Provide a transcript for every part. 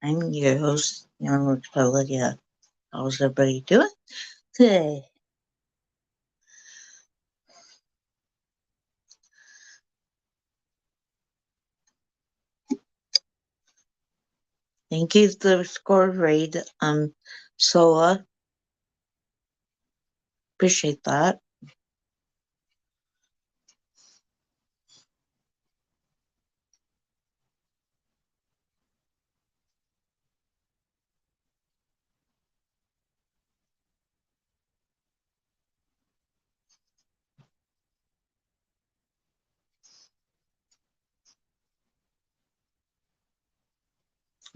I'm your host, Norma Claudia. How's everybody doing today? Thank you for the score raid, Sola. Appreciate that.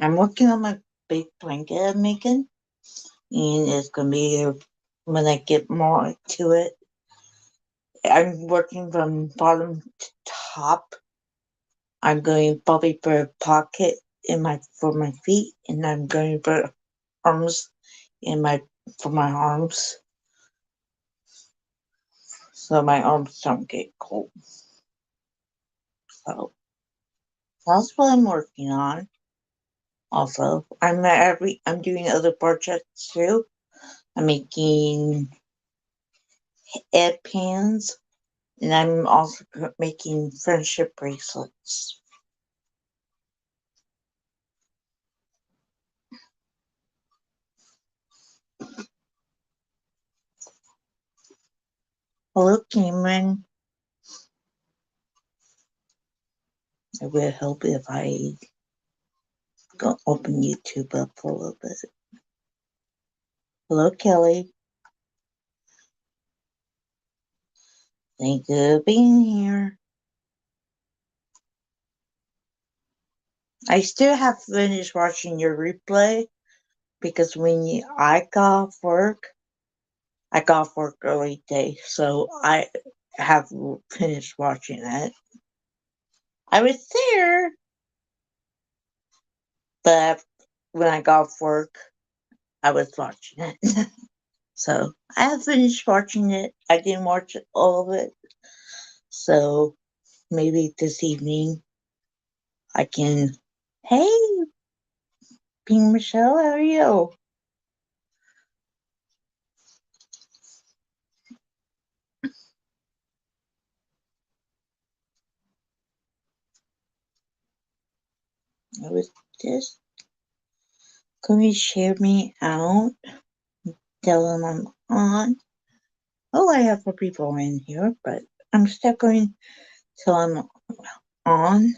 I'm working on my big blanket I'm making, and it's gonna be here when I get more to it. I'm working from bottom to top. I'm going probably for a pocket in my for my feet, and I'm going for arms in my for my arms, so my arms don't get cold. So that's what I'm working on. Also, I'm doing other projects too. I'm making egg pans, and I'm also making friendship bracelets. Hello, Cameron. It would help if I go open YouTube up for a little bit. Hello, Kelly. Thank you for being here. I still have to finish watching your replay because I got off work, I got off work early today, so I have finished watching it. I was there, but when I got off work, I was watching it. So I have finished watching it. I didn't watch all of it. So maybe this evening I can. Hey, Pink Michelle, how are you? I was just going to share me out, tell them I'm on. Oh, I have more people in here, but I'm still going till I'm on.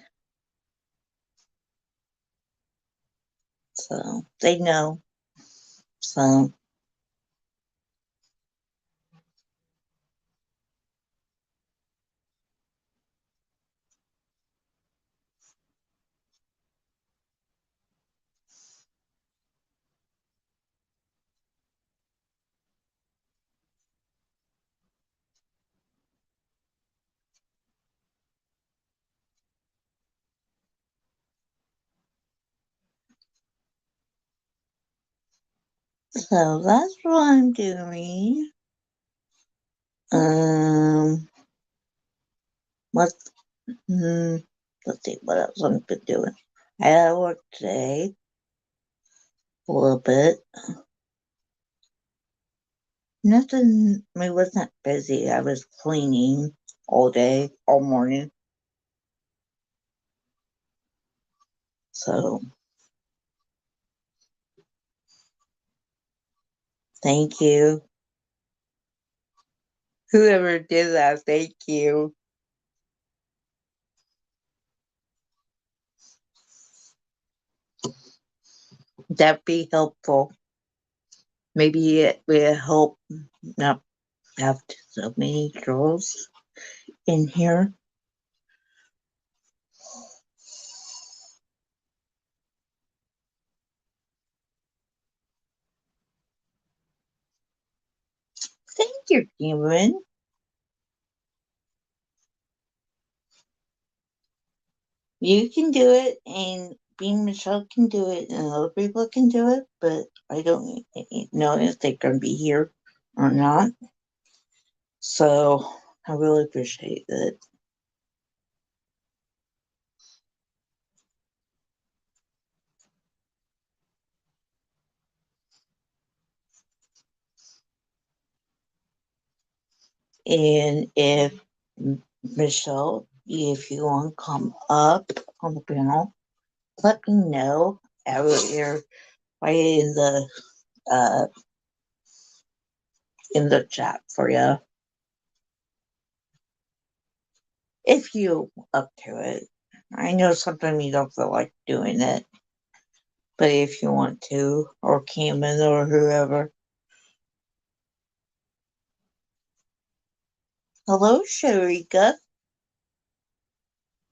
So they know. So so that's what I'm doing. Um, what? Hmm, let's see what else I've been doing. I had work today a little bit. Nothing. I wasn't busy. I was cleaning all day, all morning. So thank you, whoever did that. Thank you. That'd be helpful. Maybe it will help not have so many trolls in here. Thank you, Cameron. You can do it, and Bean Michelle can do it, and other people can do it, but I don't know if they're going to be here or not. So I really appreciate it. And if Michelle, if you want to come up on the panel, let me know. I will hear right uh in the chat for you if you up to it. I know sometimes you don't feel like doing it, but if you want to, or Cameron or whoever. Hello, Sharika.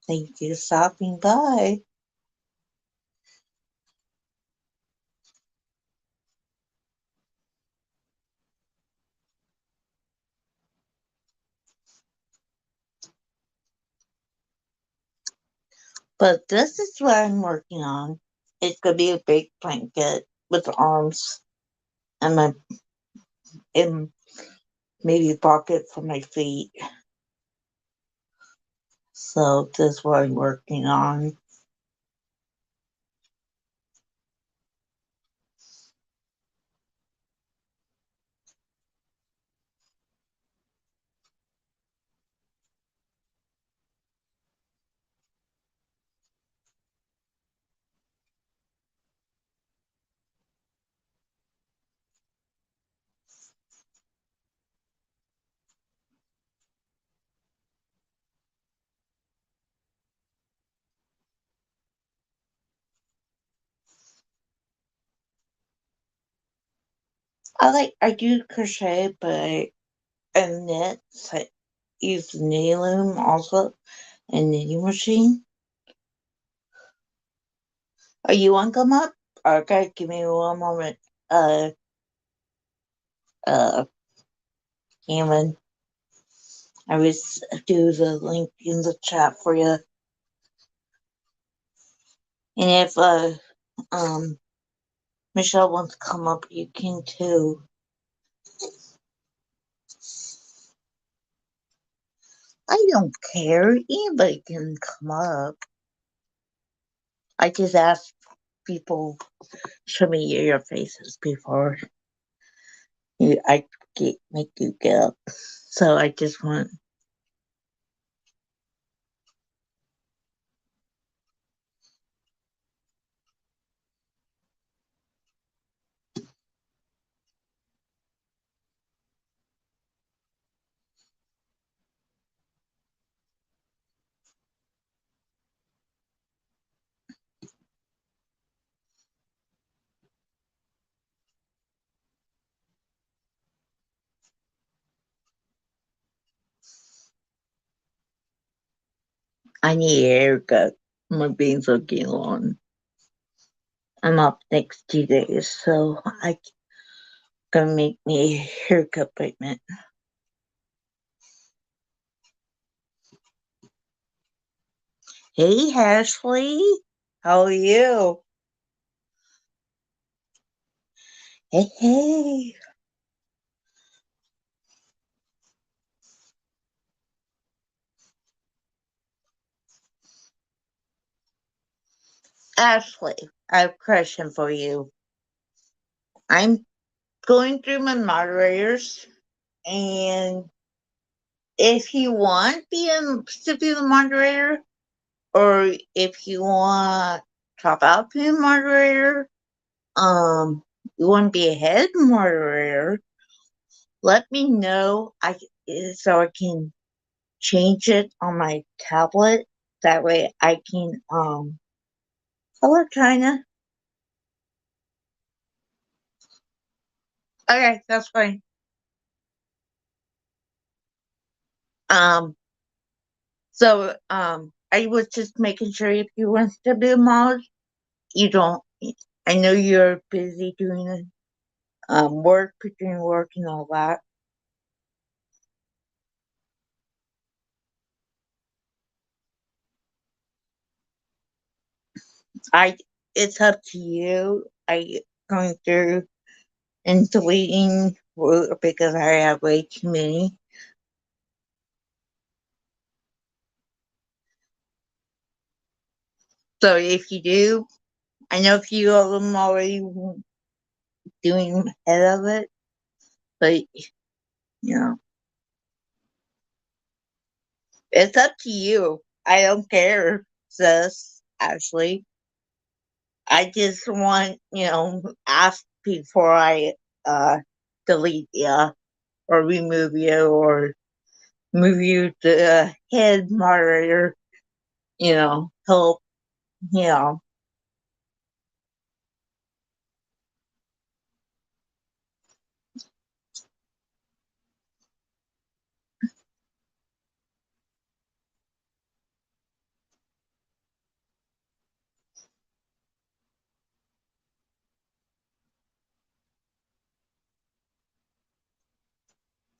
Thank you for stopping by. But this is what I'm working on. It's gonna be a big blanket with arms and my and maybe a pocket for my feet. So this is what I'm working on. I do crochet, but I knit. So I use the knitting loom also and knitting machine. Are you want to come up? Okay, give me one moment. Uh, uh, Cameron, I will do the link in the chat for you. And if um Michelle wants to come up, you can too. I don't care. Anybody can come up. I just ask people show me your faces before I make you get up. So I just want. I need a haircut. My bangs are getting long. I'm up next 2 days, so I gonna make me a haircut appointment. Hey, Ashley, how are you? Hey, hey. Ashley, I have a question for you. I'm going through my moderators, and if you want to be the moderator, or if you want to drop out to be a moderator, you want to be a head moderator, let me know. So I can change it on my tablet. That way I can hello China. Okay, that's fine. Um I was just making sure if you want to be a mod, you don't I know you're busy doing work, doing work and all that. I it's up to you. I going through and deleting because I have way too many. So if you do, I know a few of them already doing head of it, but you know, It's up to you. I don't care, sis. Ashley, I just want ask before I uh delete you or remove you or move you to head moderator. Help. You know,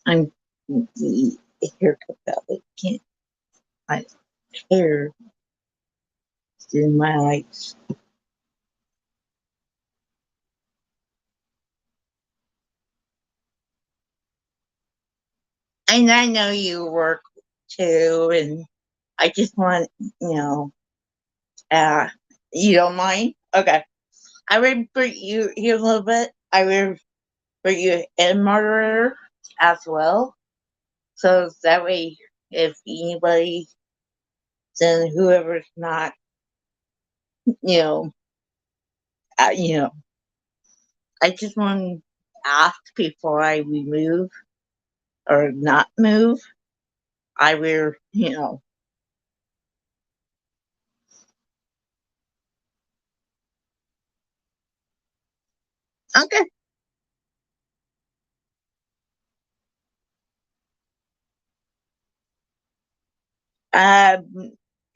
I'm here. I can't. My hair in my lights. And I know you work too, and I just want, uh, you don't mind? Okay. I will put you here a little bit. I will put you in moderator as well. So that way, if anybody, then whoever's not, you know, uh, you know, I just want to ask before I remove or not move. I will, okay.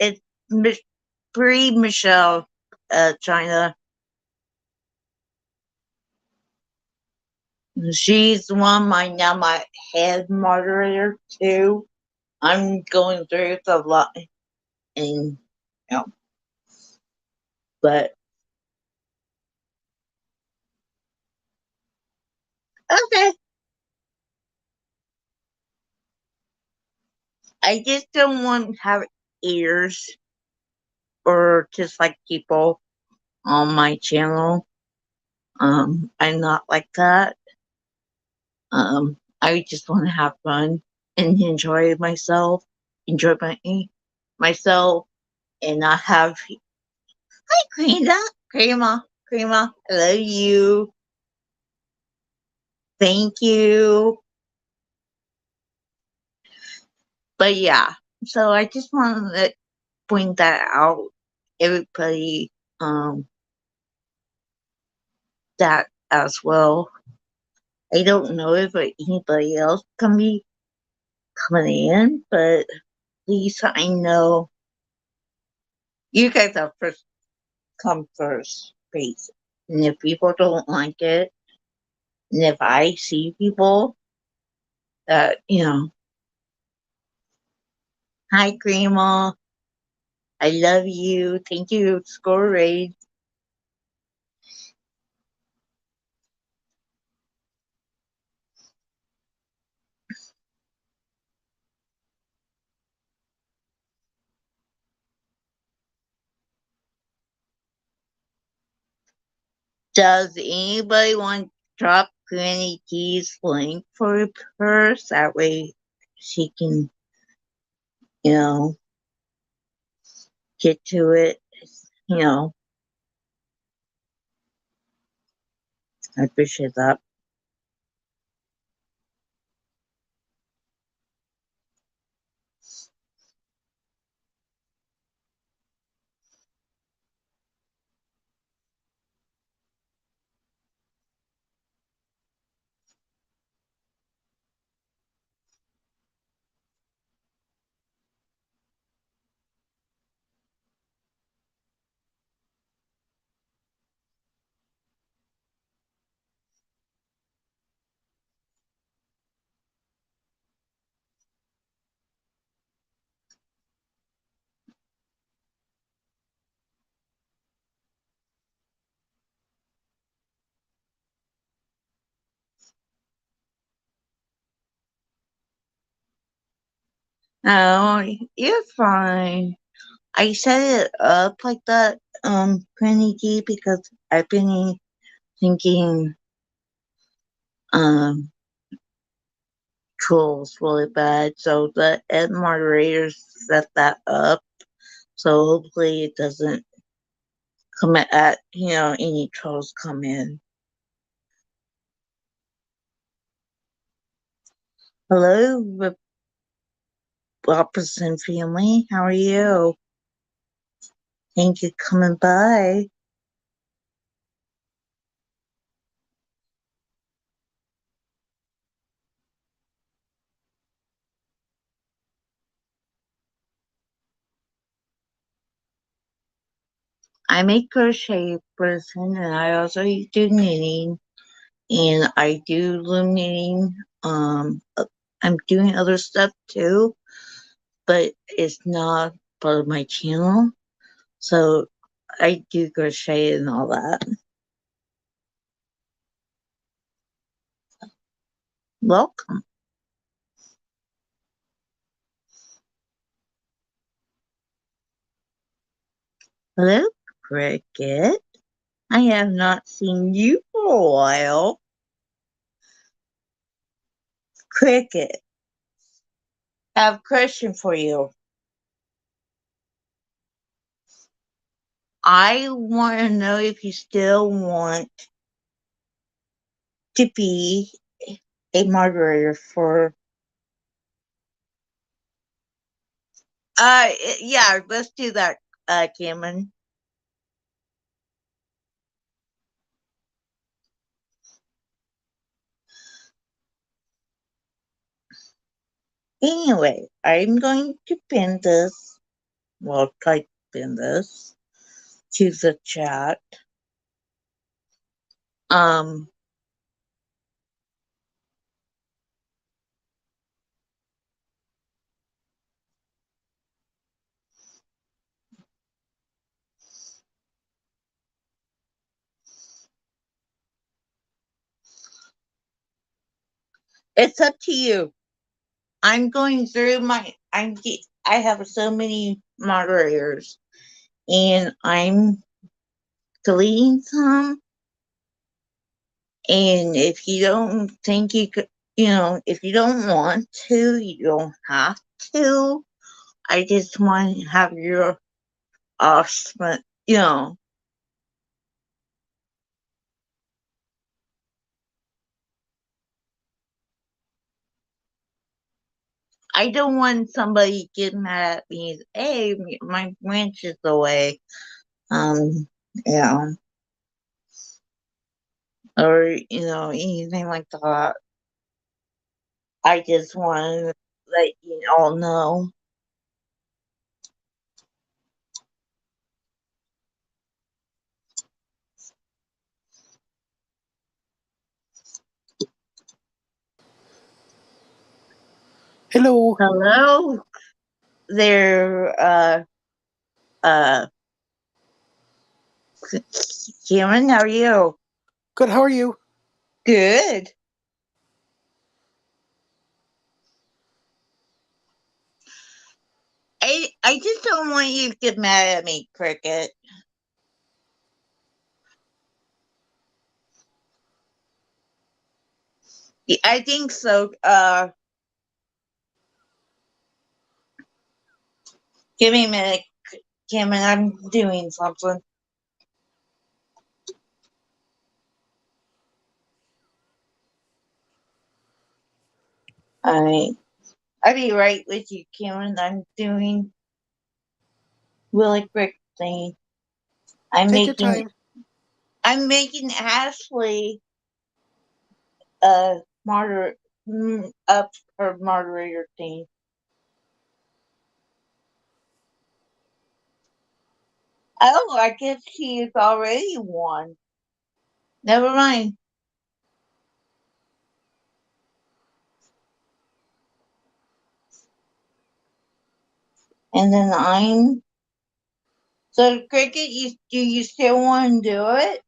It's Miss Bree Michelle, China. She's one of my head moderator too. I'm going through it a lot, and know, but okay. I just don't want to have ears or just like people on my channel. I'm not like that. I just want to have fun and enjoy myself, enjoy myself, and not have. Hi, Crema, I love you. Thank you. But yeah, so I just wanted to point that out. Everybody, that as well. I don't know if anybody else can be coming in, but at least I know you guys are first come first base. And if people don't like it, and if I see people that, hi grandma, I love you, thank you, score raid. Does anybody want to drop Granny T's link for her? That way she can, you know, get to it. You know, I appreciate that. Oh, you're fine. I set it up like that, Granny T, because I've been thinking, um, trolls really bad. So the ed moderators set that up. So hopefully it doesn't come at any trolls come in. Hello, Robertson family. How are you? Thank you for coming by. I'm a crochet person and I also do knitting and I do loom knitting. I'm doing other stuff too, but it's not part of my channel. So I do crochet and all that. Welcome. Hello, Cricket. I have not seen you for a while. Cricket, I have a question for you. I want to know if you still want to be a moderator for. Yeah, let's do that, Cameron. Anyway, I'm going to pin this. Well, type in this to the chat. Um, it's up to you. I'm going through I have so many moderators and I'm deleting some. And if you don't think you could, if you don't want to, you don't have to. I just want to have your offspring, I don't want somebody getting mad at me. Hey, my branch is away. Um, yeah, or anything like that. I just want to let you all know. Hello. Hello there, uh, Cameron. How are you? Good. How are you? Good. I just don't want you to get mad at me, Cricket. I think so. Give me a minute, Cameron. I'm doing something. All right. I'll be right with you, Cameron. I'm doing really quick thing. I'm Take your making time. I'm making Ashley a up her moderator thing. Oh, I guess she is already one. Never mind. And then I'm so Cricket. Do you still want to do it?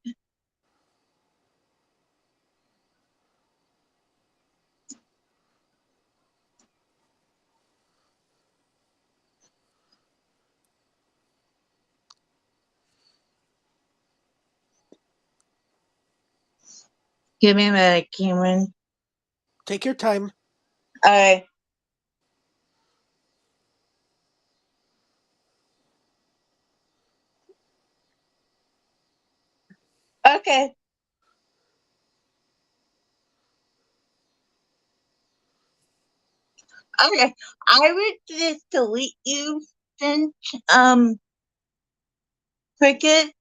Give me a minute, Cameron. Take your time. Alright. Okay. Okay. I would just delete you then, Cricket,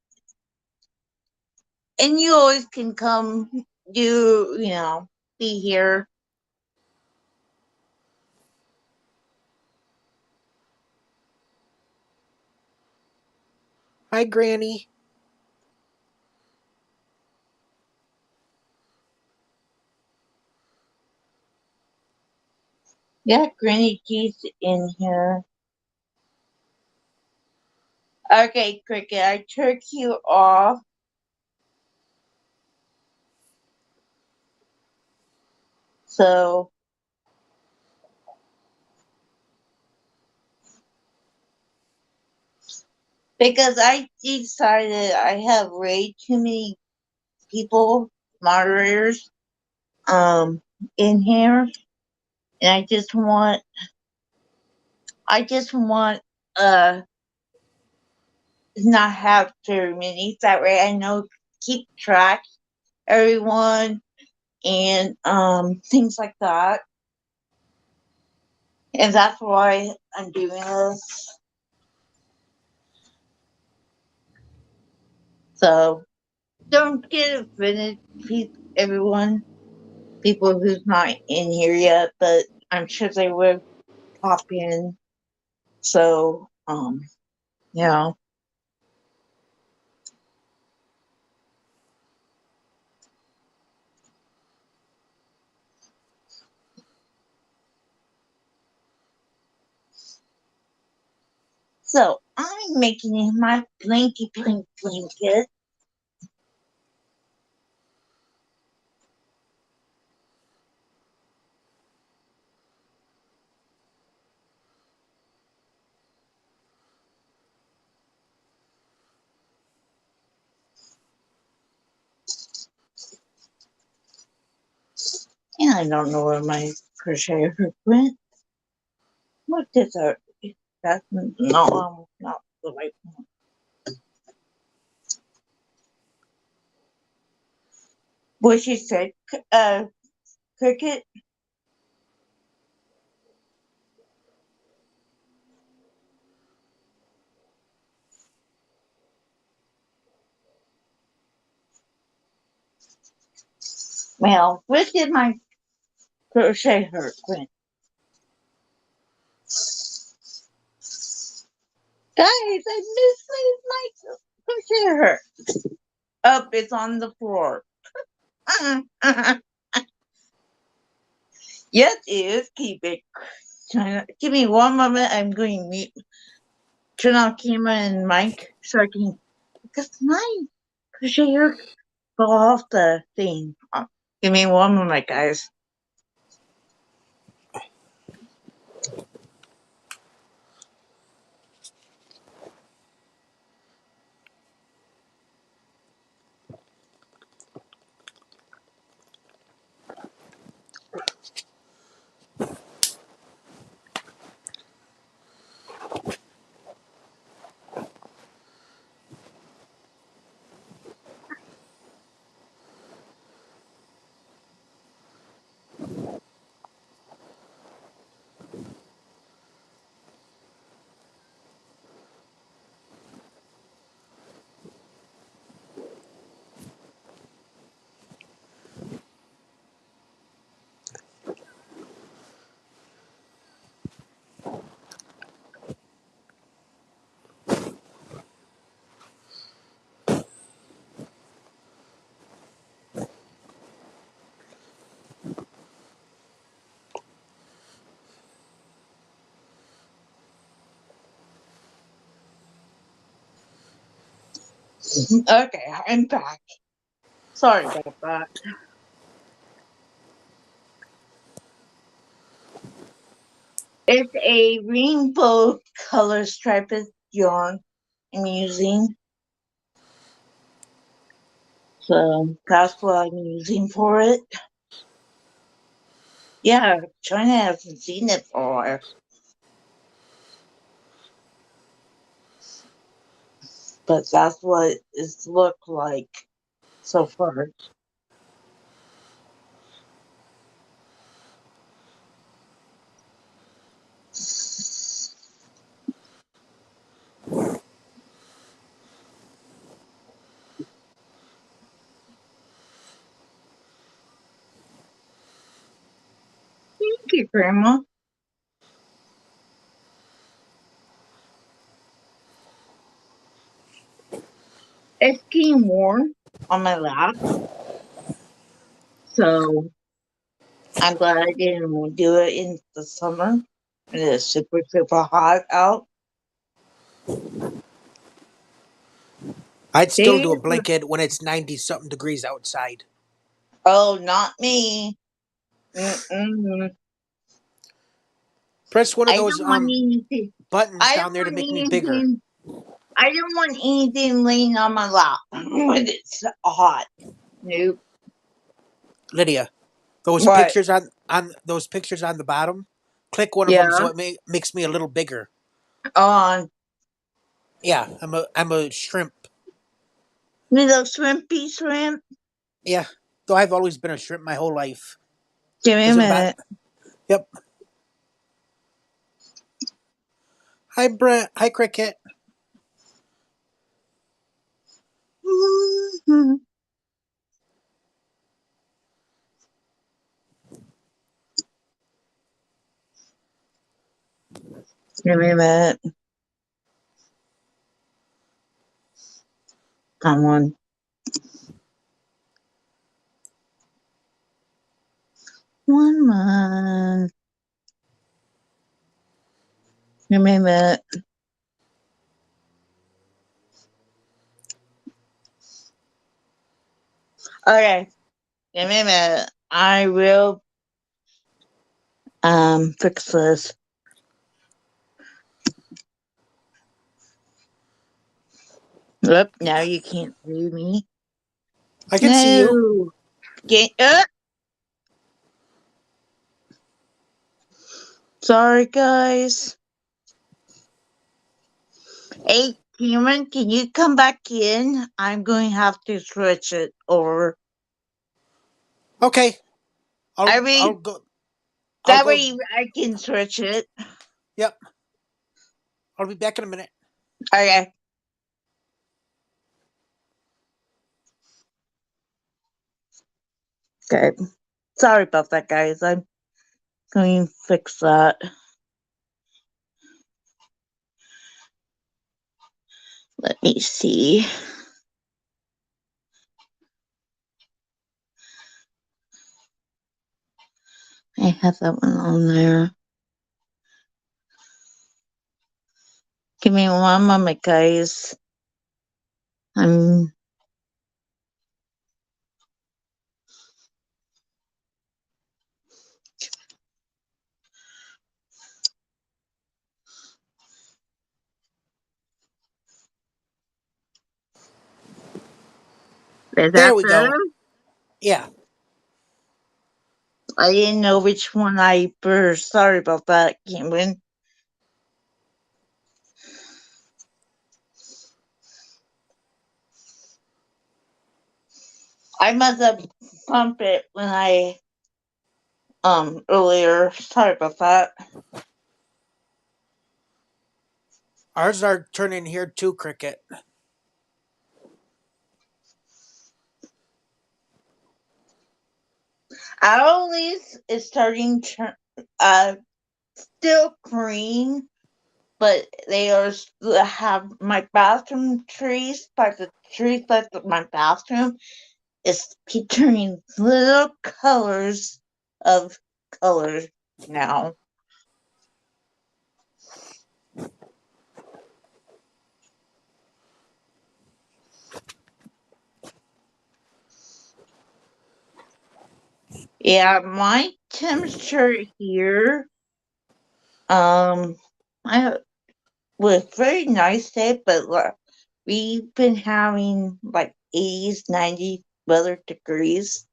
and you always can come be here. Hi, Granny. Yeah, Granny G's in here. Okay, Cricket, I took you off. So, because I decided I have way too many people, moderators, um, in here, and I just want, uh, not have too many. That way I know keep track everyone and things like that. And that's why I'm doing this. So don't get offended, everyone, people who's not in here yet, but I'm sure they would pop in. So, you know. So I'm making my blanky blink blanket. And I don't know where my crochet hook went. What is that? That's no, not the right one. What she said, Cricket. Well, where did my crochet hook went? Guys, I misplaced my crochet hook. Up, it's on the floor. Yes, it is. Keep it. Give me one moment. I'm going to mute, turn off camera and mic so I can. Because my crochet hook fell off the thing. Give me one moment, guys. Okay, I'm back. Sorry about that. It's a rainbow color striped yarn I'm using. So that's what I'm using for it. Yeah, China hasn't seen it for a while. But that's what it's looked like so far. Thank you, Grandma. It's getting warm on my lap, so I'm glad I didn't do it in the summer when it's super, super hot out. I'd still They, do a blanket when it's 90 something degrees outside. oh, not me. Mm-mm. Press one of I those don't want anything. buttons I don't down there to want make me bigger. anything. I don't want anything laying on my lap when it's hot. Nope. Lydia, those What? pictures on those pictures on the bottom, click one of them so Yeah. it makes me a little bigger. On Yeah, I'm a shrimp. little shrimpy shrimp. Yeah, though I've always been a shrimp my whole life. Give me a Doesn't bother. minute. Yep. Hi Brent. Hi Cricket. Give me a minute. Come on. One month. Give me a minute. Okay. Give me a minute. I will fix this. Yep, now you can't see me. I can see you. No. Get up. Sorry guys. Hey Cameron, can you come back in? I'm going to have to switch it over. Okay. I I'll mean, go. I'll that go. way I can switch it. Yep. I'll be back in a minute. Okay. Okay. Sorry about that, guys. I'm going to fix that. Let me see. I have that one on there. Give me one moment, guys. I'm Is There that we better? go. Yeah. I didn't know which one I first. Sorry about that, Cameron. I must have pumped it when I earlier. Sorry about that. Ours are turning here too, Cricket. Owlies is starting to still green, but they are have my bathroom trees, but the trees that's my bathroom is turning little colors of colors now. Yeah, my temperature here, um, I was very nice day, but we've been having like 80s, 90 weather degrees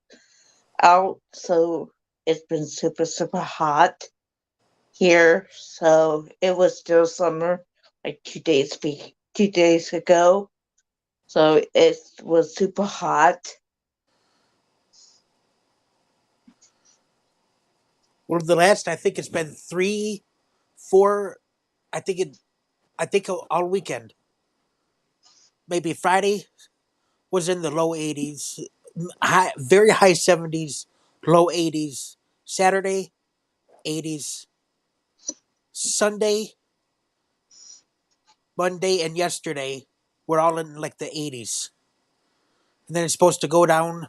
out, so it's been super hot here. So it was still summer, like 2 days ago. So it was super hot. Well, I think it's been 3, 4. I think it. I think all weekend. Maybe Friday was in the low 80s, very high 70s, low 80s. Saturday 80s. Sunday, Monday, and yesterday were all in like the 80s. And then it's supposed to go down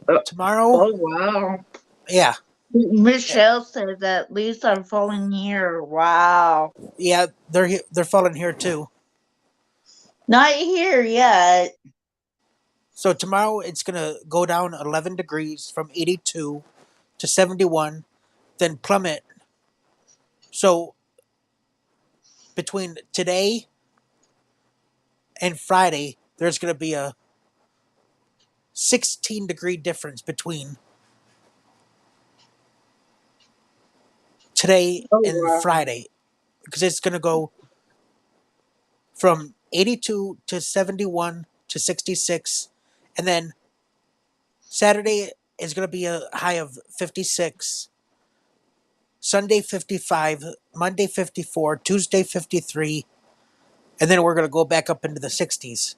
Oh, tomorrow. oh wow. Yeah, Michelle said that leaves are falling here. Wow. yeah, they're falling here too. Not here yet. So tomorrow it's gonna go down 11 degrees from 82 to 71, then plummet. So between today and Friday, there's gonna be a 16-degree difference between today Oh and wow. Friday because it's gonna go from 82 to 71 to 66, and then Saturday is gonna be a high of 56. Sunday 55, Monday 54, Tuesday 53, and then we're going to go back up into the 60s.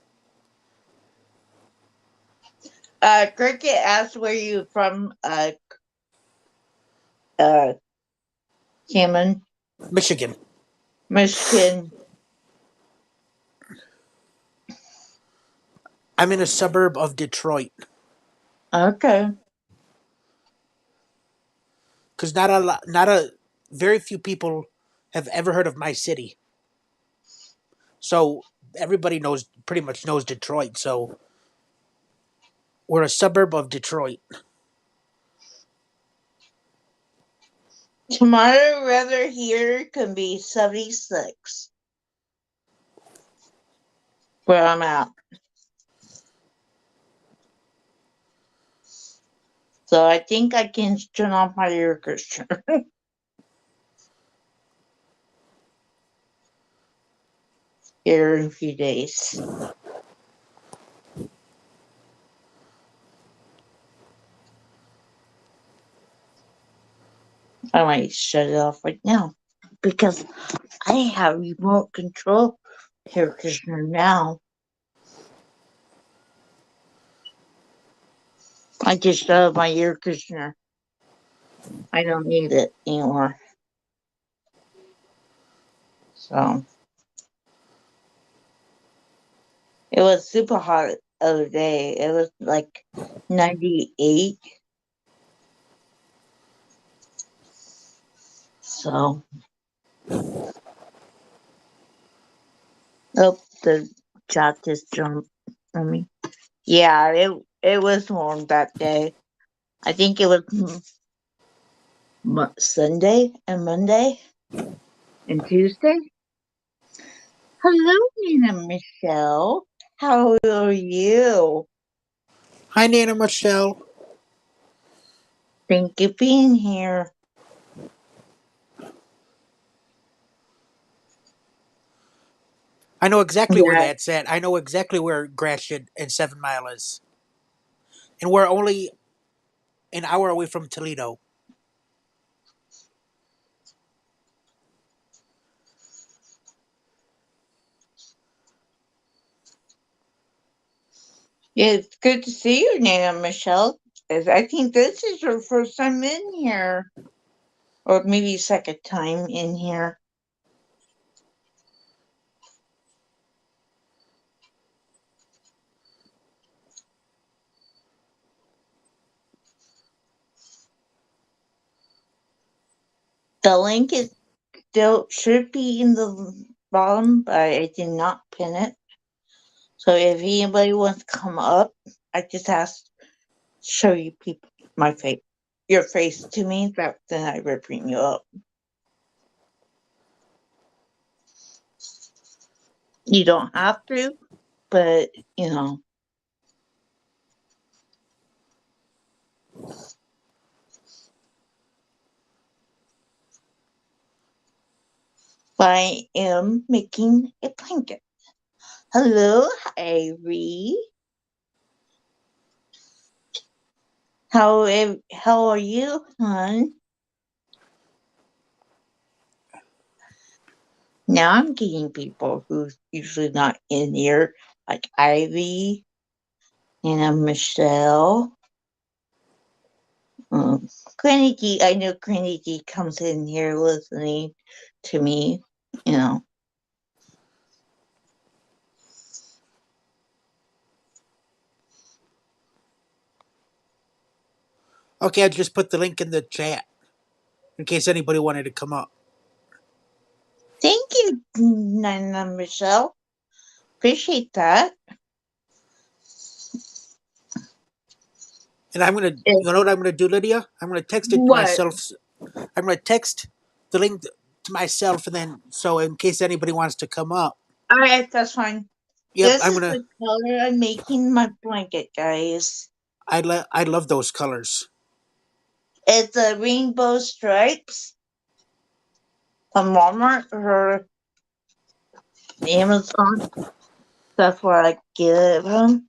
Cricket asked where you from, uh, Cameron, Michigan. Michigan. I'm in a suburb of Detroit Okay. because not a very few people have ever heard of my city. So everybody pretty much knows Detroit. So we're a suburb of Detroit. Tomorrow weather here can be 76 where I'm at. So I think I can turn off my air conditioner here in a few days. I might shut it off right now because I have remote control air conditioner now. I just shut off my air conditioner. I don't need it anymore. So it was super hot the other day. It was like 98. So, oh, the chat just jumped on me. Yeah, it was warm that day. I think it was Sunday and Monday and Tuesday. Hello, Nina Michelle. How are you? Hi, Nana Michelle. Thank you for being here. I know exactly where Yeah, that's at. I know exactly where Gratiot and 7 Mile is. And we're only an hour away from Toledo. it's good to see you, Nina Michelle. I think this is your first time in here, or maybe second time in here. The link is still should be in the bottom, but I did not pin it. So if anybody wants to come up, I just ask show you people my face, your face to me. That then I will bring you up. You don't have to, but you know. I am making a blanket. Hello, Ivy. How are you, hon? Now I'm getting people who's usually not in here, like Ivy and Michelle. Granny I know Granny comes in here listening to me, you know. Okay, I just put the link in the chat in case anybody wanted to come up. Thank you, Nana Michelle. Appreciate that. And I'm gonna, Eh, you know what I'm gonna do, Lydia? I'm gonna text it to What? myself. I'm gonna text the link to myself, and then so in case anybody wants to come up. Alright, that's fine. Yep, This I'm is gonna. the color I'm making my blanket, guys. I love those colors. It's a rainbow stripes from Walmart or Amazon. That's what I give them.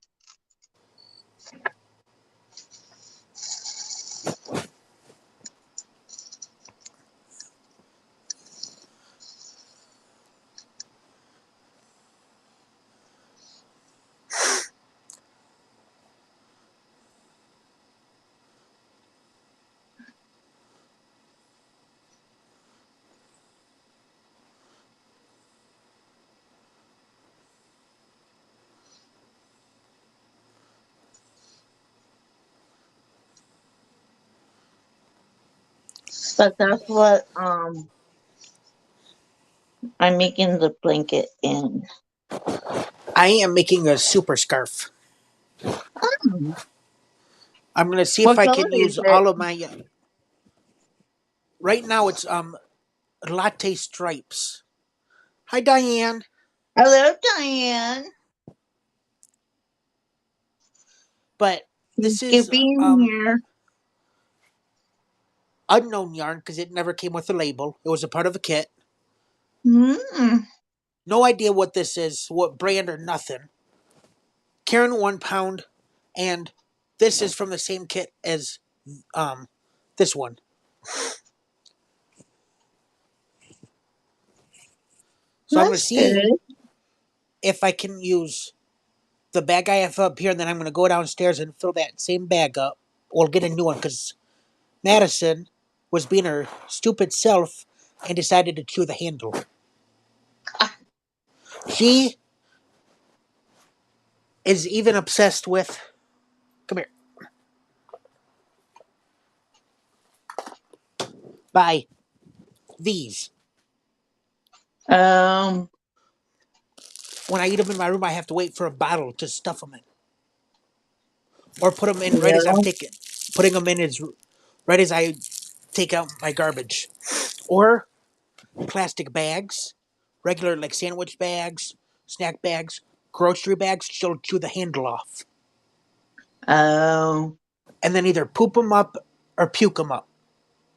But that's what I'm making the blanket in. I am making a super scarf. Hmm. I'm gonna see if What I color can is use it? all of my. Right now it's latte stripes. Hi Diane, Hello, Diane. but Thank this you is for being here. unknown yarn because it never came with a label. It was a part of a kit. Hmm. No idea what this is, what brand or nothing. Karen 1 pound, and this is from the same kit as um this one. So I'm gonna That's good. see if I can use the bag I have up here, and then I'm gonna go downstairs and fill that same bag up. Or get a new one because Madison was being her stupid self and decided to chew the handle. She is even obsessed with. Come here. By these. Um. When I eat them in my room, I have to wait for a bottle to stuff them in, or put them in right as I'm Yeah. putting them in as right as I take out my garbage, or plastic bags, regular like sandwich bags, snack bags, grocery bags. She'll chew the handle off, Oh. and then either poop them up or puke them up.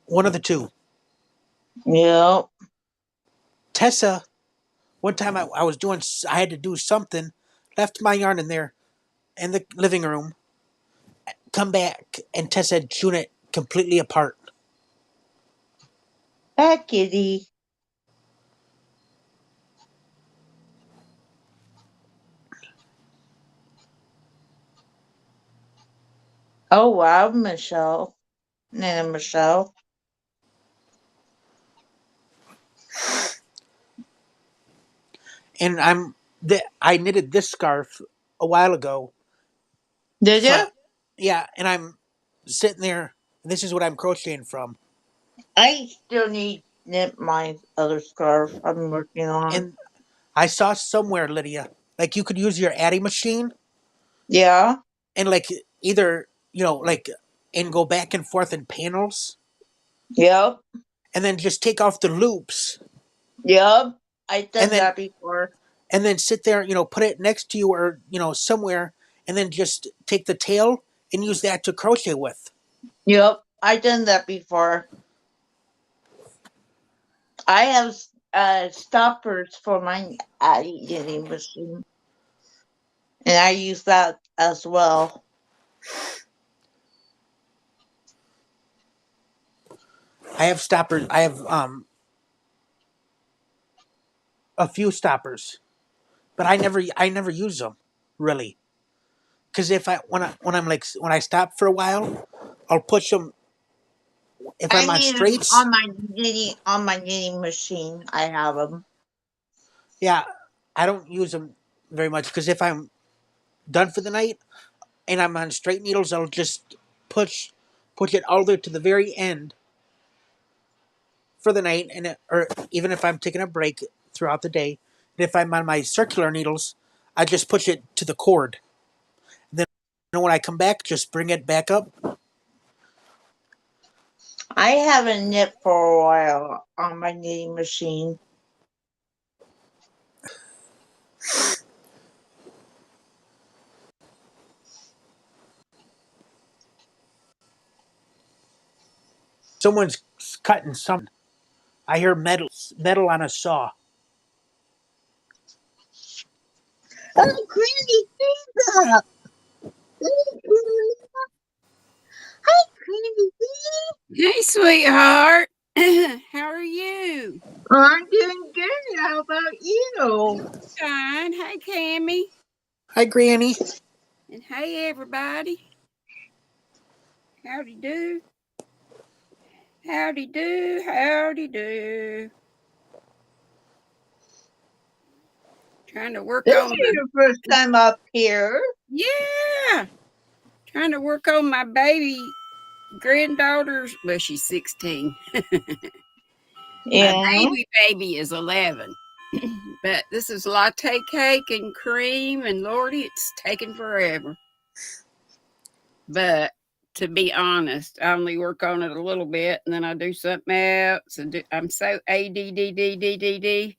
One of the two. Yep. Tessa, one time I was doing, I had to do something, left my yarn in there in the living room, come back, and Tessa had chewed it completely apart. Bye, kitty. Oh wow, Michelle. Nana Michelle. And I knitted this scarf a while ago. Did From you? yeah, and I'm sitting there. This is what I'm crocheting from. I still need knit my other scarf I'm working on. And I saw somewhere, Lydia, like you could use your Addy machine Yeah. and like either like and go back and forth in panels, Yep. and then just take off the loops, Yep. I've and done then that before. sit there, put it next to you or somewhere, and then just take the tail and use that to crochet with. Yep. I've done that before. I have stoppers for my knitting machine, and I use that as well. I have stoppers. I have a few stoppers, but I never use them really. Because if I when I'm like when I stop for a while, I'll push them. If I I'm on need them straights, on my knitting machine. I have them. yeah, I don't use them very much. Because if I'm done for the night and I'm on straight needles, I'll just push push it all the way to the very end for the night, or even if I'm taking a break throughout the day. And if I'm on my circular needles, I just push it to the cord. Then when I come back, just bring it back up. I haven't knit for a while on my knitting machine. Someone's cutting something. I hear metal on a saw. Oh, Granny, Pizza! Hi, Granny. Hey, sweetheart. How are you? I'm doing good. How about you? Fine. Hey, Cammy. Hi, Granny. And hey, everybody. Howdy do. Howdy do. Howdy do. Trying to work This on is your first time up here. Yeah. Trying to work on my baby granddaughter's. Well, she's 16. Yeah. My baby is 11. But this is latte cake and cream, and Lordy, it's taking forever. But to be honest, I only work on it a little bit, and then I do something else. And I'm so ADDDDDD.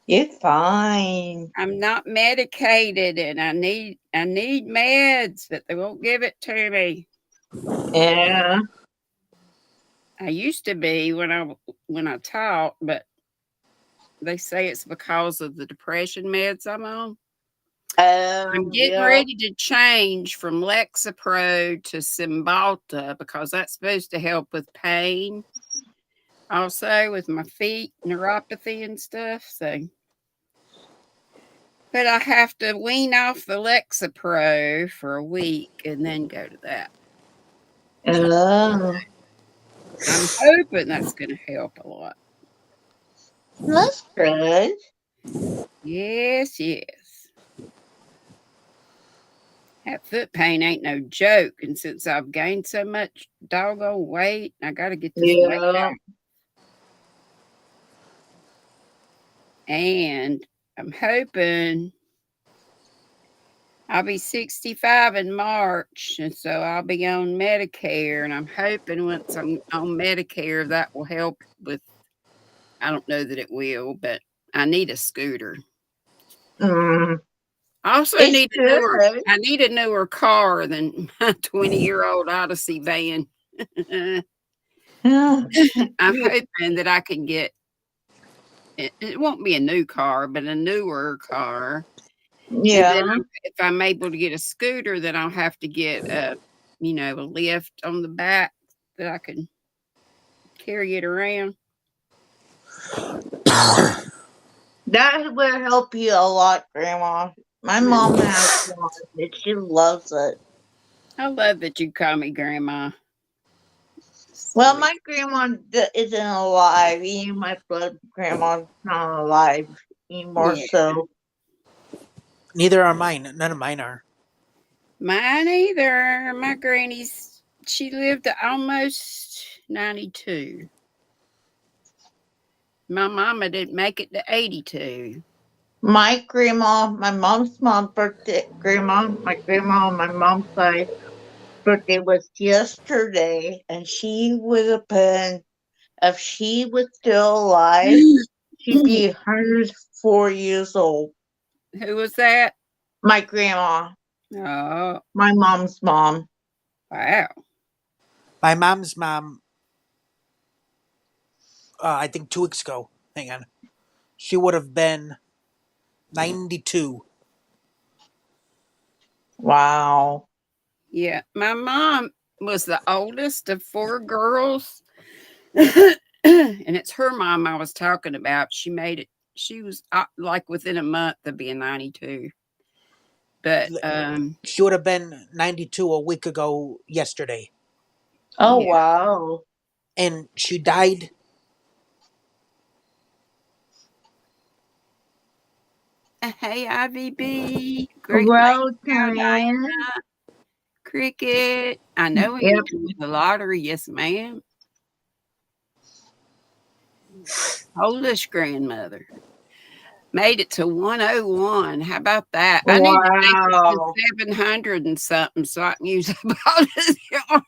You're fine. I'm not medicated, and I need meds, but they won't give it to me. Yeah. I used to be when I taught, but they say it's because of the depression meds I'm on. I'm getting ready to change from Lexapro to Cymbalta because that's supposed to help with pain. Also with my feet, neuropathy and stuff. So, but I have to wean off the Lexapro for a week and then go to that. Oh. I'm hoping that's going to help a lot. That's good. Yes, yes. That foot pain ain't no joke. And since I've gained so much doggone weight, I got to get this weight out. And I'm hoping I'll be 65 in March, and so I'll be on Medicare. And I'm hoping once I'm on Medicare, that will help with. I don't know that it will, but I need a scooter. Mm. I also need I need a newer car than my 20-year-old Odyssey van. I'm hoping that I can get. It won't be a new car, but a newer car. Yeah. And then if I'm able to get a scooter, then I'll have to get a lift on the back that I can carry it around. That will help you a lot, Grandma. My mom has one, and she loves it. I love that you call me Grandma. Well, my grandma isn't alive. Even my blood grandma's not alive anymore, so. Neither are mine. None of mine are. Mine either. My granny's, she lived to almost 92. My mama didn't make it to 82. My grandma, my mom's birthday, my grandma on my mom's side birthday was yesterday, and she would have been, if she was still alive, she'd be 104 years old. Who was that? My grandma. Oh. My mom's mom. Wow. My mom's mom I think 2 weeks ago. Hang on. She would have been 92. Wow. Yeah, my mom was the oldest of 4 girls. And it's her mom I was talking about. She made it. She was like within a month of being 92. But She would have been 92 a week ago yesterday. Oh, yeah. wow. And she died. Hey, IVB. Great Well, Diana. Diane. Cricket. I know when you win the lottery. Yes, ma'am. Oldest grandmother. Made it to 101. How about that? I need to make it Wow. to 700 and something so I can use a bonus yarn.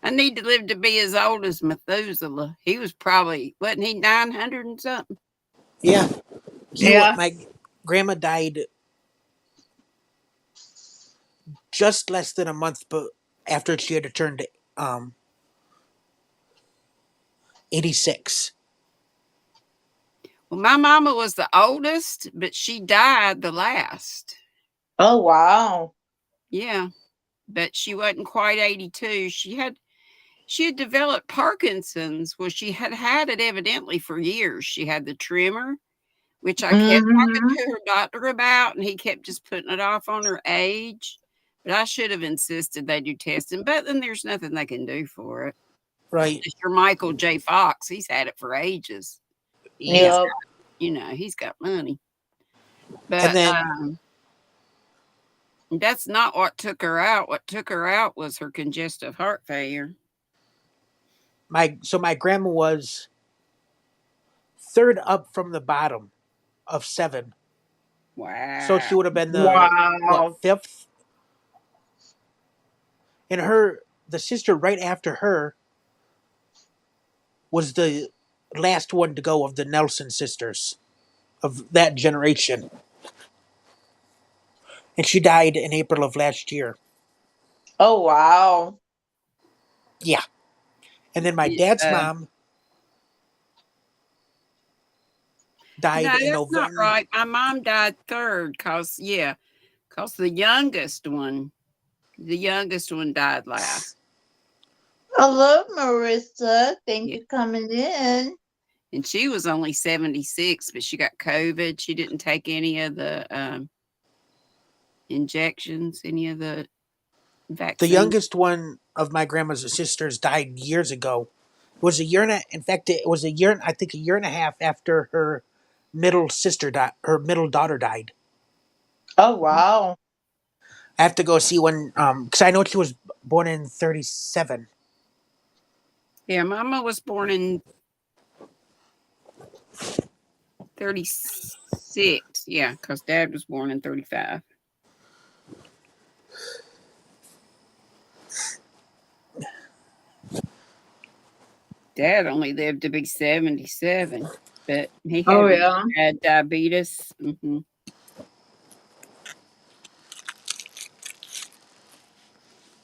I need to live to be as old as Methuselah. He was probably, wasn't he 900 and something? Yeah. Yeah. My grandma died just less than a month after she had turned 86. Well, my mama was the oldest, but she died the last. Oh, wow. Yeah, but she wasn't quite 82. She had developed Parkinson's. Well, she had it evidently for years. She had the tremor, which I kept talking to her doctor about, and he kept just putting it off on her age. But I should have insisted they do testing. But then there's nothing they can do for it. Right. Mr. Michael J. Fox, he's had it for ages. Yep. He's got money. But And then that's not what took her out. What took her out was her congestive heart failure. my grandma was third up from the bottom of 7. Wow. So she would have been the 5th? And the sister right after her was the last one to go of the Nelson sisters of that generation. And she died in April of last year. Oh, wow. Yeah. And then my dad's mom died No, in that's November. not right. My mom died third because the youngest one died last. Hello, Marissa. Thank you for coming in. And she was only 76, but she got COVID. She didn't take any of the injections, any of the vaccines. The youngest one of my grandma's sisters died years ago. It was a year and in fact, it was a year and a half after her middle daughter died. Oh, wow. I have to go see when, because I know she was born in 37. Yeah, Mama was born in 36. Yeah, because Dad was born in 35. Dad only lived to be 77, but he had diabetes. Mm-hmm.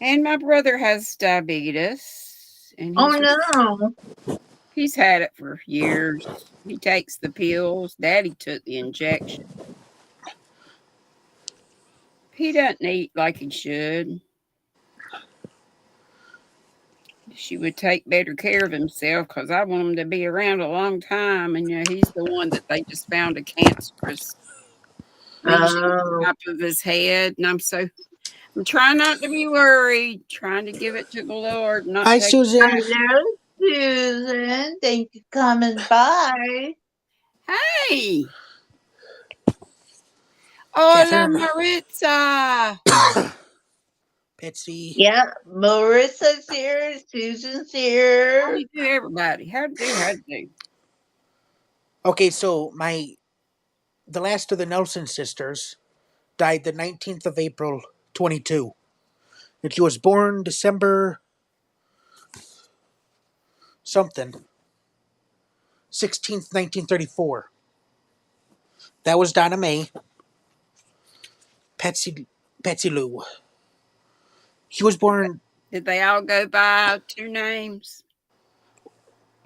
And my brother has diabetes. And he's had it for years. He takes the pills. Daddy took the injection. He doesn't eat like he should. She would take better care of himself because I want him to be around a long time. And he's the one that they just found a cancerous lesion on top of his head. And I'm trying not to be worried, trying to give it to the Lord. Hi, Susan. Hello, Susan. Thank you for coming by. Hey. Hola, Maritza. Patsy. Yeah, Marissa's here. Susan's here. How do you do, everybody? How do you do? Okay, so the last of the Nelson sisters died the 19th of April, 22. And she was born December something, 16th, 1934. That was Donna Mae. Patsy Lou. She was born. Did they all go by 2 names?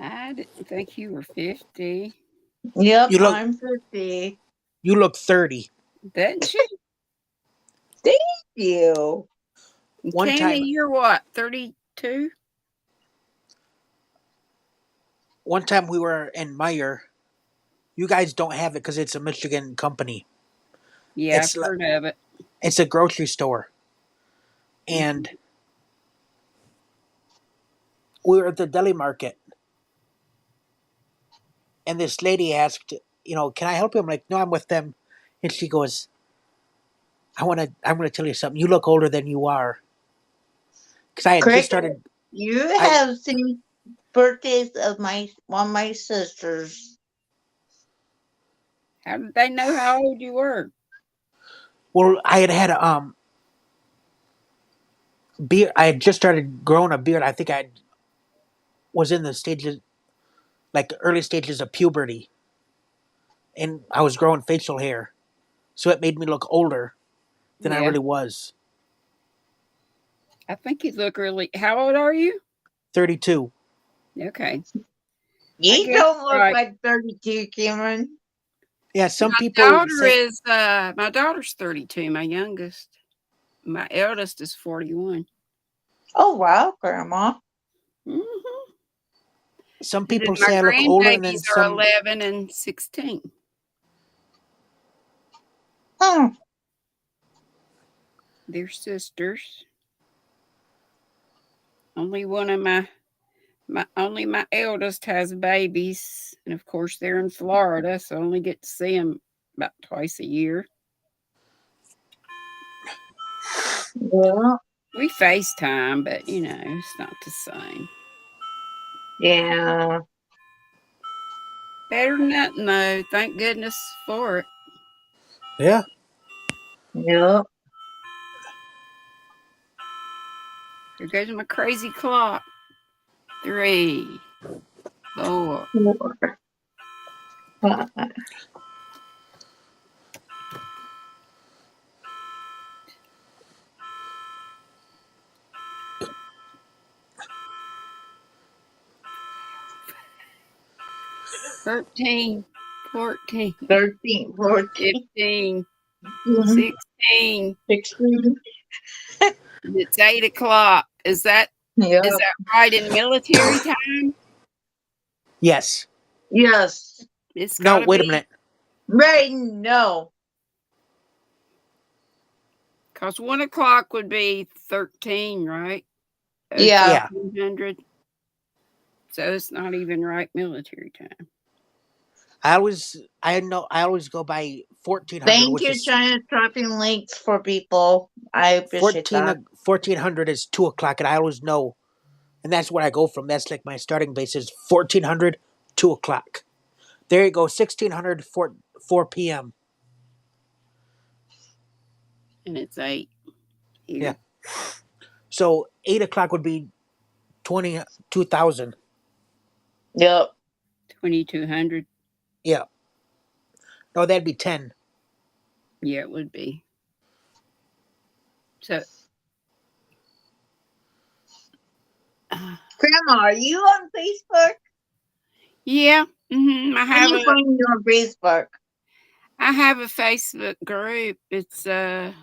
I didn't think you were 50. Yep, You look I'm 50. you look 30. Doesn't she? Thank you. One Tammy, time you're what, 32? we were in Meyer. You guys don't have it because it's a Michigan company. Yeah, It's I've heard of it. it's a grocery store, and we were at the deli market, and this lady asked, can I help you? I'm like, no, I'm with them, and she goes, I'm gonna tell you something. You look older than you are, because I had just Cricket, started. you I have seen birthdays of one of my sisters. How did they know how old you were? well, I had a beard. I had just started growing a beard. I think I was in the stages, like the early stages of puberty, and I was growing facial hair, so it made me look older than I Yeah, really was. I think you look really. How old are you? 32. Okay, I You guess don't look right. like 32, Cameron. Yeah, some people say. My daughter's 32. My youngest, my eldest is 41. Oh, wow, Grandma. Mm-hmm. Some And then people my say I look older, and then grandbabies are some. 11 and 16. Huh. They're sisters. Only one of my eldest has babies, and of course they're in Florida, so I only get to see them about twice a year. Yeah. We FaceTime, but it's not the same. Yeah. Better than nothing, though. Thank goodness for it. Yeah. Yep. Here goes my crazy clock. 3, 4. 5. 13, 14, 13, 14, 15, 16. 16. It's 8 o'clock. Is that Yep. right in military time? Yes. Yes. It's No. gotta Wait a be, minute. Right, no. because 1 o'clock would be 13, right? Yeah. Yeah. 1300. So it's not even right military time. I always go by 1400, Thank which you, is China, dropping links for people. I appreciate that. 1400 is 2 o'clock, and I always know, and that's where I go from. That's like my starting base is 1400, 2 o'clock. There you go, 1600, 4 p.m. And it's 8 here. Yeah. So 8 o'clock would be 2000. Yep. 2200. Yeah. No, that'd be 10. Yeah, it would be. So Grandma, are you on Facebook? yeah. I have you find you on Facebook. I have a Facebook group. It's in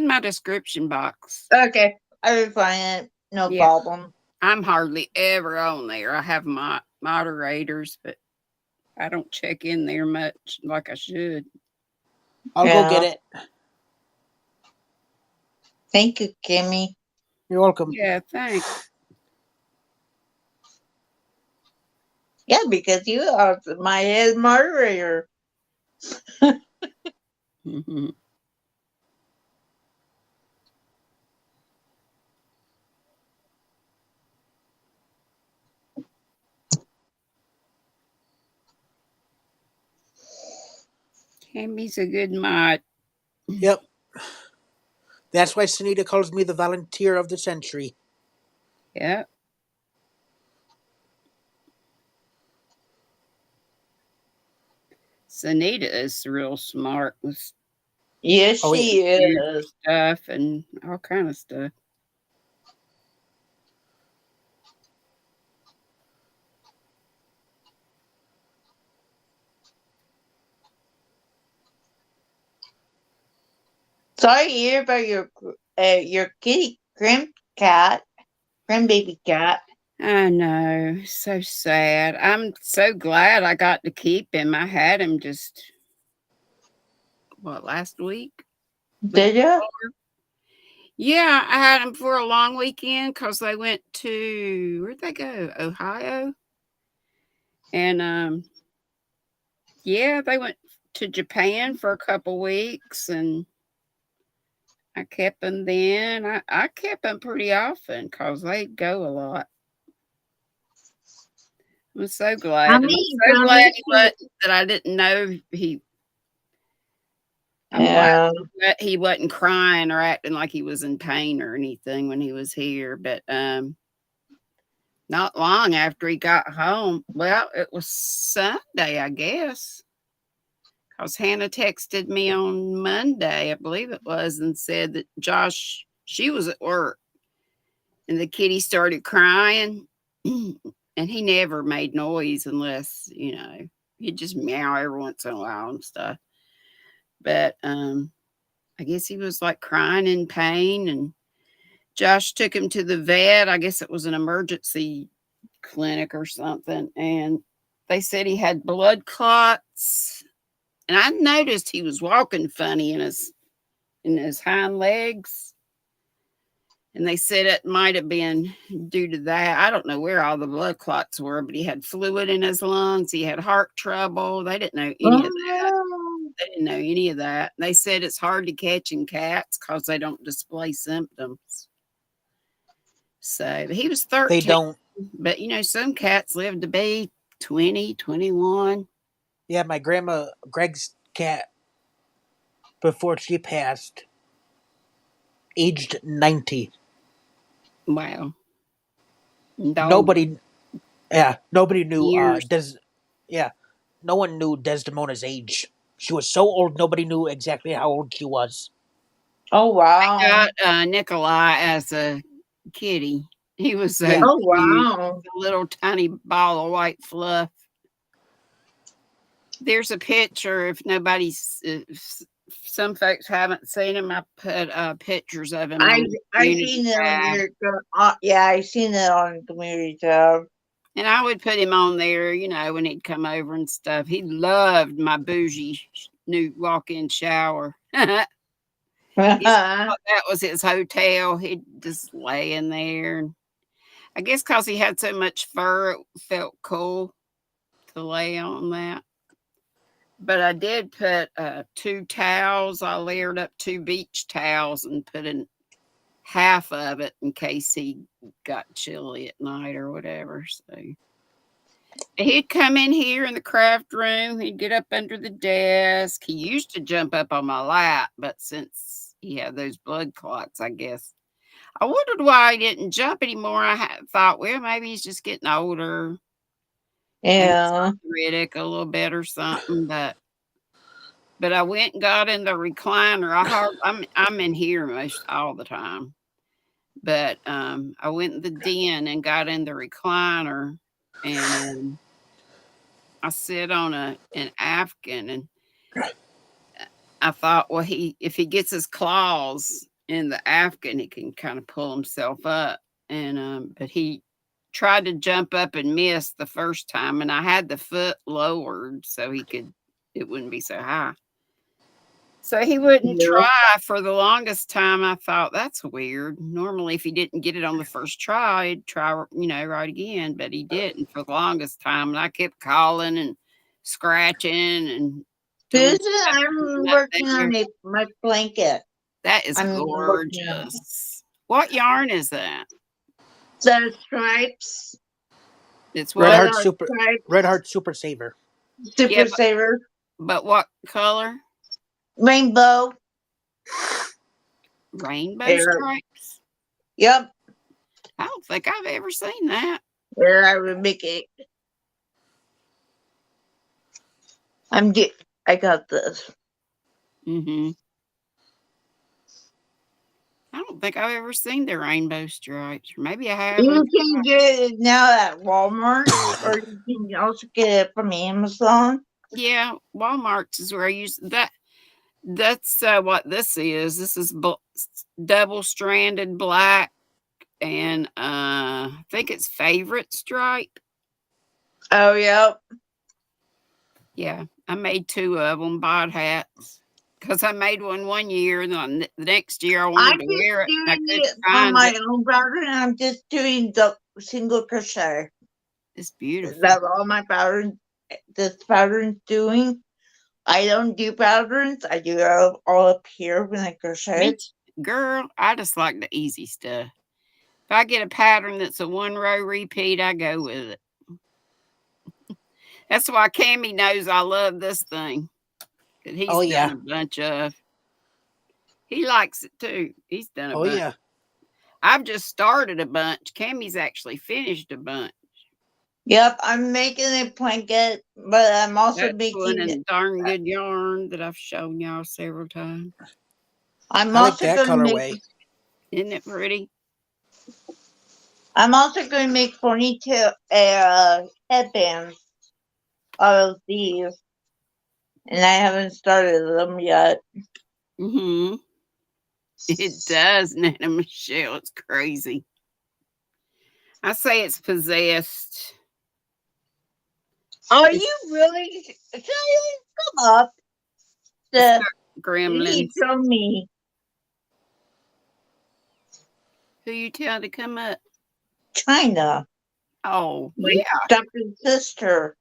my description box. Okay, I will find it. No problem. I'm hardly ever on there. I have my moderators, but I don't check in there much like I should. I'll go get it. Thank you, Kimmy. You're welcome. Yeah, thanks. Yeah, because you are my head moderator. Mm-hmm. Cammy's a good mod. Yep. That's why Sunita calls me the volunteer of the century. Yep. Sunita is real smart with Yes, she is. stuff and all kind of stuff. Sorry to hear about your kitty grandbaby cat. I know, so sad. I'm so glad I got to keep him. I had him just last week? Did you? Yeah, I had him for a long weekend because they went to where'd they go? Ohio. And yeah, they went to Japan for a couple weeks, and I kept them then. I kept them pretty often because they go a lot. I'm so glad. I'm so glad that I didn't know he wasn't crying or acting like he was in pain or anything when he was here. But not long after he got home, well, it was Sunday, I guess, because Hannah texted me on Monday, I believe it was, and said that Josh, she was at work, and the kitty started crying, and he never made noise unless, he'd just meow every once in a while and stuff. But I guess he was like crying in pain, and Josh took him to the vet. I guess it was an emergency clinic or something, and they said he had blood clots. And I noticed he was walking funny in his hind legs. And they said it might have been due to that. I don't know where all the blood clots were, but he had fluid in his lungs. He had heart trouble. They didn't know any of that. They didn't know any of that. They said it's hard to catch in cats because they don't display symptoms. So he was 13. They don't. But, some cats live to be 20, 21. Yeah, my grandma, Greg's cat, before she passed, aged 90. Wow. Nobody knew. No one knew Desdemona's age. She was so old, nobody knew exactly how old she was. Oh wow! I got Nikolai as a kitty. He was so cute. Wow! A little tiny ball of white fluff. There's a picture. If some folks haven't seen him, I put pictures of him. I seen it on your. I seen it on the community tab. And I would put him on there, when he'd come over and stuff. He loved my bougie new walk-in shower. That was his hotel. He'd just lay in there. I guess because he had so much fur, it felt cool to lay on that. But I did put 2 towels. I layered up 2 beach towels and put in half of it in case he got chilly at night or whatever. So he'd come in here in the craft room. He'd get up under the desk. He used to jump up on my lap, but since he had those blood clots, I guess. I wondered why he didn't jump anymore. I thought, well, maybe he's just getting older. Yeah. Arthritic a little bit or something, but I went and got in the recliner. I'm in here most all the time. But I went in the den and got in the recliner, and I sit on an Afghan, and I thought, well, if he gets his claws in the Afghan, he can kind of pull himself up. And but he tried to jump up and missed the first time, and I had the foot lowered so it wouldn't be so high. So he wouldn't try for the longest time. I thought, that's weird. Normally, if he didn't get it on the first try, he'd try, right again. But he didn't for the longest time. And I kept calling and scratching. And I'm working on my blanket. That is gorgeous. What yarn is that? The stripes. It's Red Heart Super Saver. Super Saver. But what color? Rainbow stripes. Yep. I don't think I've ever seen that. Where I would make it. I got this. Mm-hmm. I don't think I've ever seen the rainbow stripes. Or maybe I have. You can get it now at Walmart, or you can also get it from Amazon. Yeah, Walmart's is where I use that. That's what this is. This is double-stranded black, and I think it's Favorite stripe. Oh, yep. Yeah, I made 2 of them, bod hats, because I made one year, and then the next year I wanted to wear it. I couldn't on find my it. own pattern. I'm just doing the single crochet. It's beautiful. That's all my pattern. This pattern's doing. I don't do patterns. I do it all up here when I crochet. Girl, I just like the easy stuff. If I get a pattern that's a 1-row repeat, I go with it. That's why Cammy knows I love this thing. That he's done a bunch of. He likes it too. He's done a bunch. Yeah. I've just started a bunch. Cammy's actually finished a bunch. Yep, I'm making a blanket, but I'm also making a darn good yarn that I've shown y'all several times. I'm also like that colorway. Isn't it pretty? I'm also going to make ponytail headbands out of these, and I haven't started them yet. Mm-hmm. It does, Nana Michelle. It's crazy. I say it's possessed. Are you really? Come up. The gremlins. From me. Who you tell to come up? China. Oh, my adopted sister.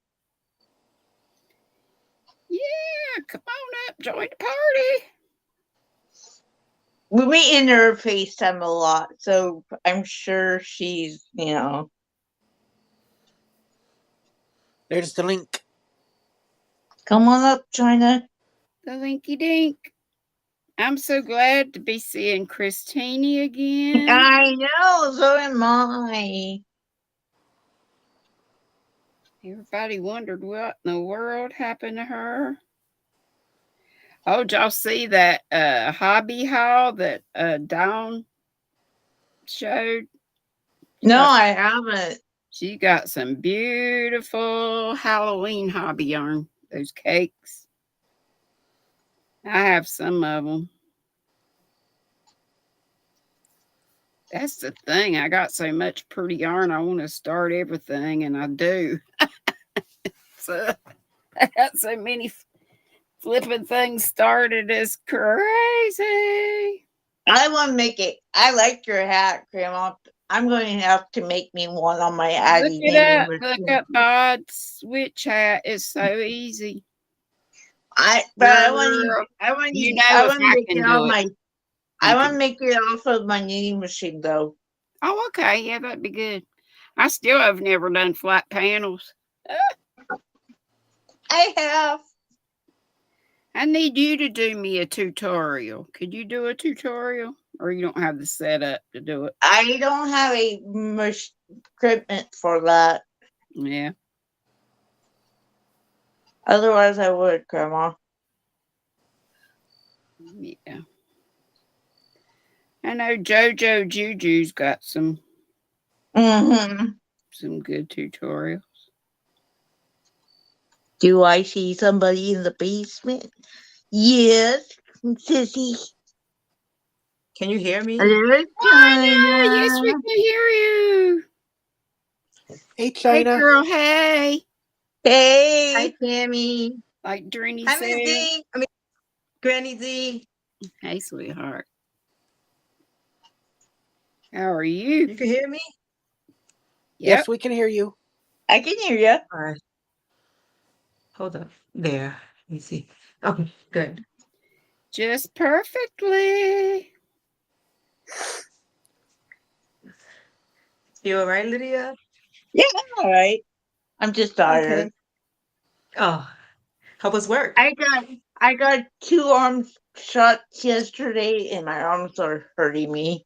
Yeah, come on up, join the party. We meet in her FaceTime a lot, so I'm sure she's, There's the link. Come on up, China. The linky dink. I'm so glad to be seeing Christine again. I know, so am I. Everybody wondered what in the world happened to her. Oh, did y'all see that hobby haul that Dawn showed? No, I haven't. She got some beautiful Halloween hobby yarn. Those cakes. I have some of them. That's the thing. I got so much pretty yarn. I want to start everything, and I do. So I got so many flipping things started. It's crazy. I want to make it. I like your hat, Grandma. I'm going to have to make me one on my Addie. Look up Bod's witch hat. It's so easy. I want to make it off of my knitting machine, though. Oh, okay. Yeah, that'd be good. I still have never done flat panels. I have. I need you to do me a tutorial. Could you do a tutorial? Or you don't have the setup to do it? I don't have a equipment for that. Yeah. Otherwise, I would, Grandma. Yeah. I know JoJo Juju's got some good tutorials. Do I see somebody in the basement? Yes, Sissy. Can you hear me? Yes, we can hear you. Hey, China. Hey, girl. Hey. Hey. Hi, Tammy. Like Drini Hi, said. Z. Granny Z. Hey, sweetheart. How are you? You can hear me? Yes, we can hear you. I can hear you. All right. Hold up. There. Let me see. Okay, good. Just perfectly. You all right, Lydia? Yeah, I'm all right. I'm just tired. Okay. Oh, how was work? I got 2 arm shots yesterday, and my arms are hurting me.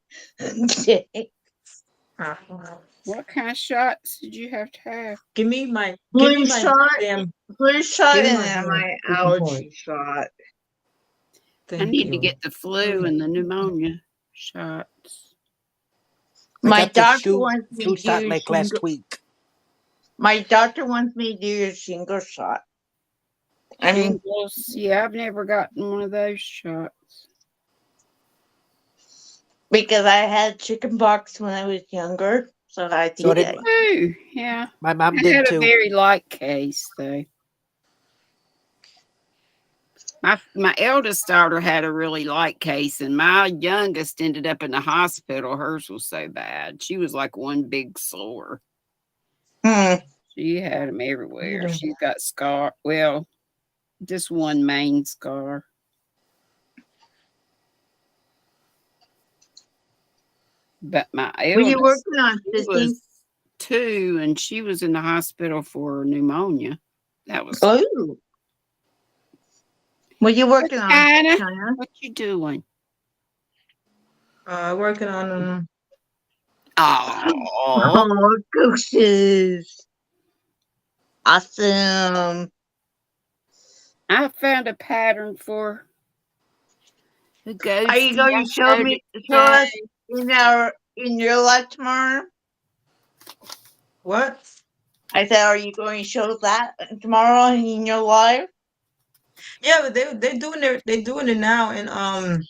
What kind of shots did you have to have? Give me my flu shot and my allergy shot. I need to get the flu and the pneumonia shots. My doctor wants me to do like last week. My doctor wants me to do a shingle shot. I'm Shingles. Yeah, I've never gotten one of those shots. because I had chicken pox when I was younger, so I had to So get did Oh, yeah. my mom I did had a too. very light case, though. My eldest daughter had a really light case, and my youngest ended up in the hospital. Hers was so bad. She was like one big sore. Hmm. She had them everywhere. doing? She's got scar. Well, just one main scar. But my Were you eldest, working on she Sissy? was 2, and she was in the hospital for pneumonia. That was Oh. What you working on, China. China? What you doing? Working on Oh, Oh, gooses. Awesome. I found a pattern for the ghost. Are you going to show us in your life tomorrow? what? I said, are you going to show that tomorrow in your life? Yeah, but they're doing it now in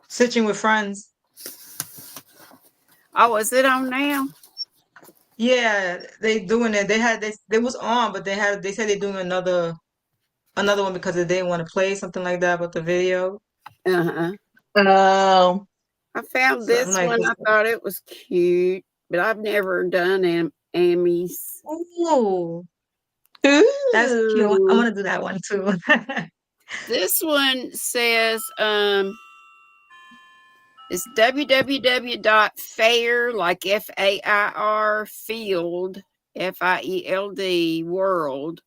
Stitching with Friends. Oh, is it on now? Yeah, they doing it. They was on, but they said they're doing another one because they didn't want to play something like that about the video. Uh-huh. Oh. I found So I'm this like, one. I thought it was cute, but I've never done Amy's. ooh, that's cute. I Ooh. want to do that one too. This one says it's www.fair, like FAIR, field, FIELD, world.com,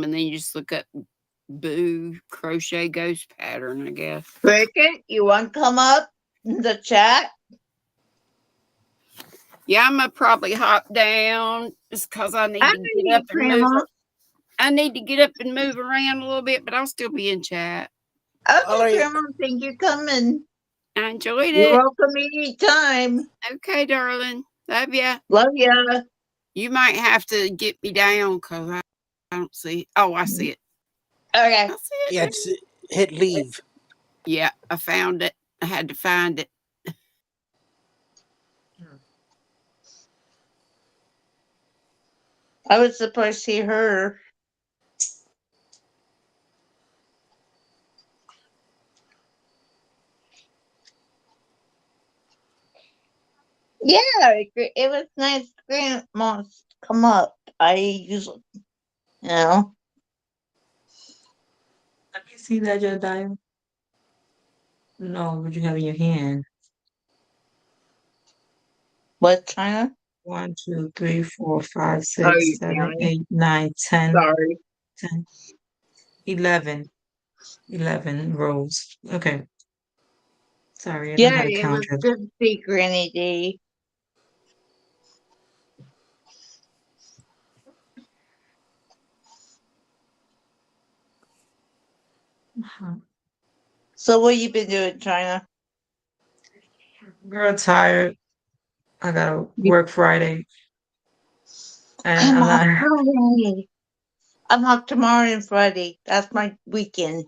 and then you just look up Boo crochet ghost pattern, I guess. Cricket, you want to come up in the chat? Yeah, I'm gonna probably hop down just because I need to get up and move. I need to get up and move around a little bit, but I'll still be in chat. Okay, All right. Grandma, thank you for coming. I enjoyed You're it. welcome anytime. Okay, darling. Love ya. Love ya. You might have to get me down because I don't see. Oh, I see it. Okay. I see it. Yeah, it's hit leave. Yeah, I found it. I had to find it. I was surprised to see her. Yeah, it was nice. Grandma come up. I usually, Let me see that, Jediah. No, what you have in your hand? what, China? 1, 2, 3, 4, 5, Oh, 6, you 7, counting? 8, 9, 10, Sorry. 10, 11. 11 rows. Okay. Sorry, I don't know Yeah, how to it count was it. good to see Granny D. So what you been doing, China? Girl, tired. I gotta work Friday. And I'm I'm off not. Friday. I'm off tomorrow and Friday. That's my weekend.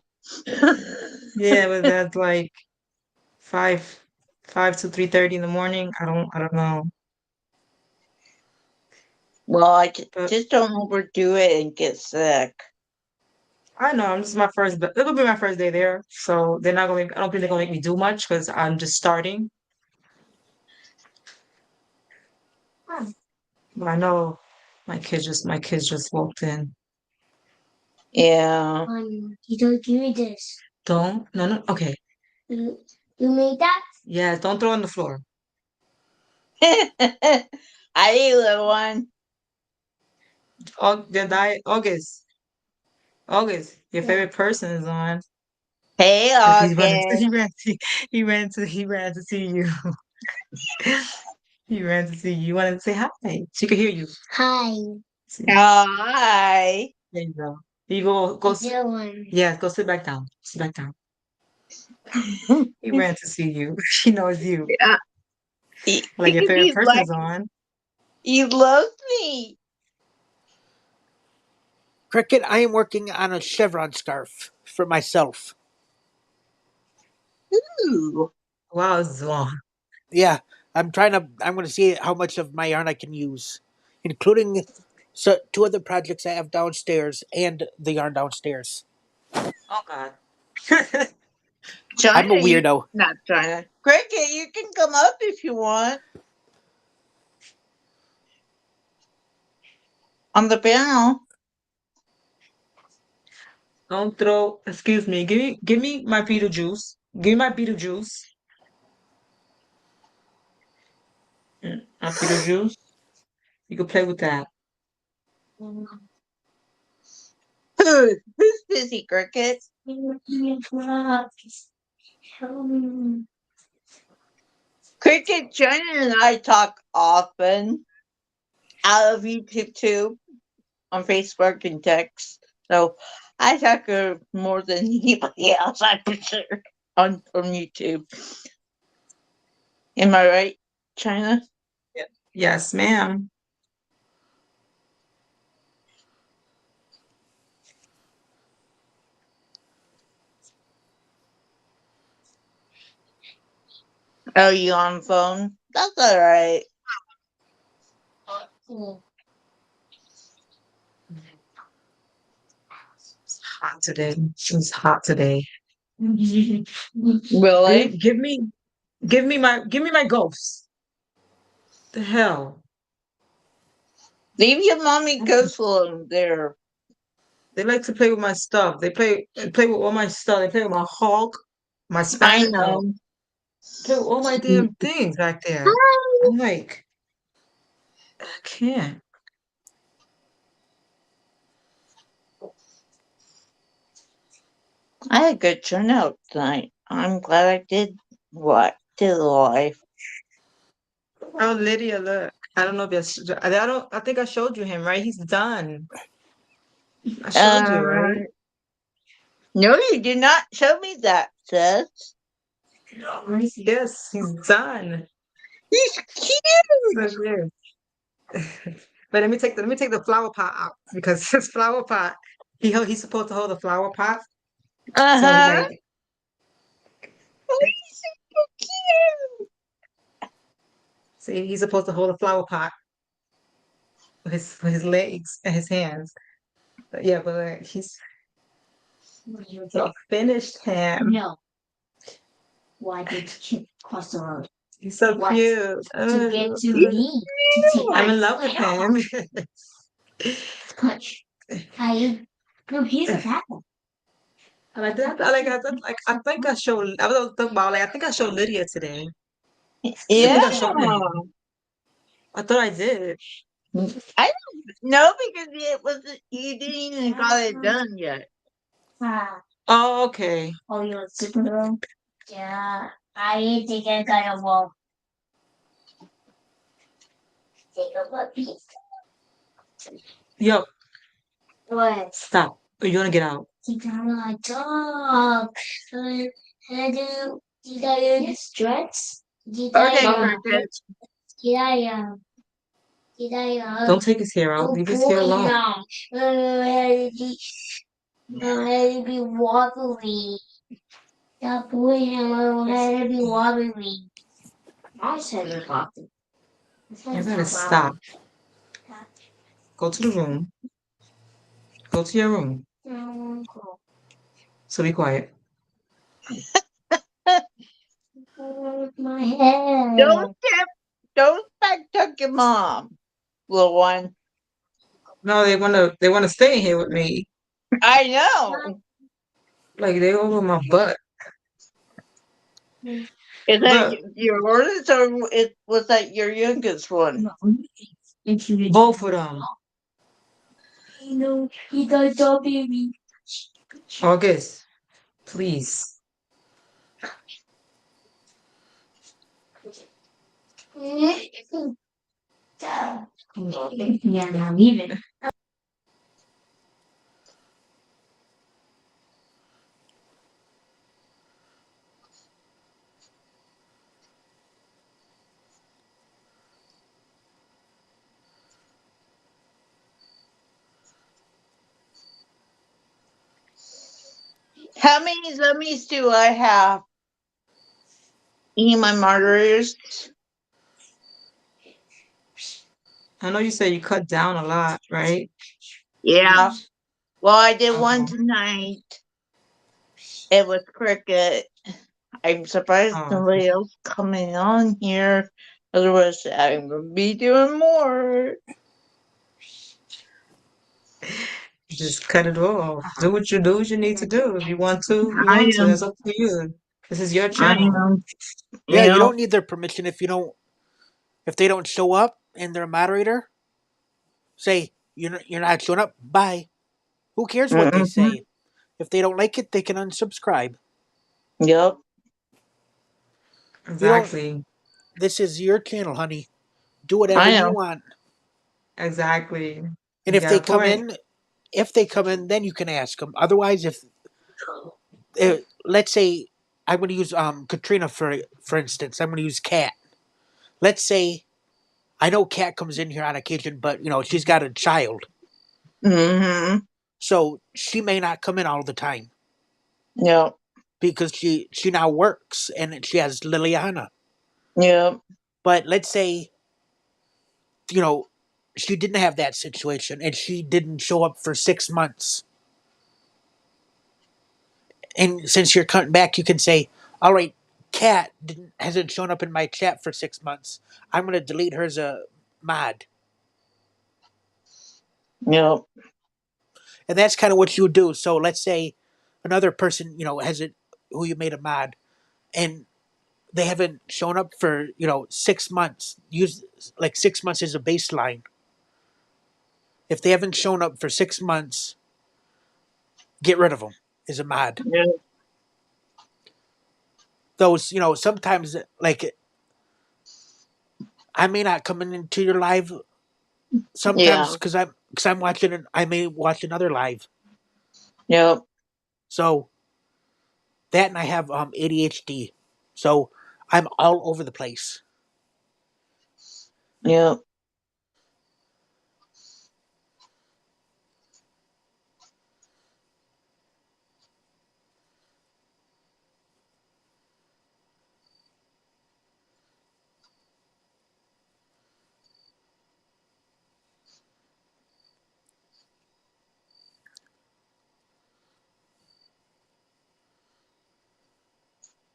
Yeah, but that's like 5 to 3:30 in the morning. I don't know. Well, I But just don't overdo it and get sick. I know this is my first. It'll be my first day there, so they're not going. I don't think they're gonna make me do much because I'm just starting. But I know my kids just walked in. Yeah. You don't give me this. Don't. No. Okay. You made that? Yeah. Don't throw it on the floor. I need a little one. August. August. Your favorite person is on. Hey, Look, he's running. August. He ran to see you. He ran to see you. You wanted to say hi. She could hear you. Hi. See, Hi. there you go. You yeah, go sit back down. Sit back down. He ran to see you. He knows you. Yeah. Like your Because favorite person is on. he loves me. Cricket, I am working on a chevron scarf for myself. Ooh. Wow, it's long. Yeah, I'm going to see how much of my yarn I can use, including two other projects I have downstairs and the yarn downstairs. Oh God. I'm a China, you weirdo. not China. Cricket, you can come up if you want on the panel. Don't throw. Excuse me. Give me my Beetlejuice. Give me my Beetlejuice. My Beetlejuice. You can play with that. Who's busy, Cricket? Cricket, China, and I talk often out of YouTube too, on Facebook and text. So I talk more than anybody else, I'm for sure, on YouTube. Am I right, China? Yes, ma'am. Oh, you on phone? That's all right. It's hot today. It's hot today. Really? Give me my ghost. The hell. Leave your mommy ghost alone there. They like to play with my stuff. They play with all my stuff. They play with my Hulk, my I Spanish. know. Play with all my damn things back there. I'm like, I can't. I had a good turnout tonight. I'm glad I did did live. Oh, Lydia, look. I don't know if that's. I think I showed you him, right? He's done. I showed you, right? No, you did not show me that, sis. Yes, he's done. He's cute. So good. But let me take the flower pot out because his flower pot. He's supposed to hold the flower pot. So he Uh-huh. like Oh, he's so cute. see he's supposed to hold a flower pot with his legs and his hands. But yeah, but he's so finished him. No. Why did you cross the road? He's so What? cute. To get to me. To take I'm my in love with him. punch. No, he's a apple. I like that. I think I showed. I was talking about I think I showed Lydia today. I Yeah. think I showed him. I thought I did. I don't know because it was you didn't even got it done yet. Oh, okay. Oh, you're Supergirl? Yeah. I think I got a wall. Take a look. Yo, What? stop. You're gonna get out. You got my dog. Did I use dress? Did Okay, I Cricket. did I did I Don't take his hair out. Leave his hair alone. had to be wobbly. That boy had to be wobbly. I said it wobbly. You gotta stop. Go to the room. Go to your room. So be quiet. My head. Don't tuck your mom, little one. No, they wanna stay in here with me. I know. Like they over my butt. Is that Look, your oldest or was that your youngest one? both of them. You know, he got the baby. August, please. Yeah, now leave it. How many zombies do I have? Eating my martyrs. I know you said you cut down a lot, right? Yeah. Well, I did one Uh-huh. tonight. It was cricket. I'm surprised Oh, nobody else coming on here. Otherwise, I'm gonna be doing more. just cut it off. Do what you need to do. If you want to, you I want to. am. It's up to you. This is your I channel. am. Yeah, you Yeah. don't need their permission if they don't show up and they're a moderator. Say you're not showing up. Bye. Who cares what they Mm-hmm. say? If they don't like it, they can unsubscribe. Yep. You don't. Exactly. This is your channel, honey. Do I whatever you know. want. Exactly. And You got a point. if they come in, then you can ask them. Otherwise, if let's say I'm going to use Katrina for instance, I'm going to use Kat. Let's say I know Kat comes in here on occasion, but she's got a child, Mm-hmm. so she may not come in all the time Yep. because she now works and she has Liliana. Yep. But let's say you know she didn't have that situation and she didn't show up for 6 months. And since you're cutting back, you can say, all right, Kat hasn't shown up in my chat for 6 months. I'm going to delete her as a mod. Yep. And that's kind of what you would do. So let's say another person, who you made a mod, and they haven't shown up for, 6 months. Use like 6 months as a baseline. If they haven't shown up for 6 months, get rid of them as a mod. Yep. Those, sometimes like I may not come into your live sometimes Yeah. because I'm watching and I may watch another live. Yep. So that and I have ADHD, so I'm all over the place. Yep.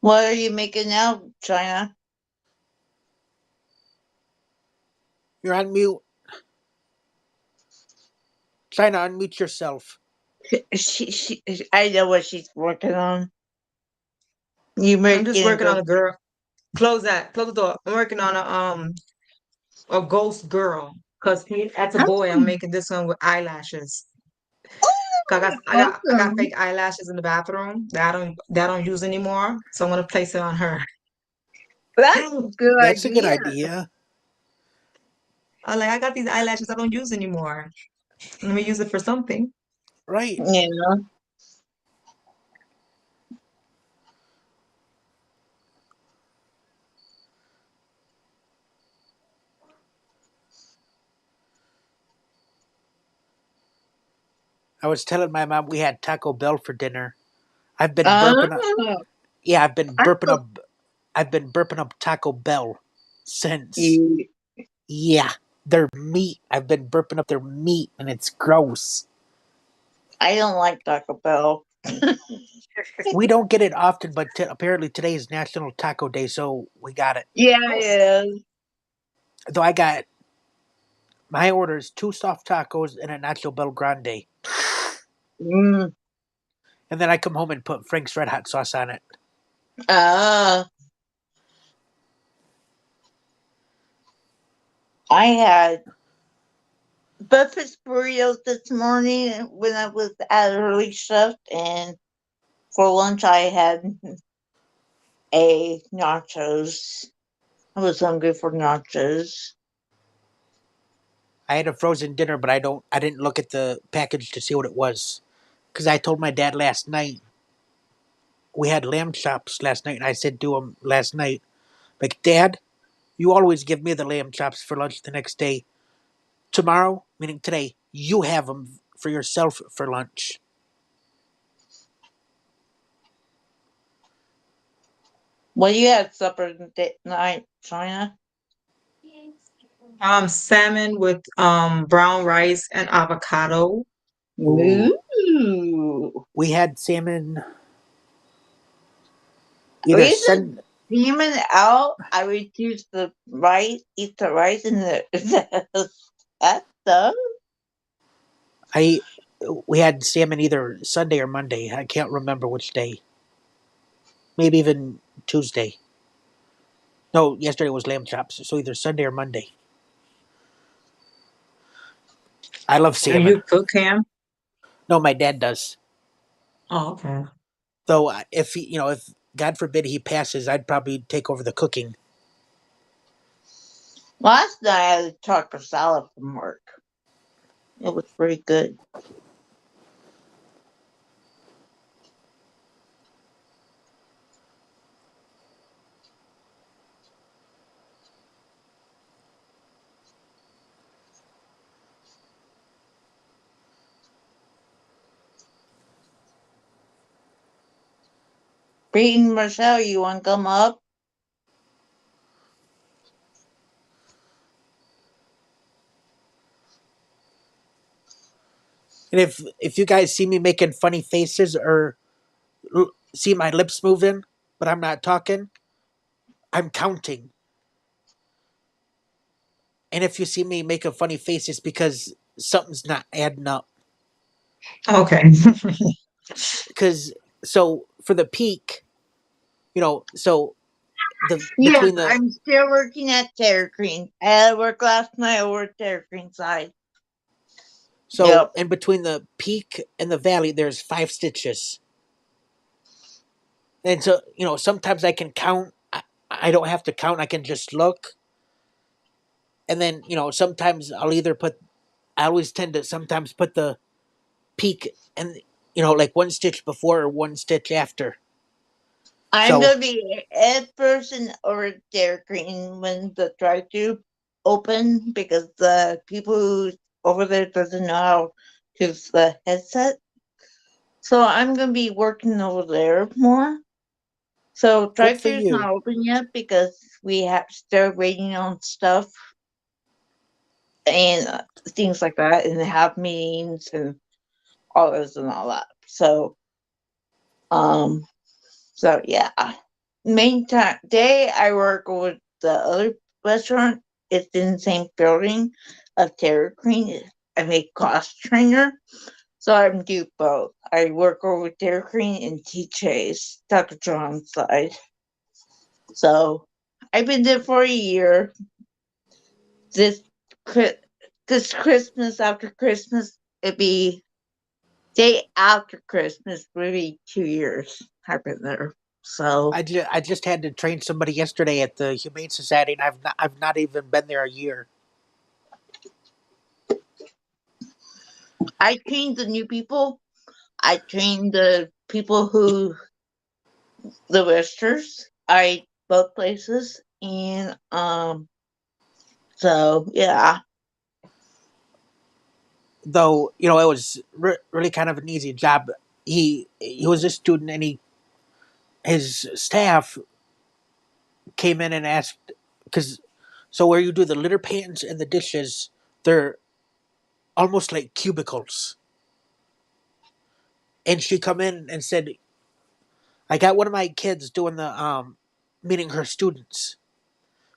What are you making now, China? You're on mute. Trying to unmute yourself. I know what she's working on. You I'm just making working on go. a girl. Close that. Close the door. I'm working on a ghost girl. Cause as a boy, I'm making this one with eyelashes. 'Cause I got Awesome. fake eyelashes in the bathroom that I don't use anymore. So I'm gonna place it on her. That's a good That's a good idea. idea. I'm like, I got these eyelashes I don't use anymore. Let me use it for something. Right. Yeah. I was telling my mom we had Taco Bell for dinner. I've been burping up. Yeah, I thought I've been burping up Taco Bell since. you. Yeah, their meat. I've been burping up their meat, and it's gross. I don't like Taco Bell. We don't get it often, but apparently today is National Taco Day, so we got it. Yeah, it is. Though I got my orders: 2 soft tacos and a Nacho Bel Grande, Mm. and then I come home and put Frank's Red Hot sauce on it. I had breakfast burritos this morning when I was at early shift, and for lunch I had a nachos. I was hungry for nachos. I had a frozen dinner, but I didn't look at the package to see what it was, because I told my dad last night we had lamb chops last night, and I said to him last night, like, Dad, you always give me the lamb chops for lunch the next day. Tomorrow, meaning today, you have them for yourself for lunch. What do you have supper night, China? Salmon with brown rice and avocado. Ooh. We had salmon We either used to Sun. steaming out. I would use the rice, eat the rice in the that stuff. I we had salmon either Sunday or Monday. I can't remember which day. Maybe even Tuesday. No, yesterday was lamb chops. So either Sunday or Monday. I love Do salmon. you cook ham? No, my dad does. Oh, okay. Though if he, if God forbid he passes, I'd probably take over the cooking. Last night I had chocolate salad from work. It was pretty good. Peyton, Marcel, you want to come up? And if you guys see me making funny faces or see my lips moving, but I'm not talking, I'm counting. And if you see me making funny faces because something's not adding up. Okay. Because so for the peak, so the Yes, between the I'm still working at Dairy Queen. I had to work last night over at Dairy Queen side. so Yep. in between the peak and the valley, there's 5 stitches. And so sometimes I can count. I don't have to count. I can just look. And then sometimes I always tend to sometimes put the peak and like one stitch before or one stitch after. I'm So gonna be head person over at Dairy Queen when the drive-thru open because the people who over there doesn't know how to use the headset. So I'm gonna be working over there more. So good for drive-thru is you. not open yet because we have still waiting on stuff and things like that, and they have meetings and all this and all that. Um, so yeah. Main day I work with the other restaurant. It's in the same building of Dairy Queen. I'm a class trainer, so I do both. I work over with Dairy Queen and TJ's, Dr. John's side. So I've been there for a year. This this Christmas after Christmas, it'd be day after Christmas, maybe 2 years I've been there. So I just had to train somebody yesterday at the Humane Society, and I've not even been there a year. I trained the new people. I trained the people who the Westers. I both places, and so yeah. Though it was really kind of an easy job. He was a student, and his staff came in and asked because so where you do the litter pans and the dishes, they're almost like cubicles. And she come in and said, "I got one of my kids doing the meaning her students."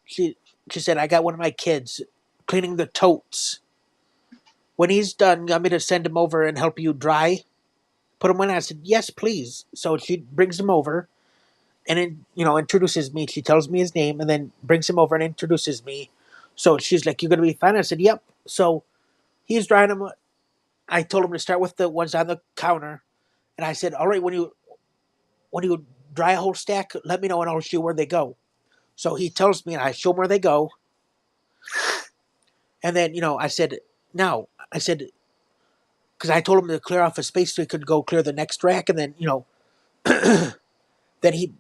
She she said, "I got one of my kids cleaning the totes. When he's done, you want me to send him over and help you dry? Put him in." I said, "Yes, please." So she brings him over and then introduces me. She tells me his name and then brings him over and introduces me. So she's like, "You're gonna be fine." I said, "Yep." So he's drying them. I told him to start with the ones on the counter, and I said, "All right, when you dry a whole stack, let me know and I'll show you where they go." So he tells me, and I show him where they go. And then I said, "Now," I said, because I told him to clear off a space so he could go clear the next rack, and then then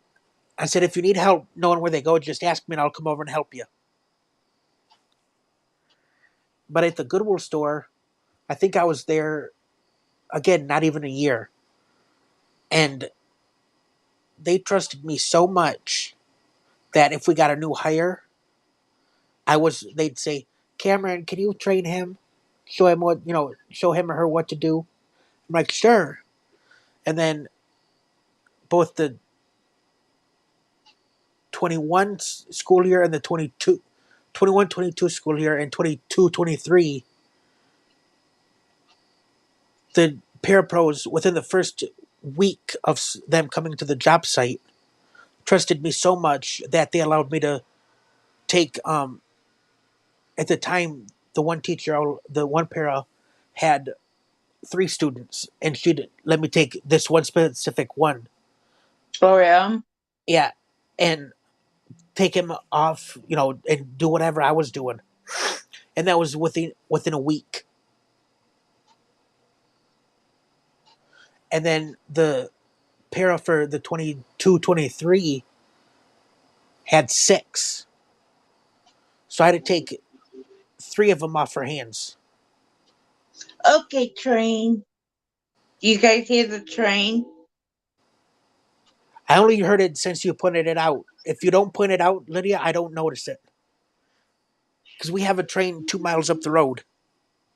I said, "If you need help knowing where they go, just ask me and I'll come over and help you." But at the Goodwill store, I think I was there again, not even a year, and they trusted me so much that if we got a new hire, they'd say, Cameron, can you train him? Show him show him or her what to do. I'm like, sure. And then both the 21 school year and the 21-22 school year and 22-23, the parapros within the first week of them coming to the job site trusted me so much that they allowed me to take at the time the one para had 3 students and she'd let me take this one specific one. Oh yeah. Yeah. And take him off, and do whatever I was doing. And that was within a week. And then the para for the 22-23 had 6. So I had to take 3 of them off her hands. Okay, train. You guys hear the train? I only heard it since you pointed it out. If you don't point it out, Lydia, I don't notice it. Because we have a train 2 miles up the road.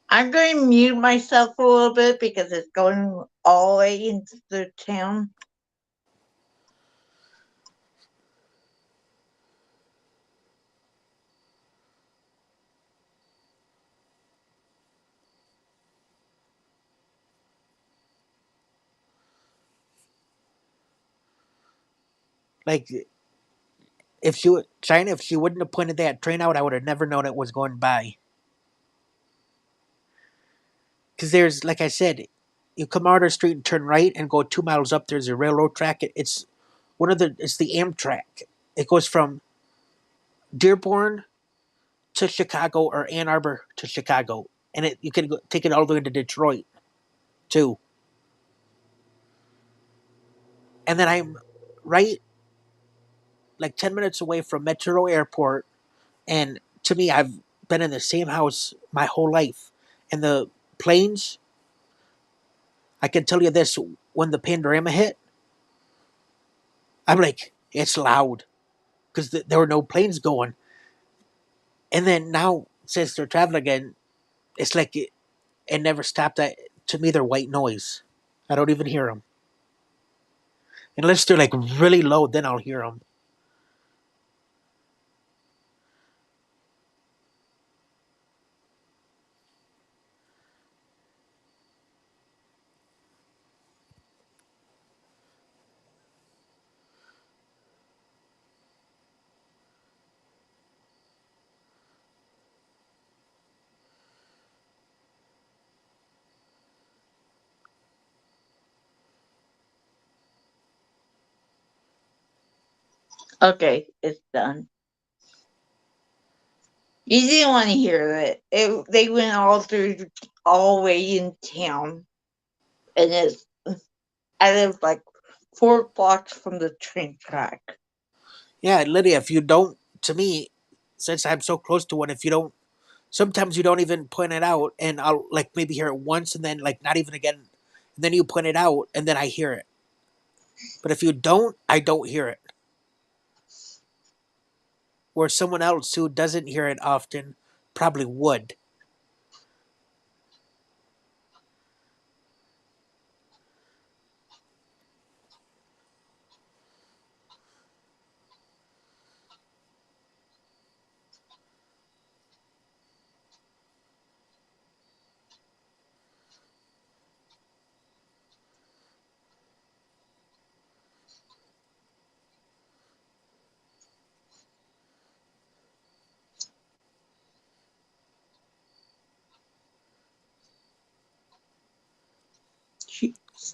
I'm going to mute myself a little bit because it's going all the way into the town. Like, if she wouldn't have pointed that train out, I would have never known it was going by. Because there's, like I said, you come out of the street and turn right and go 2 miles up. There's a railroad track. It's the Amtrak. It goes from Dearborn to Chicago or Ann Arbor to Chicago, and you can take it all the way to Detroit, too. And then I'm right, like 10 minutes away from Metro Airport, and to me, I've been in the same house my whole life. And the planes, I can tell you this: when the panorama hit, I'm like, it's loud because there were no planes going. And then now, since they're traveling again, it's like it never stopped. To me, they're white noise. I don't even hear them unless they're like really low. Then I'll hear them. Okay, it's done. You didn't want to hear it. They went all the way in town, and I live like 4 blocks from the train track. Yeah, Lydia. If you don't, to me, since I'm so close to one, if you don't, sometimes you don't even point it out, and I'll like maybe hear it once, and then like not even again, and then you point it out, and then I hear it. But if you don't, I don't hear it. Where someone else who doesn't hear it often probably would.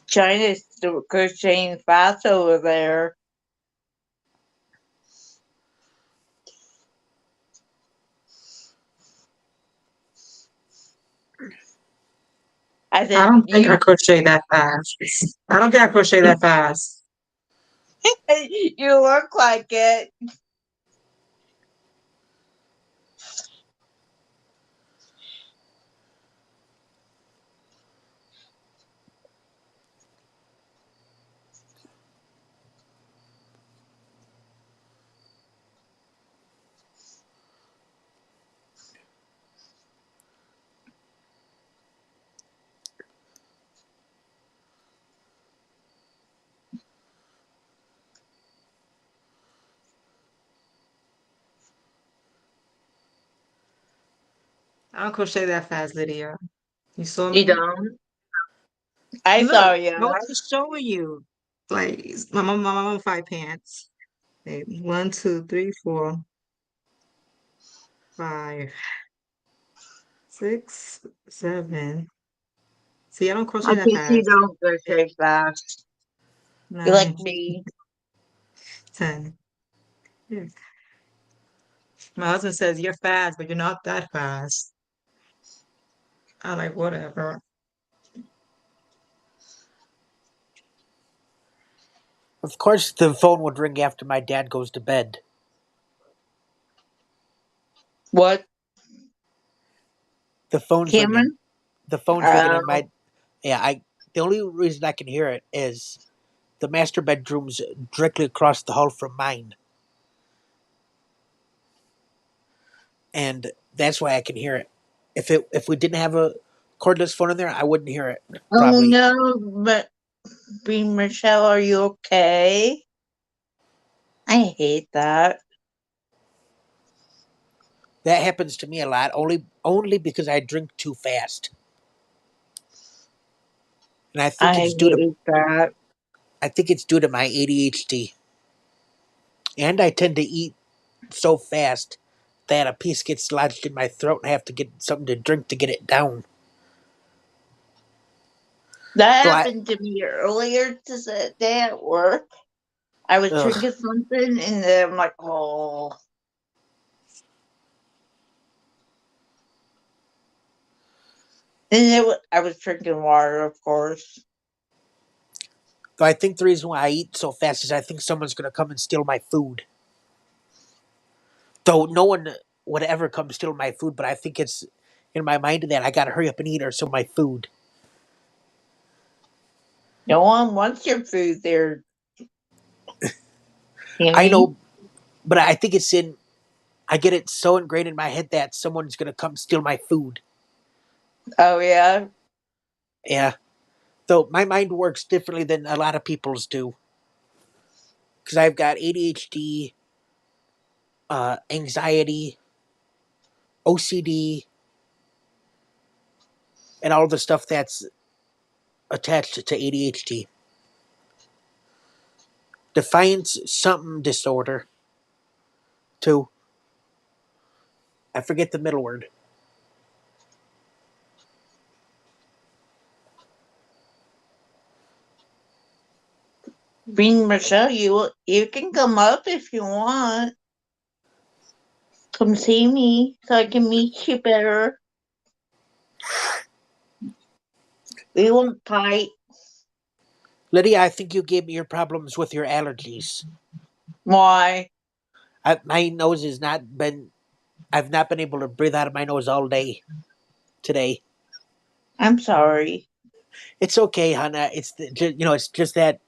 China's still crocheting fast over there. I don't think I crochet that fast. I don't think I crochet that fast. You look like it. I don't crochet that fast, Lydia. You saw You me? don't? I saw Look, you. I was showing you. Like my mama 5 pants. Wait, 1, 2, 3, 4, 5, 6, 7. See, I don't crochet I that think you fast. don't go fast. You like 9, me. 10. Yeah. My husband says you're fast, but you're not that fast. I like whatever. Of course, the phone would ring after my dad goes to bed. What, The phone's ringing. Cameron? The phone's ringing, and Oh, my yeah. The only reason I can hear it is the master bedroom's directly across the hall from mine, and that's why I can hear it. If we didn't have a cordless phone in there, I wouldn't hear it. oh Probably no, but Michelle, are you okay? I hate that. that happens to me a lot. Only because I drink too fast, and I hate that. I think it's due to my ADHD, and I tend to eat so fast that a piece gets lodged in my throat and I have to get something to drink to get it down. That So I, happened to me earlier today at work. I was ugh, drinking something and then I'm like, oh. And I was drinking water, of course. so I think the reason why I eat so fast is I think someone's going to come and steal my food. Though no one would ever come steal my food, but I think it's in my mind that I got to hurry up and eat or so my food. No one wants your food there, I Tammy. know, but I think it's in. I get it so ingrained in my head that someone's going to come steal my food. Oh, yeah? Yeah. Though my mind works differently than a lot of people's do. Because I've got ADHD, anxiety, OCD, and all the stuff that's attached to ADHD. Defiance something disorder, too. I forget the middle word. Being Michelle, you can come up if you want. Come see me so I can meet you better. We won't fight. Lydia, I think you gave me your problems with your allergies. Why? My nose has not been. I've not been able to breathe out of my nose all day today. I'm sorry. It's okay, Hannah. It's just that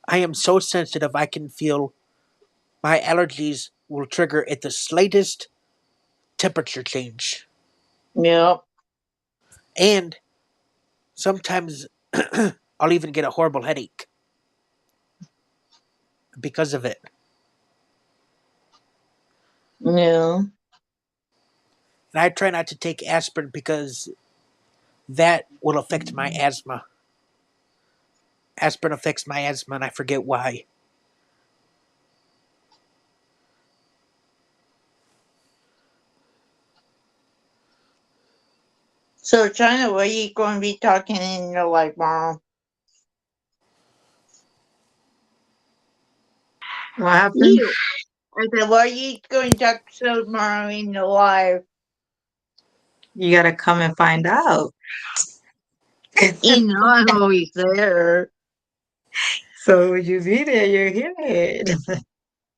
I am so sensitive. I can feel my allergies will trigger at the slightest temperature change, Yep. and sometimes I'll even get a horrible headache because of it. Yeah. And I try not to take aspirin because that will affect my asthma. Aspirin affects my asthma, and I forget why. So, China, what are you going to be talking in your life, Mom? What happened? You. I said, what are you going to talk to tomorrow in your life? You gotta come and find out. You know I'm always there. So would you be there? You're here.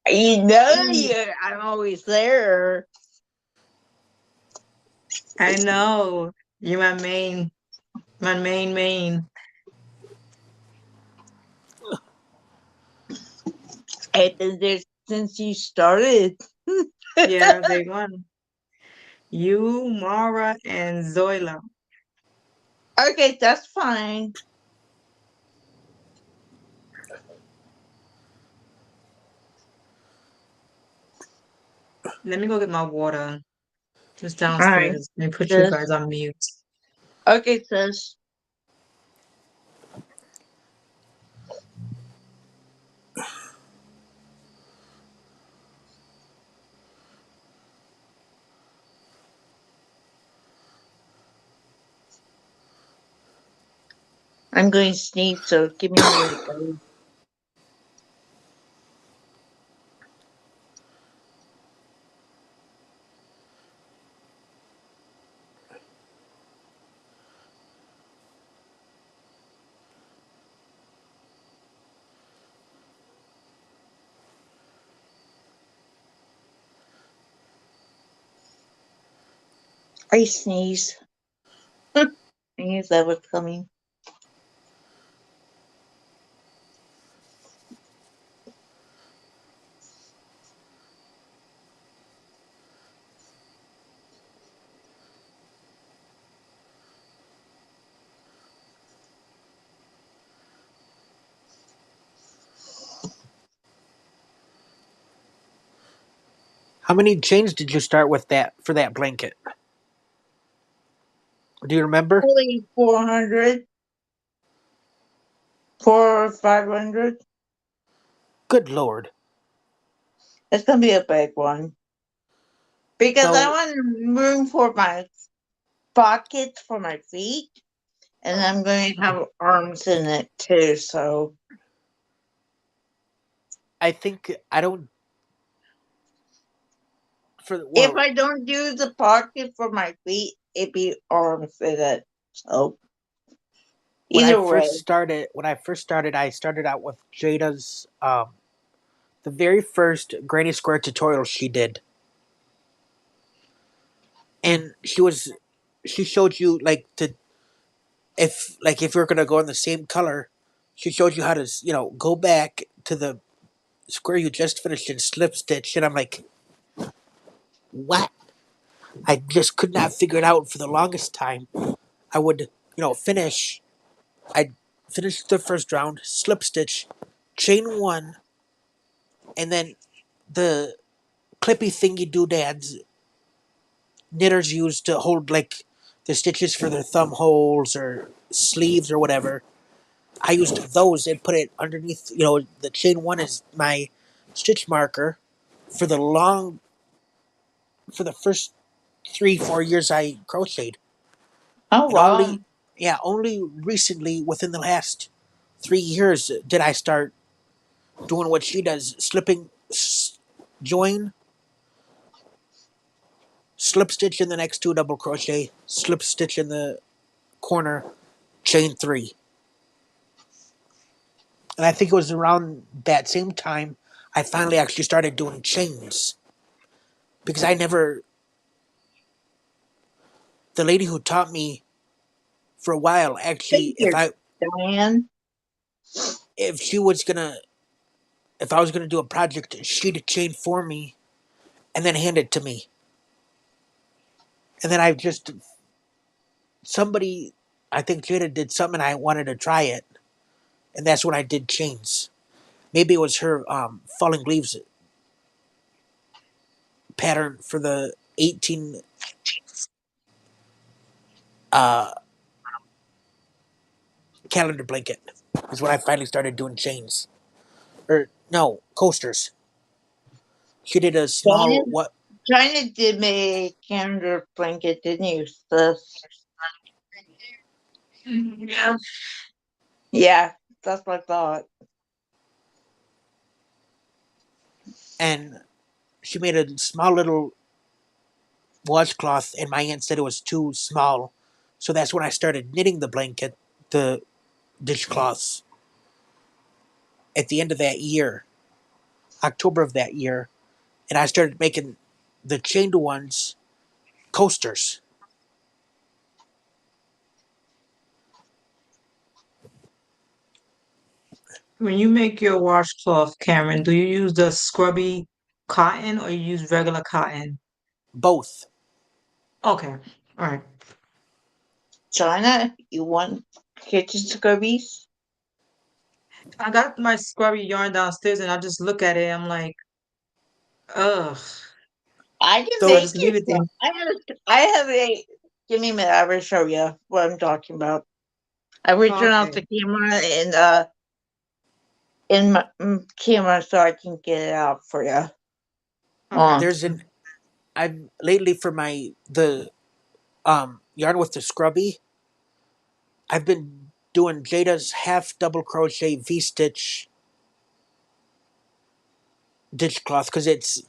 You know I'm always there. I know. You're my main. I've been there since you started. Yeah, big one. You, Mara, and Zoila. Okay, that's fine. Let me go get my water. just Alright, downstairs. Let me put you sis. guys on mute. Okay, sis. I'm going to sneeze, so give me a minute, guys. I sneeze. I knew that was coming. How many chains did you start with that for that blanket? Do you remember? Only 400. 4 or 500. Good Lord. It's gonna be a big one. Because I So want room for my pockets for my feet. And I'm going to have arms in it too, so. I think I don't for If well I don't do the pocket for my feet, it'd be arms in it. So. Either way. when I first started, I started out with Jada's the very first Granny Square tutorial she did. And she showed you like to if you're gonna go in the same color, she showed you how to go back to the square you just finished and slip stitch, and I'm like, what? I just could not figure it out for the longest time. I would finish. I'd finish the first round, slip stitch, chain one, and then the clippy thingy doodads knitters use to hold like the stitches for their thumb holes or sleeves or whatever. I used those and put it underneath. The chain one is my stitch marker for for the first 3-4 years I crocheted, Oh, and wow. only recently within the last 3 years did I start doing what she does, join, slip stitch in the next two double crochet, slip stitch in the corner, chain three. And I think it was around that same time I finally actually started doing chains. Because the lady who taught me for a while actually, Thank you, Diane. if she was gonna, if I was gonna do a project, she'd chain for me and then hand it to me. And then somebody, I think Jada did something and I wanted to try it. And that's when I did chains. Maybe it was her falling leaves pattern for the 18 uh, calendar blanket is when I finally started doing chains. Or no, coasters. She did a small Diane, what? China did make a calendar blanket, didn't you, sis? Yeah. Yeah, that's what I thought. And she made a small little washcloth, and my aunt said it was too small, so that's when I started knitting the blanket, the dishcloths. At the end of that year, October of that year, and I started making the chained ones coasters. When you make your washcloth, Cameron, do you use the scrubby cotton or you use regular cotton? Both. Okay, all right. China, you want kitchen scrubbies? I got my scrubby yarn downstairs and I just look at it. I'm like, ugh. I can So So I make just leave it. it there. I have a. Give me a minute. I will show you what I'm talking about. I will turn off Okay. the camera and in my camera so I can get it out for you. Okay. there's an I'm lately for my the yarn with the scrubby. I've been doing Jada's half double crochet V stitch dishcloth because it's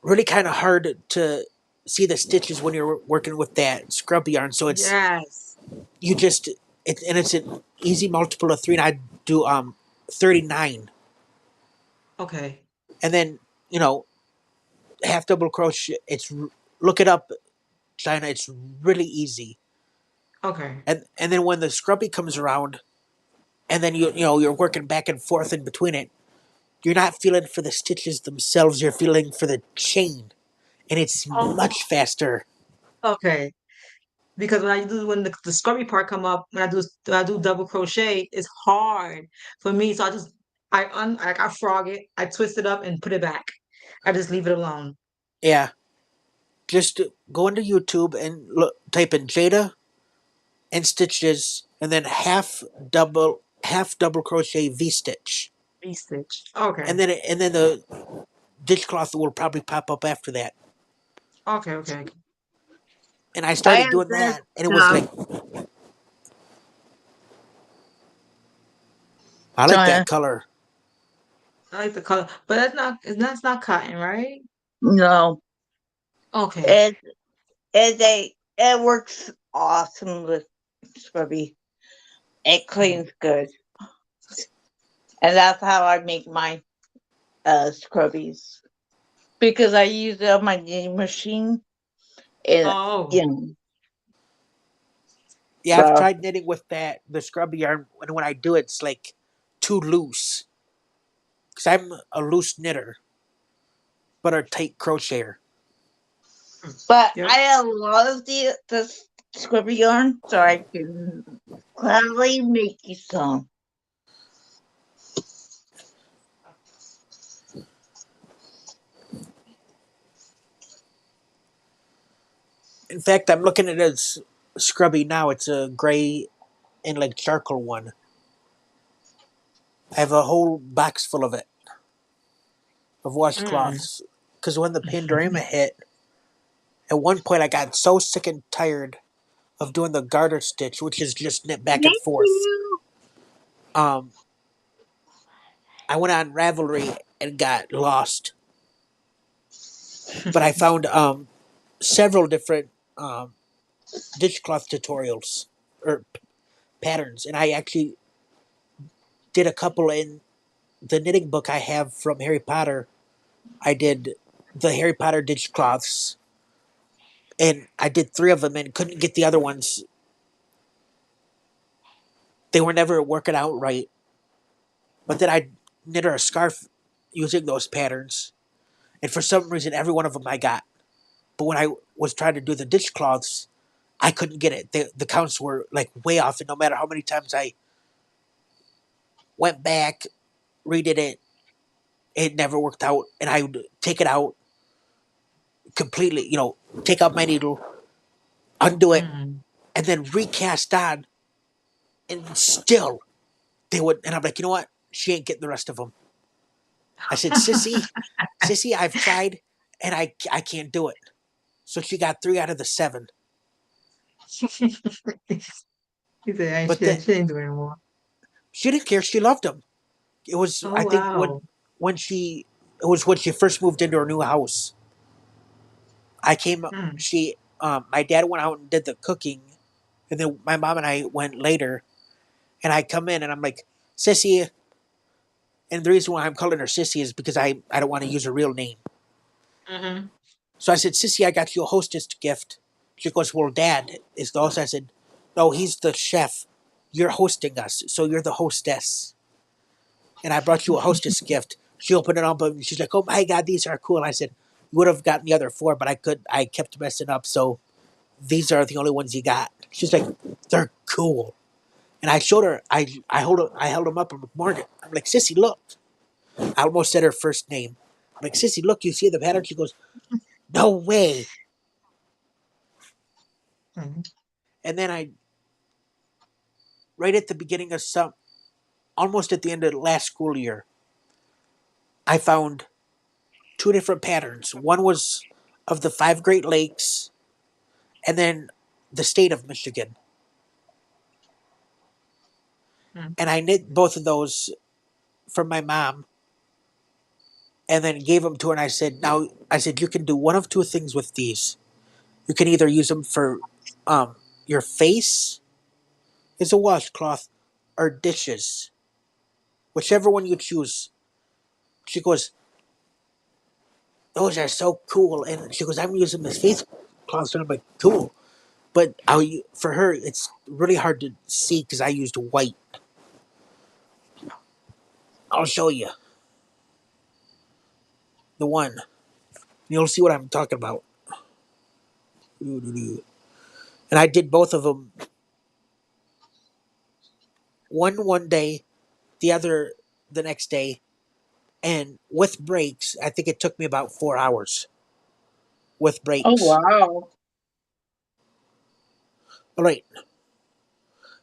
really kind of hard to see the stitches when you're working with that scrub yarn. So it's Yes. you just and it's an easy multiple of three, and I do 39, Okay. and then you know half double crochet. Look it up, China. It's really easy, Okay. and then when the scrubby comes around, and then you're working back and forth in between it. You're not feeling for the stitches themselves. You're feeling for the chain, and it's Oh, much faster. okay. Because when the scrubby part come up, when I do double crochet, it's hard for me. So I frog it, I twist it up and put it back. I just leave it alone. Yeah, just go into YouTube and type in Jada and stitches, and then half double crochet V stitch, V-stitch. Okay. and then the dishcloth will probably pop up after that. Okay, okay. And I I started have doing this. that, and it was like I like China. that color. I like the color, but that's not cotton, right? No, Okay. it it works awesome with scrubby. It Mm. cleans good, and that's how I make my scrubbies because I use it on my knitting machine. And Oh. you know, Yeah, I've so tried knitting with the scrubby yarn, and when I do it, it's like too loose because I'm a loose knitter, but a tight crocheter. Mm. but Yep. I love the scrubby yarn, so I can gladly make you some. In fact, I'm looking at this scrubby now. It's a gray and like charcoal one. I have a whole box full of it, of Mm. washcloths. Because when the pandemic hit, at one point I got so sick and tired of doing the garter stitch, which is just knit back and Thank forth. you. Um, I went on Ravelry and got lost, but I found several different um, dishcloth tutorials or patterns, and I actually did a couple in the knitting book I have from Harry Potter. I did the Harry Potter dishcloths, and I did three of them and couldn't get the other ones. They were never working out right. But then I knit her a scarf using those patterns, and for some reason, every one of them I got. But when I was trying to do the dishcloths, I couldn't get it. The counts were like way off, and no matter how many times I went back, redid it, it never worked out. And I would take it out completely, take out my needle, undo it, Mm. and then recast on, and still they would. And I'm like, you know what? She ain't getting the rest of them. I said, Sissy, I've tried, and I can't do it. So she got 3 out of the 7. He said, But then she ain't doing anymore. she didn't care. She loved them. It was, Oh I think, wow. when she it was when she first moved into her new house. I came. Mm. My dad went out and did the cooking, and then my mom and I went later. And I come in and I'm like, Sissy. And the reason why I'm calling her Sissy is because I don't want to use her real name. Mm-hmm. So I said, Sissy, I got you a hostess gift. She goes, well, Dad is the host. I said, no, he's the chef. You're hosting us, so you're the hostess. And I brought you a hostess gift. She opened it up and she's like, oh my God, these are cool. I said, you would have gotten the other 4, but I kept messing up. So these are the only ones you got. She's like, they're cool. And I showed her, I held them up. I'm like, Morgan, I'm like, Sissy, look. I almost said her first name. like, Sissy, look, you see the pattern? She goes, no way. Mhm. And then right at the beginning of almost at the end of the last school year, I found two different patterns. One was of the 5 Great Lakes, and then the state of Michigan. Mm. And I knit both of those for my mom, and then gave them to her. And I said, you can do one of two things with these. You can either use them for your face as a washcloth, or dishes, whichever one you choose. She goes, those are so cool. And she goes, I'm using this face cloth. And I'm like, cool. But for her, it's really hard to see because I used white. I'll show you the one. You'll see what I'm talking about. And I did both of them. One day, the other the next day. And with breaks, I think it took me about 4 hours with Oh breaks. wow. All right.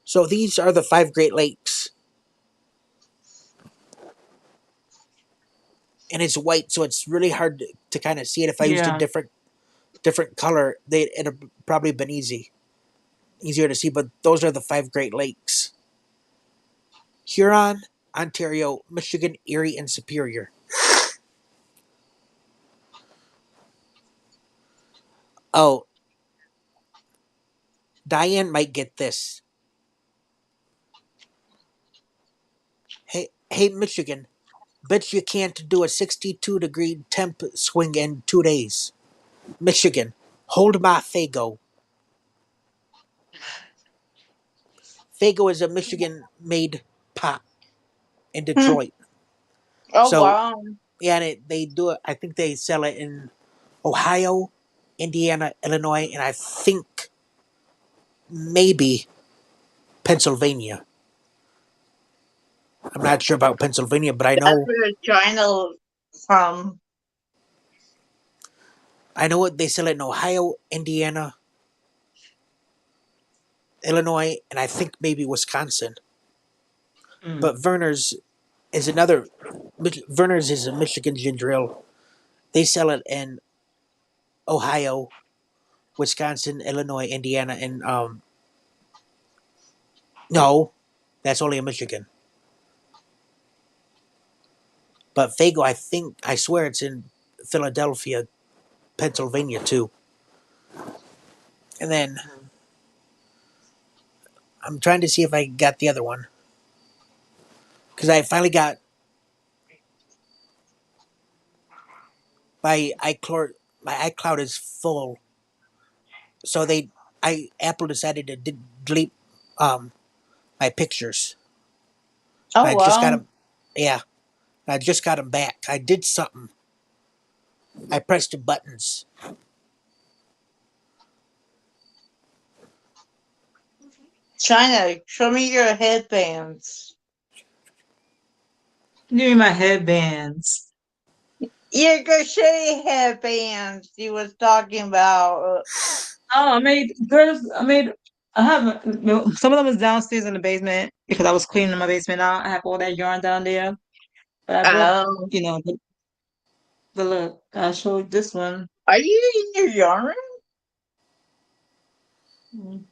So these are the 5 Great Lakes. And it's white, so it's really hard to kind of see it. If I used a Yeah. different color, it'd probably been easier to see. But those are the 5 Great Lakes: Huron, Ontario, Michigan, Erie, and Superior. Oh, Diane might get this. Hey, Michigan. Bet you can't do a 62-degree temp swing in 2 days. Michigan, hold my Fago. Fago is a Michigan-made pot in Hmm. Detroit. Oh So wow. yeah, and they do it. I think they sell it in Ohio, Indiana, Illinois, and I think maybe Pennsylvania. I'm not sure about Pennsylvania, but That's where China from. I know what they sell it in Ohio, Indiana, Illinois, and I think maybe Wisconsin. Mm. But is another. Verner's is a Michigan ginger ale. They sell it in Ohio, Wisconsin, Illinois, Indiana, and no, that's only in Michigan. But Fago, I swear it's in Philadelphia, Pennsylvania too. And then I'm trying to see if I got the other one because I finally got my iCloud. My iCloud is full, so Apple decided to delete um my pictures. Oh I just got wow. them. Yeah, I just got them back. I did something. I pressed the buttons. China, show me your headbands. Give me my headbands. Your crochet headbands you was talking about. Oh, I have some of them is downstairs in the basement because I was cleaning my basement out. I have all that yarn down there. But I brought, Oh. but look, I showed this one. Are you in your yarn? Mm.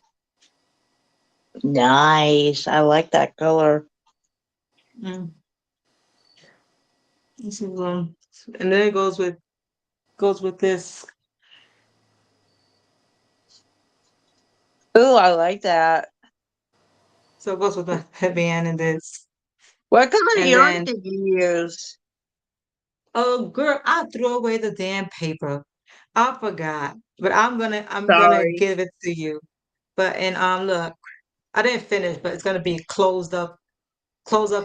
Nice. I like that color. Mm. This is and then it goes with this. Ooh, I like that. So it goes with the headband and this. What color And yarn then, did you use? oh girl, I threw away the damn paper. I forgot. But I'm gonna Sorry. give it to you. But and look, I didn't finish, but it's gonna be close up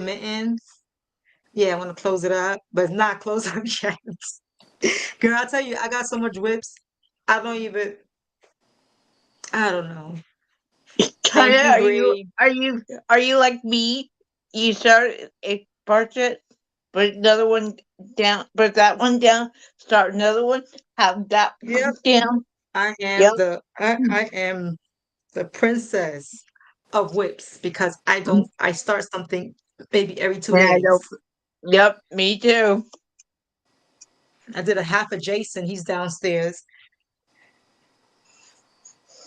mittens. Yeah, I want to close it up, but it's not closed up yet. Girl, I tell you, I got so much whips. I don't even. I don't know. Thank China, you, Bree. are you like me? You started a portrait? put another one down, put that one down, start another one, have that Yep. one down. I am Yep. I am the princess of whips because I start something maybe every 2 Yeah, I days. know. Yep, me too. I did a half of Jason. He's downstairs.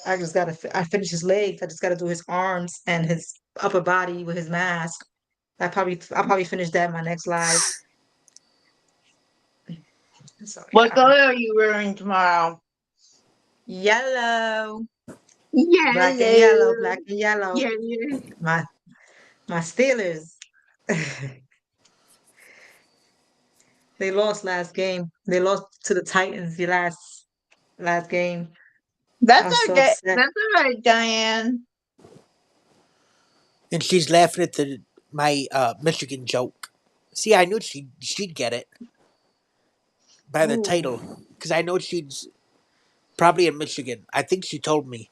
I finished his legs. I just gotta do his arms and his upper body with his mask. I'll probably finish that in my next live. So What yeah. color are you wearing tomorrow? Yellow. Yellow. Black and yellow, black and yellow. Yellow. My Steelers. They lost last game. They lost to the Titans the last game. I That's was so okay. upset. That's all right, Diane. And she's laughing at my Michigan joke. See, I knew she'd get it by the Ooh. title because I know she's probably in Michigan. I think she told me.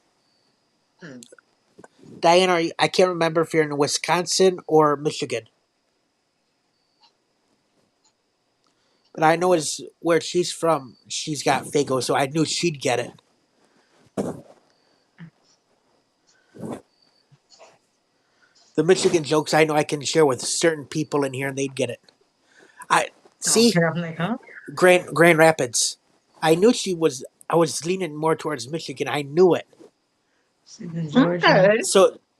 Diane, I can't remember if you're in Wisconsin or Michigan, but I know it's where she's from. She's got Fago, so I knew she'd get it. The Michigan jokes I know I can share with certain people in here, and they'd get it. I see Okay, I'm like, huh? Grand Rapids. I knew she was. I was leaning more towards Michigan. I knew it. She's in Georgia. Okay.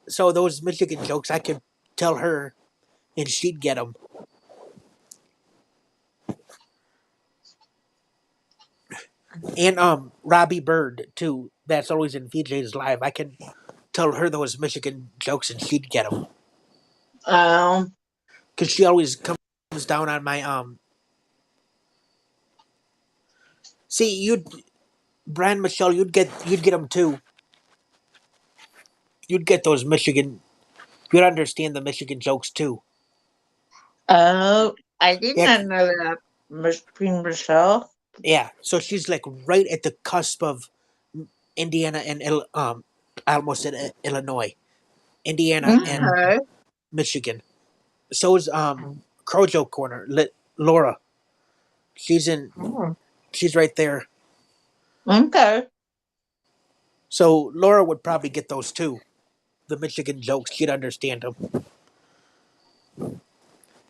So those Michigan jokes I could tell her, and she'd get them. And Robbie Bird too. That's always in VJ's live. I can tell her those Michigan jokes, and she'd get them because she always comes down on my See, Brian Michelle, you'd get them too. You'd get those Michigan. You'd understand the Michigan jokes too. Oh, I did Yeah, not know that, Miss Queen Michelle. yeah. So she's like right at the cusp of Indiana and I almost said Illinois, Indiana and Okay. Michigan. So is Crojo Corner. Laura, she's in. Oh, She's right there. Okay. So Laura would probably get those too. The Michigan jokes, she'd understand them.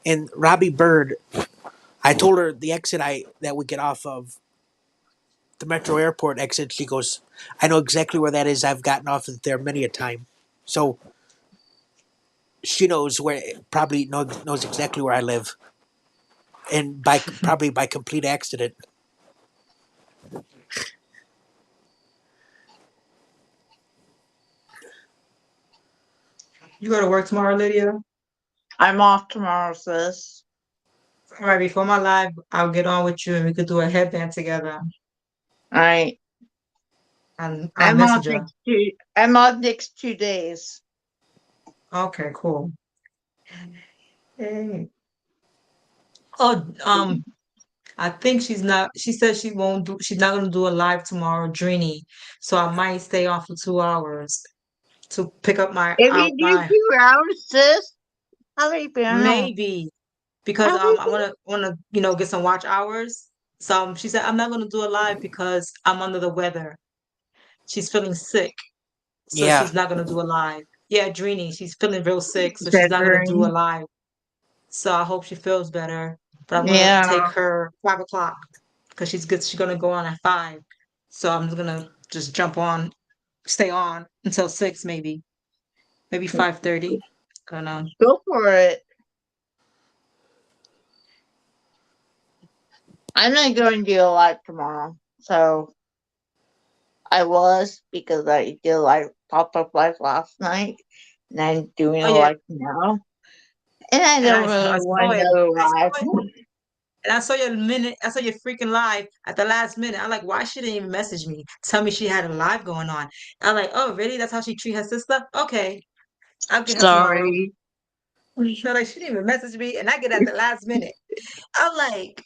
And Robbie Bird, I told her the exit that we get off of the Metro Airport exit. She goes, "I know exactly where that is. I've gotten off of there many a time." So she knows where. Probably knows exactly where I live, and probably by complete accident. you go to work tomorrow, Lydia? I'm off tomorrow, sis. All right, before my live, I'll get on with you and we could do a headband together. All right. And I'll message her. I'm off next 2 days. Okay, cool. Hey. Oh, I think she said she's not gonna do a live tomorrow, Drini. So I might stay on for 2 hours to pick up my If you do 2 hours, sis, I'll leave you alone. maybe because I'll leave I wanna get some watch hours. So she said I'm not gonna do a live because I'm under the weather. She's feeling sick, so Yeah, she's not gonna do a live. Yeah, Drini, she's feeling real sick, so she's not gonna do a Bedroom. live. So I hope she feels better. But I'm gonna Yeah. take her 5 o'clock because she's good. She's gonna go on at 5. So I'm just gonna jump on, stay on until 6, maybe 5:30. Gonna Go for it. I'm not going to do a live tomorrow. So I was because I did a live pop-up live last night. And I'm doing oh a yeah, live now. And I and don't I really saw want it. another I saw live. it. And I saw your minute. I saw your freaking live at the last minute. I'm like, why she didn't even message me? Tell me she had a live going on. I'm like, oh really? That's how she treat her sister? Okay, I'll get her tomorrow. Sorry. So like she didn't even message me, and I get at the last minute. I'm like,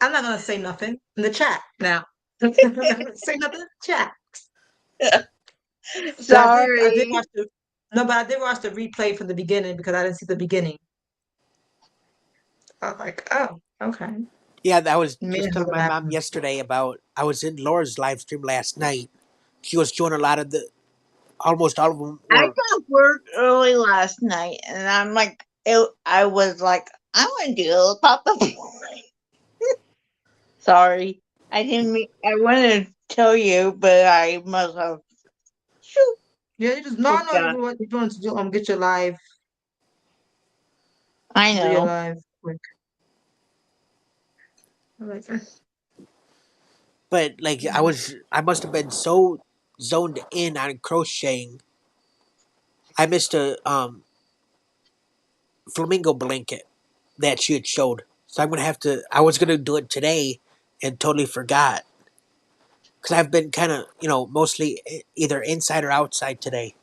I'm not gonna say nothing in the chat now. I'm not gonna say nothing in the chat. But I did Sorry. watch the no, but I did watch the replay from the beginning because I didn't see the beginning. I was like, oh, okay. Yeah, I was Man, just telling who's my gonna mom happen? yesterday about I was in Laura's live stream last night. She was showing a lot of the almost all of them I were got work early last night, and I'm like, I was like, I want to do a little pop-up. Sorry, I didn't mean. I wanted to tell you, but I must have. Shoot, Yeah, you just no, no. forgot. You want to do get your live, I do your know. live quick. I like that. but like I must have been so zoned in on crocheting. I missed a flamingo blanket that she had showed. So I'm gonna have to. I was gonna do it today and totally forgot because I've been kind of mostly either inside or outside today.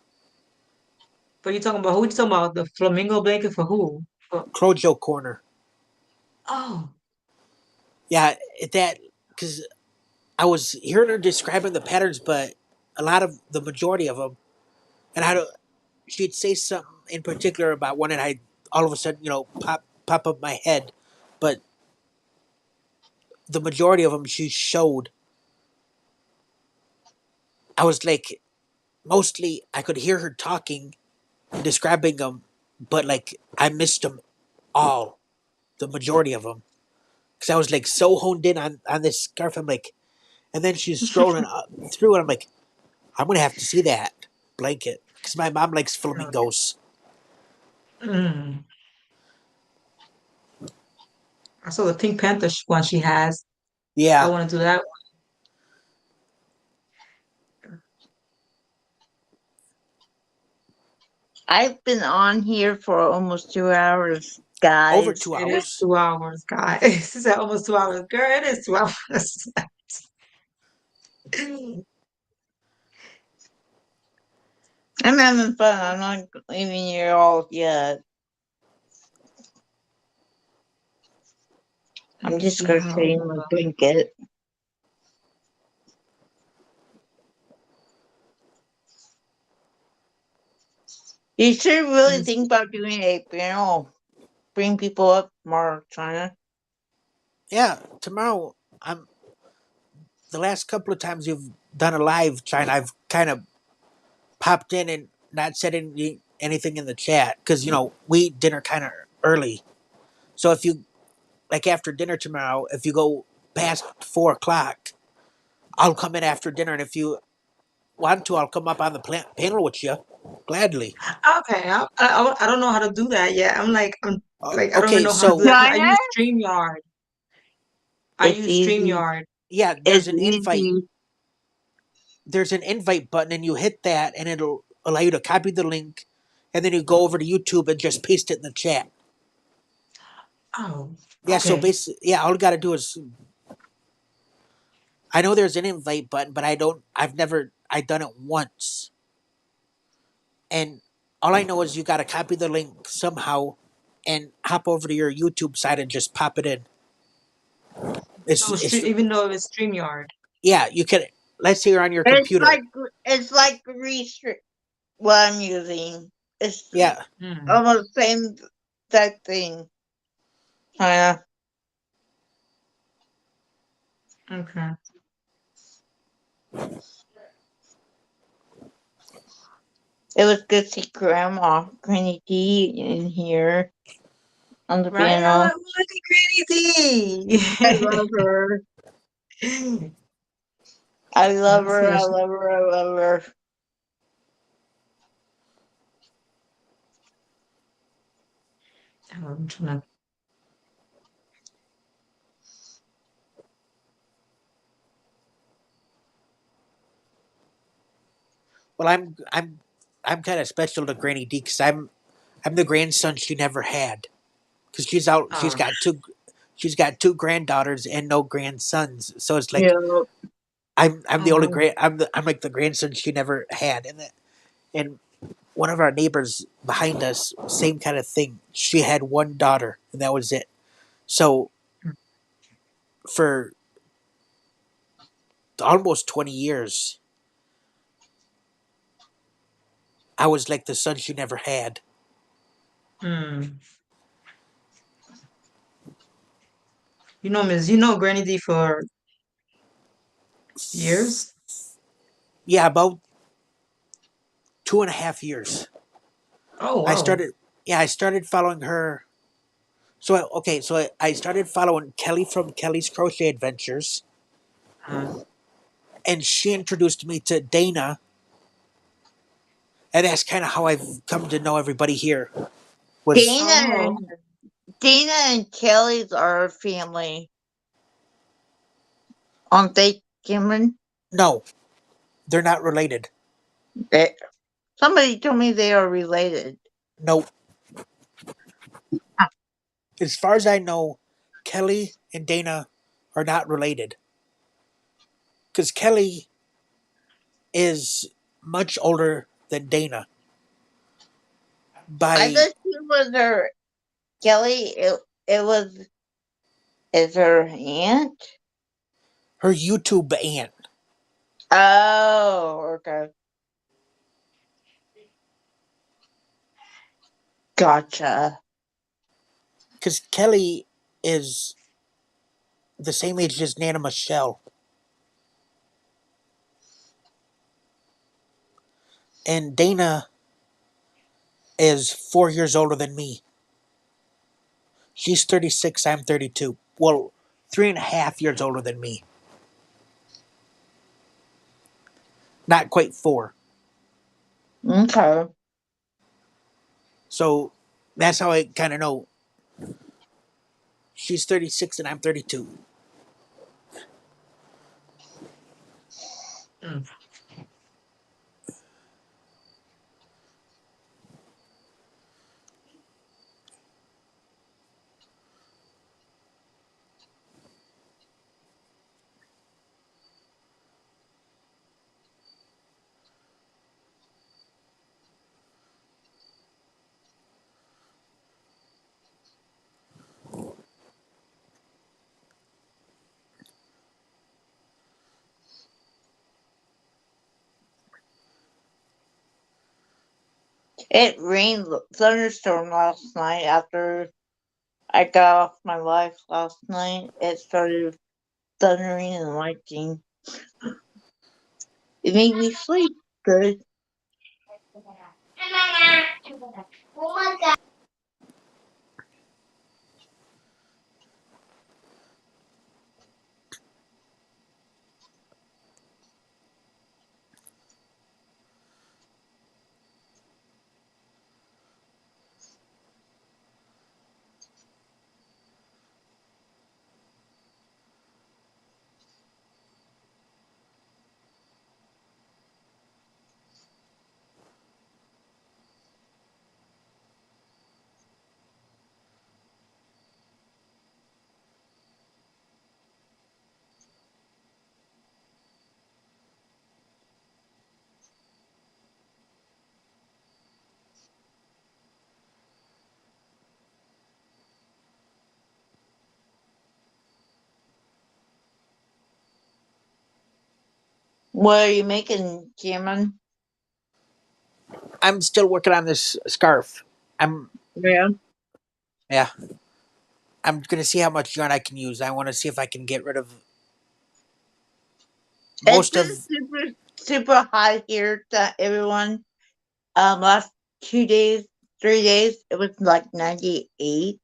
But you talking about who? You talking about the flamingo blanket for who? For, Crojo corner. oh, Yeah, that because I was hearing her describing the patterns, but a lot of the majority of them, and I don't. She'd say something in particular about one, and I all of a sudden pop up my head, but the majority of them she showed. I was like, mostly I could hear her talking, describing them, but like I missed them all, the majority of them, because I was like so honed in on this scarf. I'm like, and then she's scrolling up through, and I'm like, I'm gonna have to see that blanket because my mom likes flamingos. mm. I saw the Pink Panther one she has. I Yeah, want to do that I've been on here for almost 2 hours, over guys. 1. It is $2. 2 hours, guys. She said almost 2 hours. Girl, it is 2 hours. I'm having fun. I'm not leaving you all yet. Let I'm me just see how. crocheting my blanket. You should Let really me think see. about doing a panel. Bring people up more, China. Yeah, tomorrow. I'm the last couple of times you've done a live, China. I've kind of popped in and not said anything in the chat because we eat dinner kind of early. So if you like after dinner tomorrow, if you go past 4 o'clock, I'll come in after dinner, and if you want to, I'll come up on the panel with you gladly. Okay, I don't know how to do that yet. I don't even Okay, know how to do so that because I China, use StreamYard. I it's use easy. StreamYard. yeah, It's easy. there's an invite button, and you hit that, and it'll allow you to copy the link, and then you go over to YouTube and just paste it in the chat. Oh, Yeah, so okay. basically, yeah, all you got to do is I know there's an invite button, but I done it once, and all I know is you got to copy the link somehow, and hop over to your YouTube site and just pop it in. So It's even though it's StreamYard. yeah, you can. Let's say you're on your It's computer. like restrict what I'm using. It's Yeah, Hmm. almost same that thing. China. Okay. It was good to see Grandma Granny D in here on the Right? I panel. look at Granny I D. love her. I love Let's her. see how I she. love her. I love her. I'm trying to. well, I'm kind of special to Granny D because I'm the grandson she never had because she's out. Oh, She's got two granddaughters and no grandsons. So it's like Yeah. I'm the only oh, grand. I'm like the grandson she never had, and one of our neighbors behind us, same kind of thing. She had one daughter, and that was it. So for almost 20 years, I was like the son she never had. hmm. You know Granny D for years? Yeah, about 2.5 years. Oh I wow. started. Yeah, I started following her. I started following Kelly from Kelly's Crochet Adventures, Uh, and she introduced me to Dana, and that's kind of how I've come to know everybody here. Was oh, Dana and Kelly's are family, aren't they, Cameron? no, they're not related. They, somebody told me they are related. No, Ah, as far as I know, Kelly and Dana are not related because Kelly is much older than Dana I by thought she was her Kelly. It was is her aunt. her YouTube aunt. Oh, okay, gotcha. Because Kelly is the same age as Nana Michelle, and Dana is 4 years older than me. She's 36, I'm 32. Well, 3.5 years older than me. Not quite four. Okay. So that's how I kind of know. She's 36 and I'm 32. mm. It rained thunderstorm last night after I got off my life last night. It started thundering and lightning. It made me sleep good. What are you making, Cameron? I'm still working on this scarf. I'm Yeah. yeah. I'm gonna see how much yarn I can use. I want to see if I can get rid of It's most of. been super hot here to everyone. Last 2 days, 3 days, it was like 98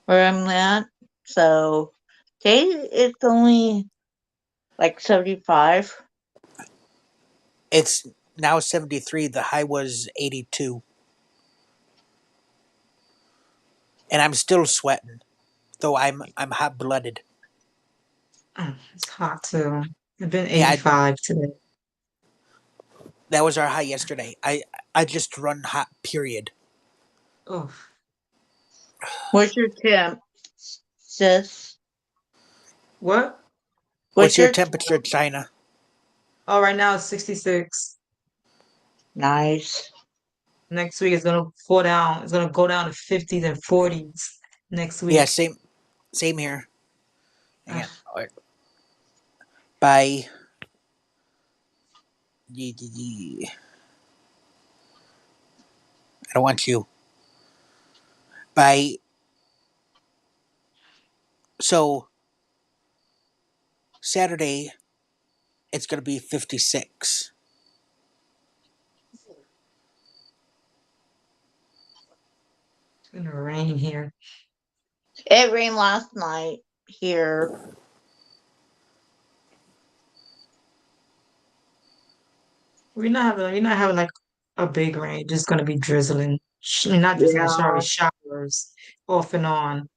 where I'm at. So today it's only like 75. It's now 73. The high was 82, and I'm still sweating. Though I'm hot blooded. It's hot too. It's been Yeah, 85 today. that was our high yesterday. I just run hot. Period. Oh, What's your temp, sis? what? What's What's your your temperature, China? Oh, right now it's 66. nice? Next week it's gonna fall down. It's gonna go down to 50s and 40s next Yeah, week. same here. Hang on. Ah, Alright. By I don't want you. By so Saturday, it's going to be 56. It's gonna rain here. It rained last night here. We're not having like a big rain. Just gonna be drizzling. Not drizzling, sorry, Yeah. showers off and on.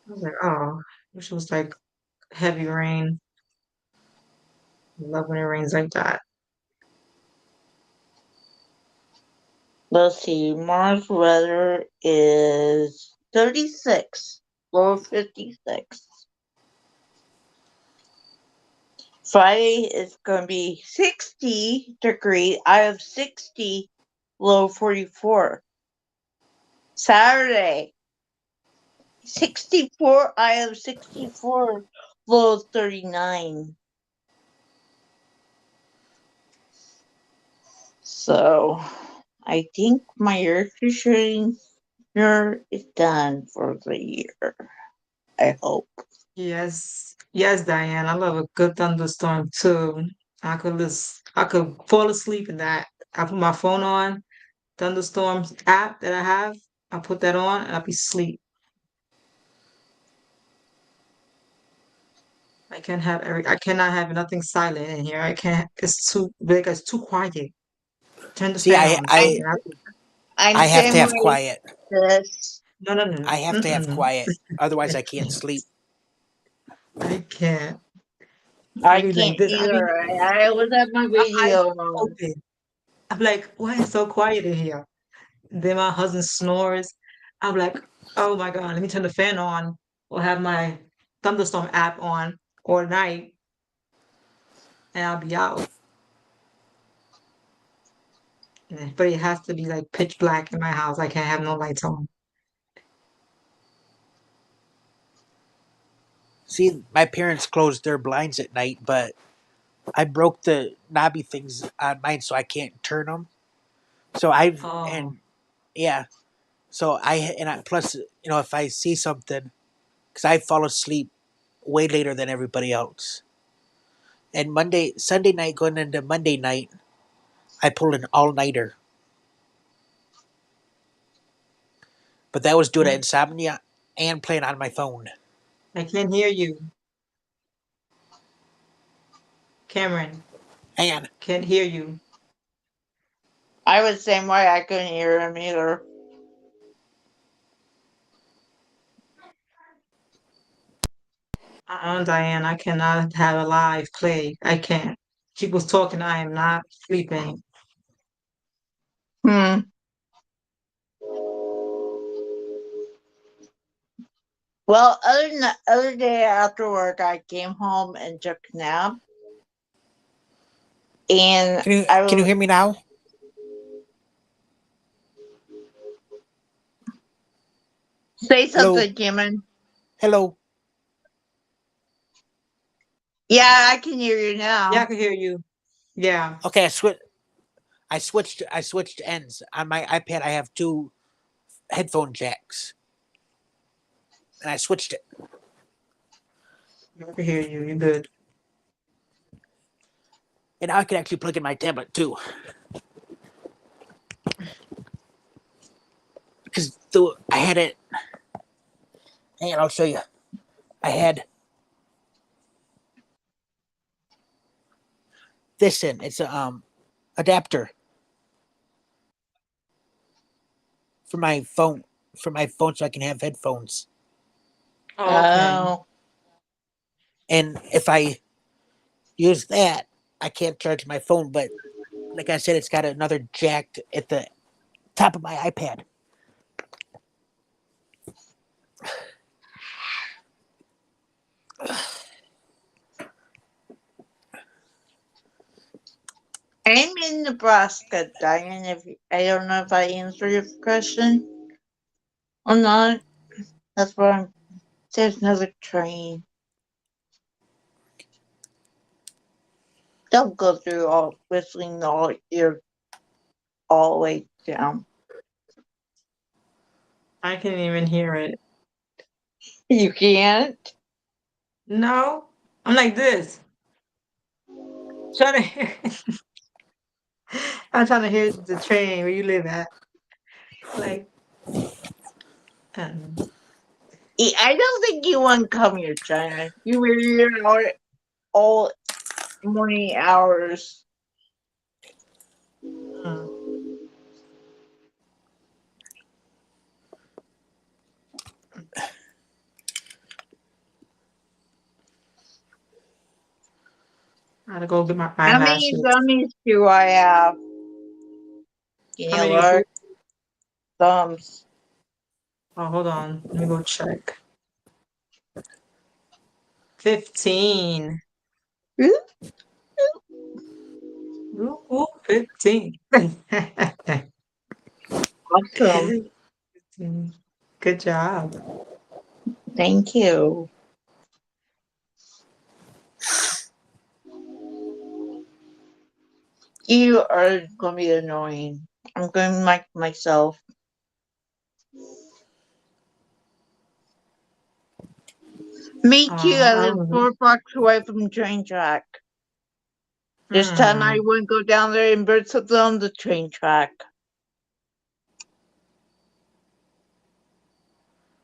I was like, oh, wish it was like heavy rain. I love when it rains like that. Let's see. Mars weather is 36, low of 56. Friday is going to be 60-degree, high of 60, low 44. Saturday, 64, high of 64, low 39. So, I think my air conditioning is done for the year. I hope. Yes, yes, Diane. I love a good thunderstorm too. I could fall asleep in that. I put my phone on, thunderstorms app that I have. I put that on and I'll be asleep. I cannot have nothing silent in here. I can't, it's too quiet. Turn the See, fan I on. I I'm I have to same have way quiet. this. No, no, no, I have to have mm-mm. quiet. Otherwise, I I can't can't. sleep. I can't. I'll I be like can't this. either. I always have my My eyes radio on. open. I'm like, why is it so quiet in here? Then my husband snores. I'm like, oh my God, let me turn the fan on or have my thunderstorm app on all night and I'll be out. But it has to be like pitch black in my house. I can't have no lights on. See, my parents closed their blinds at night, but I broke the knobby things on mine, so I can't turn them. So I've Oh, and yeah, so plus if I see something, because I fall asleep way later than everybody else. And Sunday night going into Monday night, I pulled an all nighter, but that was due to I insomnia and playing on my phone. I can't hear you. Cameron, And can't hear you. I was the same way. I couldn't hear him either. Diane, I cannot have a live play. I can't. She was talking. I am not sleeping. Hmm. Well, other day after work, I came home and took a nap, and can you hear me now? say Hello, something, Jimmy. hello. Yeah, I can hear you Yeah, I now. can hear you. Yeah. Okay, I switched ends on my iPad. I have two headphone jacks, and I switched it. I can hear you. You're good. And now I can actually plug in my tablet too, because I had it. Hang on, I'll show you. I had this in. It's a adapter for my phone so I can have headphones. Oh, okay. Oh, And if I use that, I can't charge my phone. But like I said, it's got another jack at the top of my iPad. I'm in Nebraska, Diane. I don't know if I answered your question or not. That's where I'm. There's another train. Don't go through all whistling all the way down. I can't even hear it. You can't. No, I'm like this. Trying to I'm trying to hear the train where you live at. Like, um, I don't think you want to come here, China. You were here all morning hours. mm. I gotta go get my How many eyelashes. gummies do I have? How Yeah, many of who? large thumbs. Oh, hold on. Let me go check. 15. Ooh, Ooh, 15. awesome. 15. Good job. Thank you. You are going to be annoying. I'm going to mic myself. Me too. I I live don't 4 blocks away from the train track. This time I Hmm. wouldn't go down there and burn something on the train track.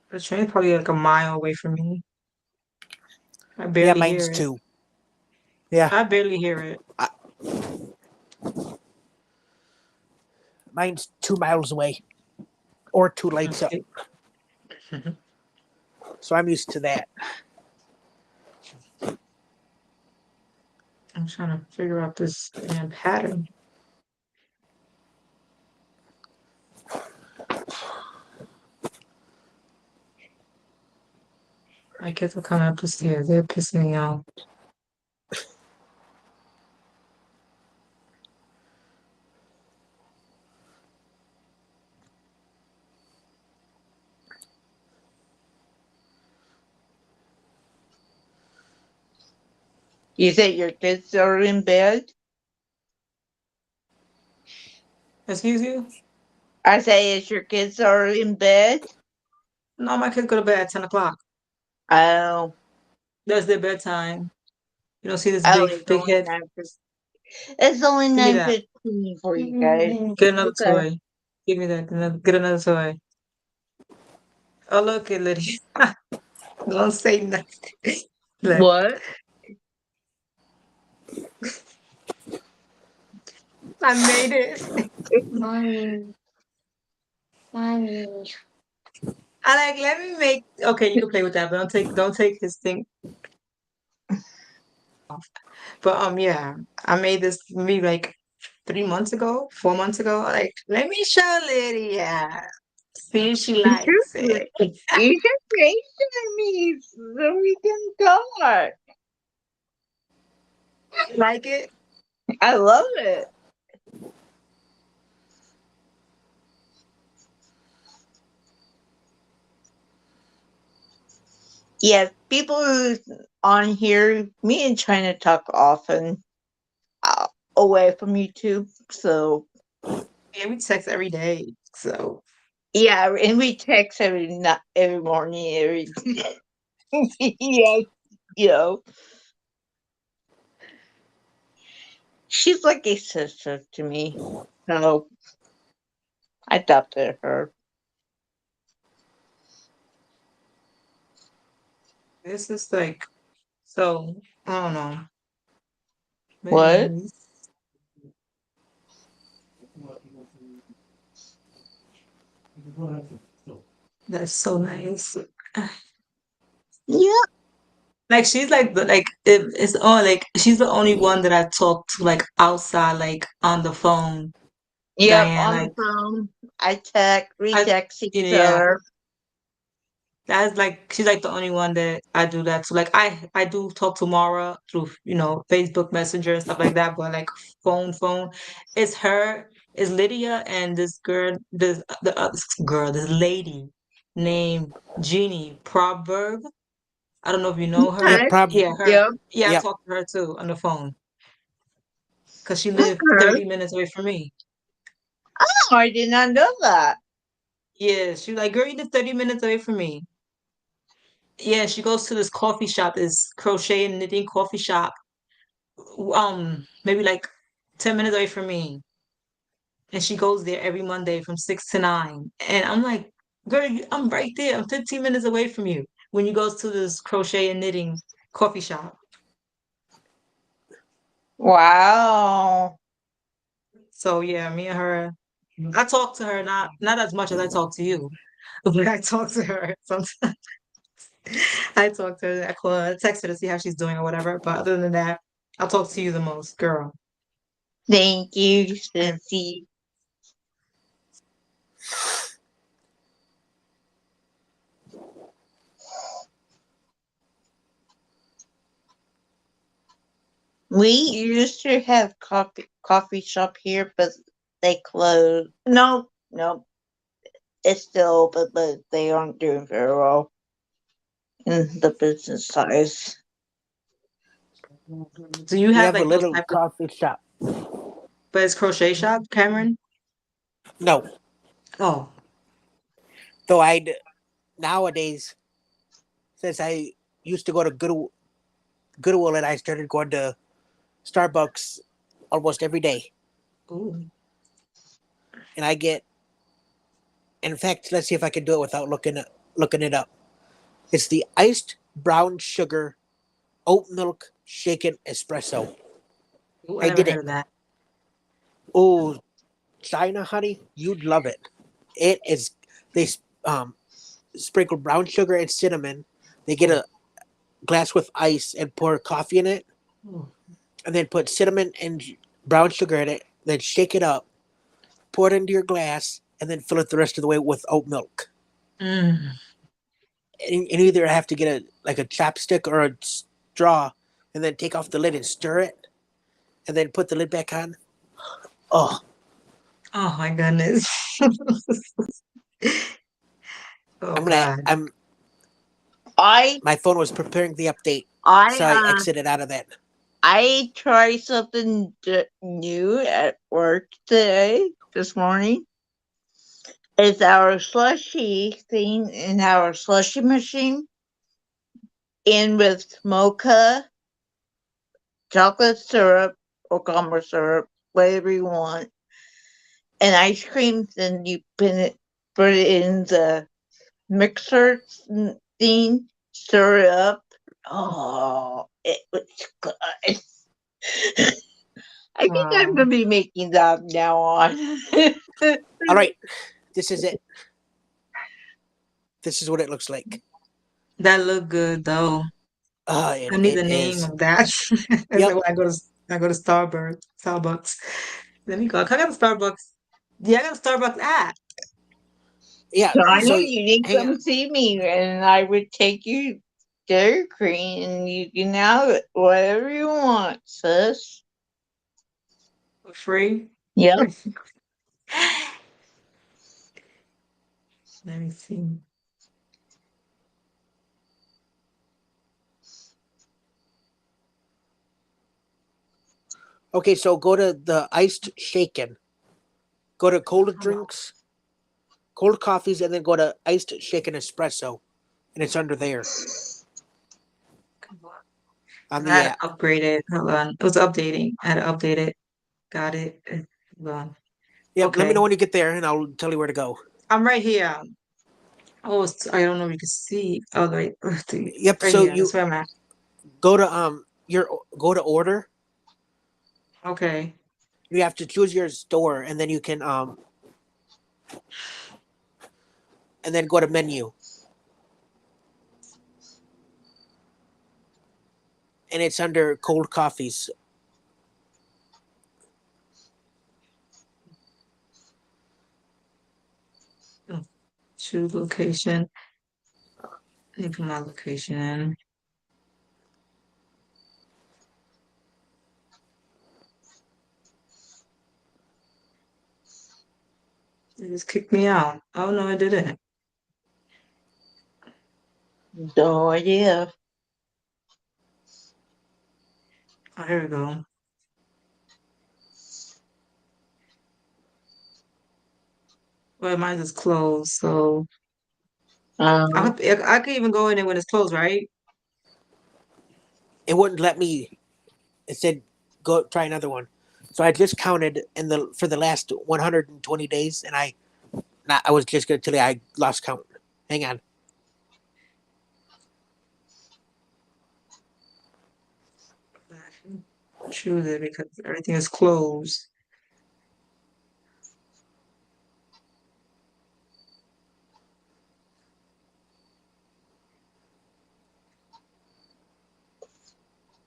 The train's probably like a mile away from me. I Yeah, barely mine's hear it. 2. Yeah, I barely hear it. mine's 2 miles away, or 2 lights up. Okay. So I'm used to that. I'm trying to figure out this damn pattern. My kids are coming up the stairs. They're pissing me off. You say your kids are in bed? Excuse you? I say, is your kids are in bed? No, my kids go to bed at 10 o'clock. Oh, That's their bedtime. You don't see this oh, big, it's big only head? 9:15. It's only Give me that. 9:15 for you guys. Get another Okay. toy. Give me that. Get another toy. Oh, look at Lydia. Don't say nothing. Look, What? I made it. Mommy. Mommy. I like, let me make. Okay, you can play with that, but don't take his thing off. But yeah, I made this maybe like 3 months ago, 4 months ago. Like, let me show Lydia. See if she You likes should, it. you should FaceTime me so we can talk. Like it? I love it. Yeah, people who on here, me and China talk often away from YouTube. So Yeah, we text every day. So yeah, and we text every morning, every yeah, you know, she's like a sister to me. So I adopted her. this is like, so I don't know. But What? anyways, that's so nice. Yeah. Like she's like it's all like she's the only one that I talk to like outside like on the phone. Yep. Diane, On the like phone, I text, we I text each yeah, other. that's like she's like the only one that I do that to. Like I do talk to Mara through Facebook Messenger and stuff like that, but like phone, it's her, it's Lydia and this girl, this lady named Jeannie Proverb. I don't know if you know her. Yep, Okay. Yeah, her. Yep. Yeah, I yep. talk to her too on the phone because she lived Okay. 30 minutes away from me. Oh, I did not know that. Yeah, she like, girl, you live 30 minutes away from me. Yeah, she goes to this coffee shop, this crochet and knitting coffee shop. Maybe like 10 minutes away from me. And she goes there every Monday from 6 to 9. And I'm like, girl, I'm right there. I'm 15 minutes away from you when you go to this crochet and knitting coffee shop. Wow. So yeah, me and her, I talk to her not as much as I talk to you, but I talk to her sometimes. I talk to her, I call her, I text her to see how she's doing or whatever. But other than that, I'll talk to you the most, girl. Thank you, Sissy. We used to have coffee shop here, but they closed. No, no, it's still open, but they aren't doing very well in the business size. Do you We have have a like those little type of, coffee shop. but it's crochet shop, Cameron? No, Oh, though nowadays, since I used to go to Goodwill and I started going to Starbucks almost every day, ooh. and I get. In fact, let's see if I can do it without looking it up. It's the iced brown sugar oat milk shaken espresso. Ooh, I I never did heard it. of that. Oh, China, honey, you'd love it. It is. They um sprinkle brown sugar and cinnamon. They get a glass with ice and pour coffee in it, Ooh. and then put cinnamon and brown sugar in it. Then shake it up, pour it into your glass, and then fill it the rest of the way with oat milk. Mm. And either have to get a chopstick or a straw, and then take off the lid and stir it, and then put the lid back on. Oh, Oh my goodness. Oh I'm gonna. God. I My phone was preparing the update, I so I exited out of that. I tried something new at work this morning. It's our slushy thing in our slushy machine, in with mocha, chocolate syrup, or caramel syrup, whatever you want, and ice cream. Then you put it in the mixer thing, stir it up. Oh, it was good. I think I'm Wow. gonna be making that now on. All right, this is it. This is what it looks like. That looked good though. I need It the name is. of that. That's Yep. like when I go to Starbucks. Let me go. I got a Starbucks. Yeah, I got a Starbucks app. Yeah. Tanya, So you need to hang on. come see me, and I would take you Dairy Queen, and you can have it whatever you want, sis. For free. Yep. Let me see. Okay, so go to the iced shaken. Go to cold drinks, cold coffees, and then go to iced shaken espresso, and it's under there on I the had to app. upgrade it. Hold on. It was updating. I had to update it. Got it. Hold on. Yep. Let me know Okay. when you get there, and I'll tell you where to go. I'm right here. Oh, I don't know if you can see. Oh, right. Yep. Right So here. you That's where I'm at. go to your go to order. Okay. You have to choose your store, and then you can and then go to menu, and it's under cold coffees. Choose location. Let me put my location in. It just kicked me out. Oh no, I didn't. No idea. Oh, here we go. Well, mine is closed, so I could even go in there when it's closed, right? It wouldn't let me. It said go try another one. So I just counted for the last 120 days, and I was just gonna tell you I lost count. Hang on. True that because everything is closed.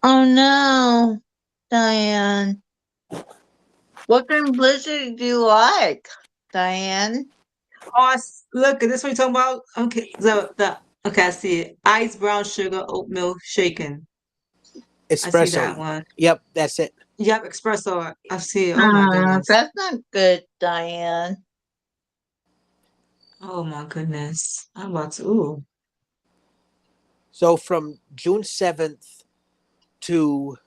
Oh no, Diane. What kind of blizzard do you like, Diane? Oh, look, this what you're talking about? Okay, okay, I see it. Ice brown sugar oatmeal shaken. I see that Espresso. one. Yep, that's it. Yep, espresso. I see it. Oh my goodness. That's not good, Diane. Oh my goodness. I'm about to. Ooh. So from June 7th to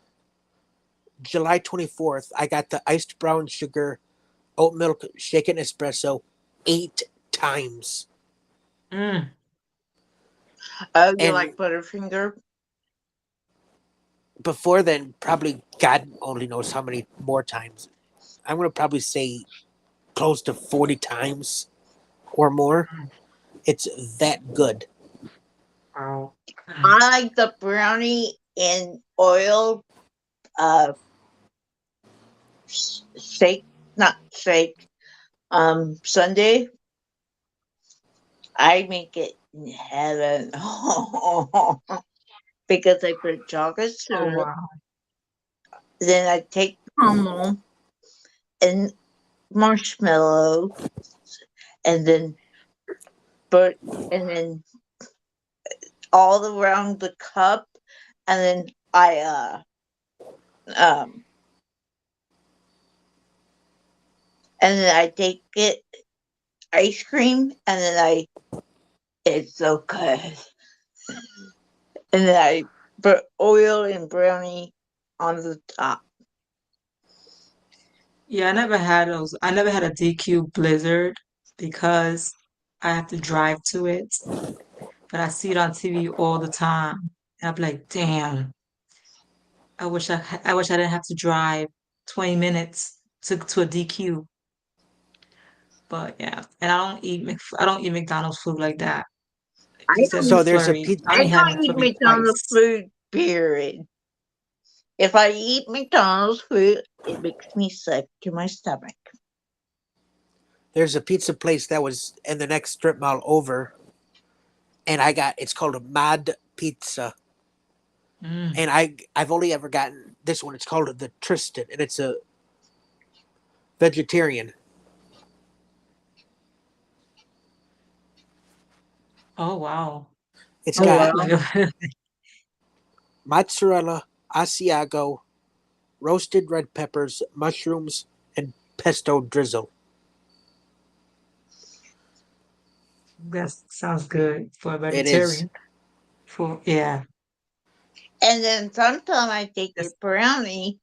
July 24th, I got the iced brown sugar oat milk shaken espresso 8 times. Mm. Oh, you And like Butterfinger? before then, probably God only knows how many more times. I'm going to probably say close to 40 times or more. It's that good. Wow. I like the brownie in oil shake, not shake, sundae. I make it in heaven because I put chocolate Oh syrup. wow. Then I take caramel and marshmallow, and then all around the cup, and then I and then I take it ice cream, and then it's so good. And then I put oil and brownie on the top. Yeah, I never had those. I never had a DQ Blizzard because I have to drive to it. But I see it on TV all the time. And I'm like, damn, I wish I didn't have to drive 20 minutes to a DQ. But yeah, and I don't eat McDonald's food like that. I You said So don't, there's a McFlurry. pizza. I I only had don't eat McFlurry McDonald's twice. food, period. If I eat McDonald's food, it makes me sick to my stomach. There's a pizza place that was in the next strip mall over, and it's called a Mad Pizza. Mm. And I've only ever gotten this one. It's called the Tristan, and it's a vegetarian. Oh wow. It's Oh got wow. mozzarella, Asiago, roasted red peppers, mushrooms, and pesto drizzle. That sounds good for a It is. vegetarian. For yeah. And then sometimes I take the That's brownie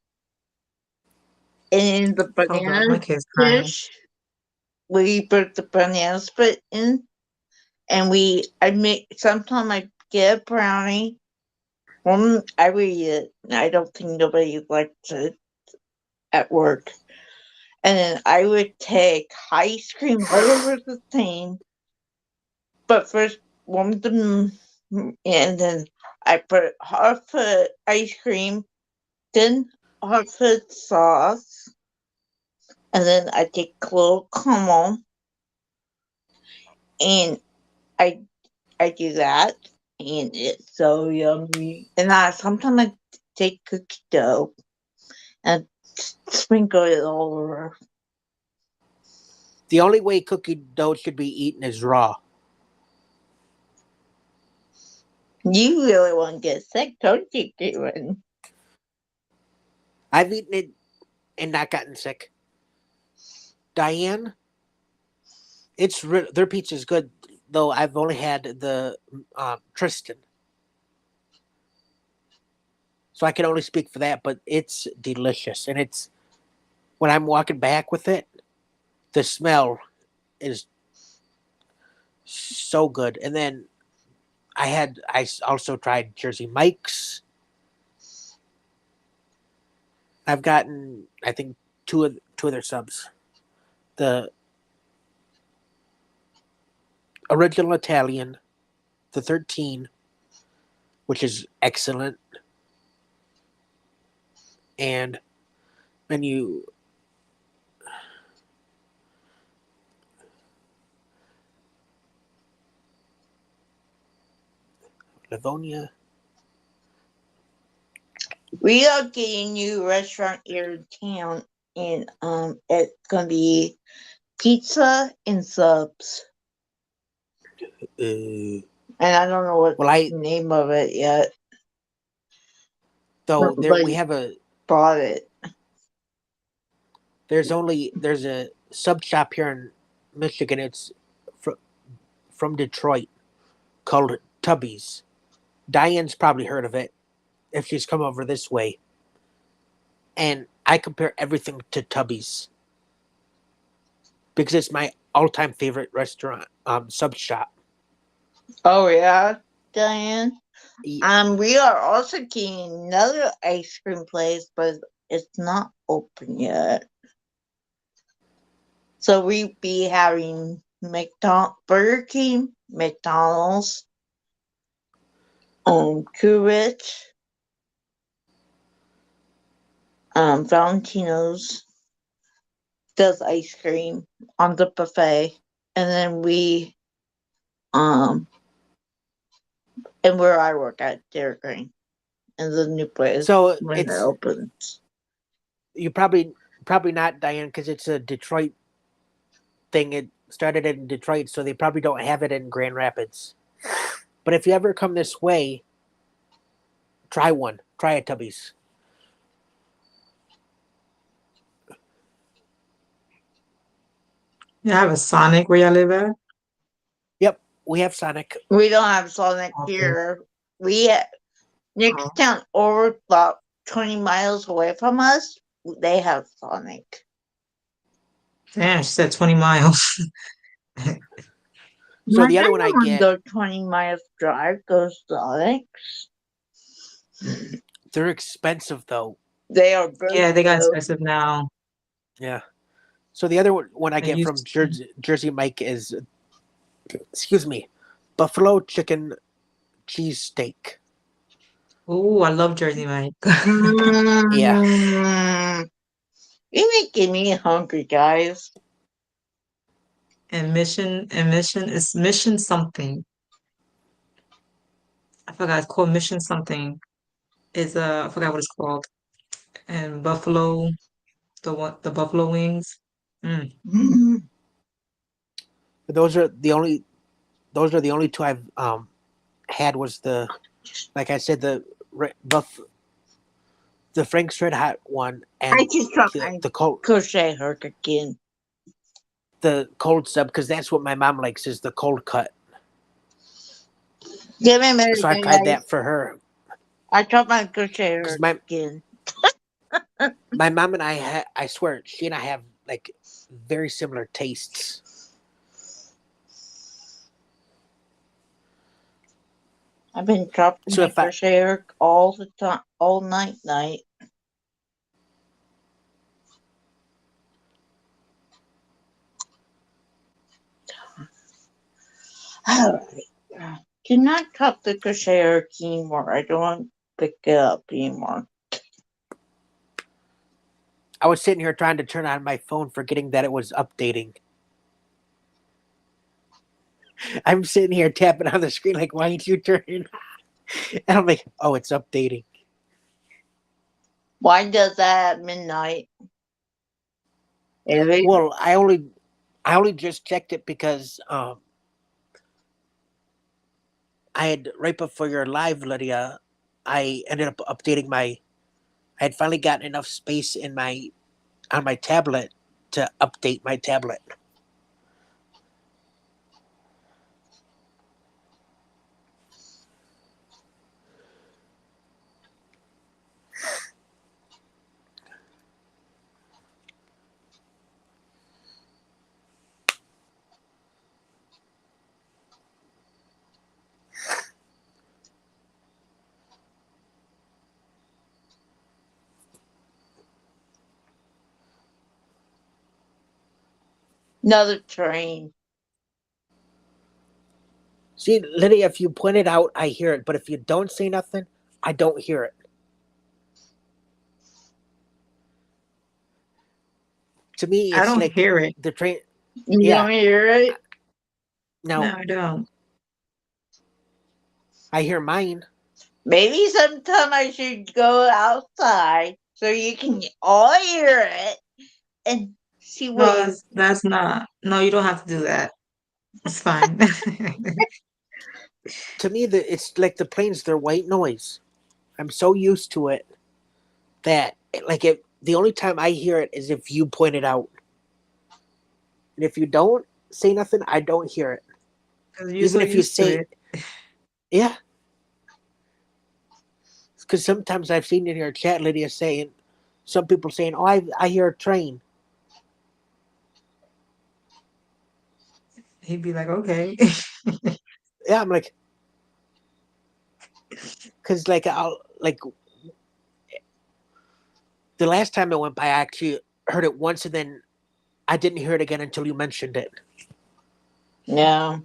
and the hold on, banana my kid's crying. dish. We put the banana split in, and I make, sometimes I get a brownie. I would eat it. I don't think nobody likes it at work. And then I would take ice cream right over the thing. But first, warm them, and then I put half foot ice cream, then half foot sauce, and then I take a little caramel, and I do that, and it's so yummy. And I sometimes I take cookie dough and sprinkle it all over. The only way cookie dough should be eaten is raw. You really want to get sick, don't you, Karen? I've eaten it and not gotten sick. Diane, their pizza is good, though I've only had the Tristan. So I can only speak for that, but it's delicious. And it's when I'm walking back with it, the smell is So good. And then I also tried Jersey Mike's. I've gotten, I think, two of their subs. The original Italian, the 13, which is excellent, and menu Livonia. We are getting a new restaurant here in town, and it's gonna be pizza and subs. Uh, And I don't know what well, the name of it yet. though there we But have a bought it. there's a sub shop here in Michigan. It's from Detroit called Tubby's. Diane's probably heard of it if she's come over this way. And I compare everything to Tubby's because it's my all-time favorite restaurant sub shop. Oh yeah, Diane. Yeah. We are also getting another ice cream place, but it's not open yet. So we be having Burger King, McDonald's, Cool Rich, Valentino's does ice cream on the buffet, and then we and where I work at Dairy Queen, and the new place So when it opens. You probably not, Diane, because it's a Detroit thing. It started in Detroit, so they probably don't have it in Grand Rapids. But if you ever come this way, try one. Try a Tubby's. You have a Sonic where y'all live at? Yep, we have Sonic. We don't have Sonic Okay. here. We next town over about 20 miles away from us, they have Sonic. Damn, she said 20 miles. So the other one I get, the 20 miles drive goes Sonic's. they're expensive though. They are good. Yeah, they got though. expensive now. Yeah. So the other one I I get from used Jersey Mike is, excuse me, buffalo chicken cheesesteak. Oh, I love Jersey Mike. Yeah. You're making me hungry, guys. And Mission is Mission something. I forgot, it's called Mission something. Is I forgot what it's called. And Buffalo, the Buffalo wings. But those are the only two I've had. Was the, like I said, the Frank's Red Hot one, and I just dropped my the cold crochet hook again. the cold sub, because that's what my mom likes, is the cold cut. Give me a minute, So I tried that for her. I dropped my crochet hook 'Cause my again. my mom and I swear, she and I have like very similar tastes. I've been dropping So my if I- crochet hook all the time, all night. Alright. Do not drop the crochet hook anymore. I don't want to pick it up anymore. I was sitting here trying to turn on my phone, forgetting that it was updating. I'm sitting here tapping on the screen like, why didn't you turn it on? And I'm like, oh, it's updating. Why does that at midnight? Well, I only just checked it because I had, right before your live, Lydia, I ended up updating I had finally gotten enough space on my tablet to update my tablet. Another train. See, Lydia, if you point it out, I hear it. But if you don't say nothing, I don't hear it. To me, I it's don't like hear it. the train. You Yeah. don't hear it? Now, No, I don't. I hear mine. Maybe sometime I should go outside so you can all hear it and see No, what you. that's not. No, you don't have to do that. It's fine. To me, it's like the planes. They're white noise. I'm so used to it that like the only time I hear it is if you point it out, and if you don't say nothing, I don't hear it. 'Cause you're Even so if you used to say, it. yeah, because sometimes I've seen in your chat, Lydia, saying, some people saying, "Oh, I hear a train." He'd be like, okay. Yeah, I'm like, because like I'll like the last time it went by, I actually heard it once, and then I didn't hear it again until you mentioned it. Yeah.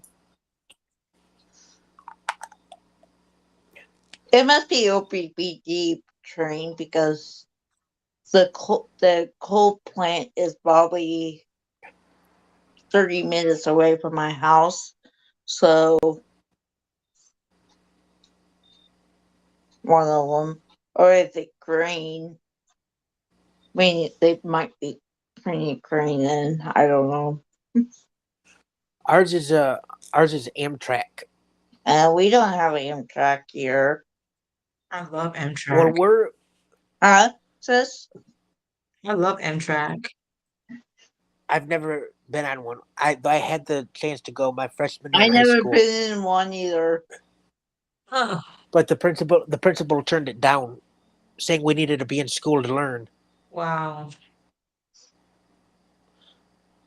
It must be OPPD train because the coal plant is probably 30 minutes away from my house. So one of them, or is it grain? I mean, they might be bringing grain in. I don't know. Ours is Amtrak. We don't have Amtrak here. I love Well, Amtrak. we're Huh, sis? I love Amtrak. I've never been on one. I had the chance to go my freshman year I in high never school, been in one either. Oh, but the principal turned it down, saying we needed to be in school to learn. wow.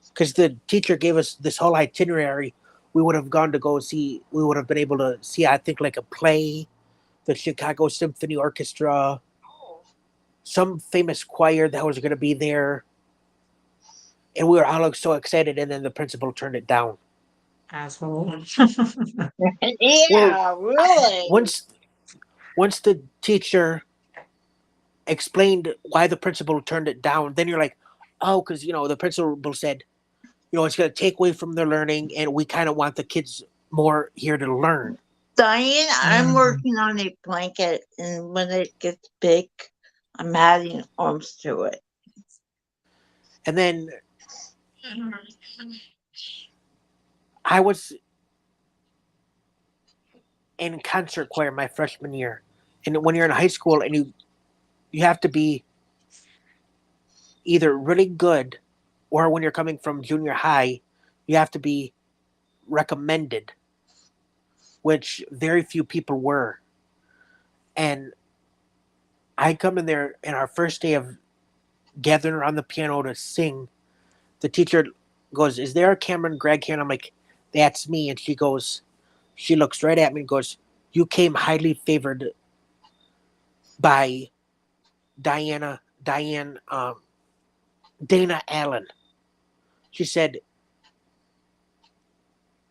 Because the teacher gave us this whole itinerary. We would have gone to go see. We would have been able to see, I think, like a play, the Chicago Symphony Orchestra, some famous choir that was going to be there, and we were all so excited. And then the principal turned it down. Asshole. Well, Yeah, really. once the teacher explained why the principal turned it down, then you're like, oh, because the principal said, it's going to take away from their learning, and we kind of want the kids more here to learn. Diane, I'm Mm. working on a blanket, and when it gets big, I'm adding arms to it. And then I was in concert choir my freshman year, and when you're in high school and you have to be either really good, or when you're coming from junior high, you have to be recommended, which very few people were. And I come in there, and our first day of gathering around the piano to sing, the teacher goes, "Is there a Cameron Gregg here?" And I'm like, "That's me." And she looks right at me and goes, "You came highly favored by Diane, Dana Allen." She said,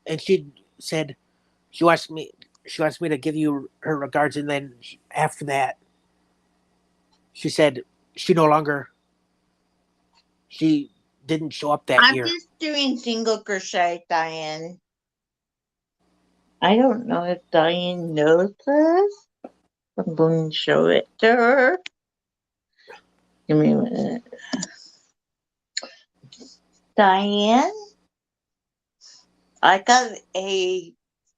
and she said she wants me to give you her regards. And then after that, she said she no longer she didn't show up that I'm year. just doing single crochet, Diane. I don't know if Diane knows this. I'm going to show it to her. Give me a minute. Diane, I got a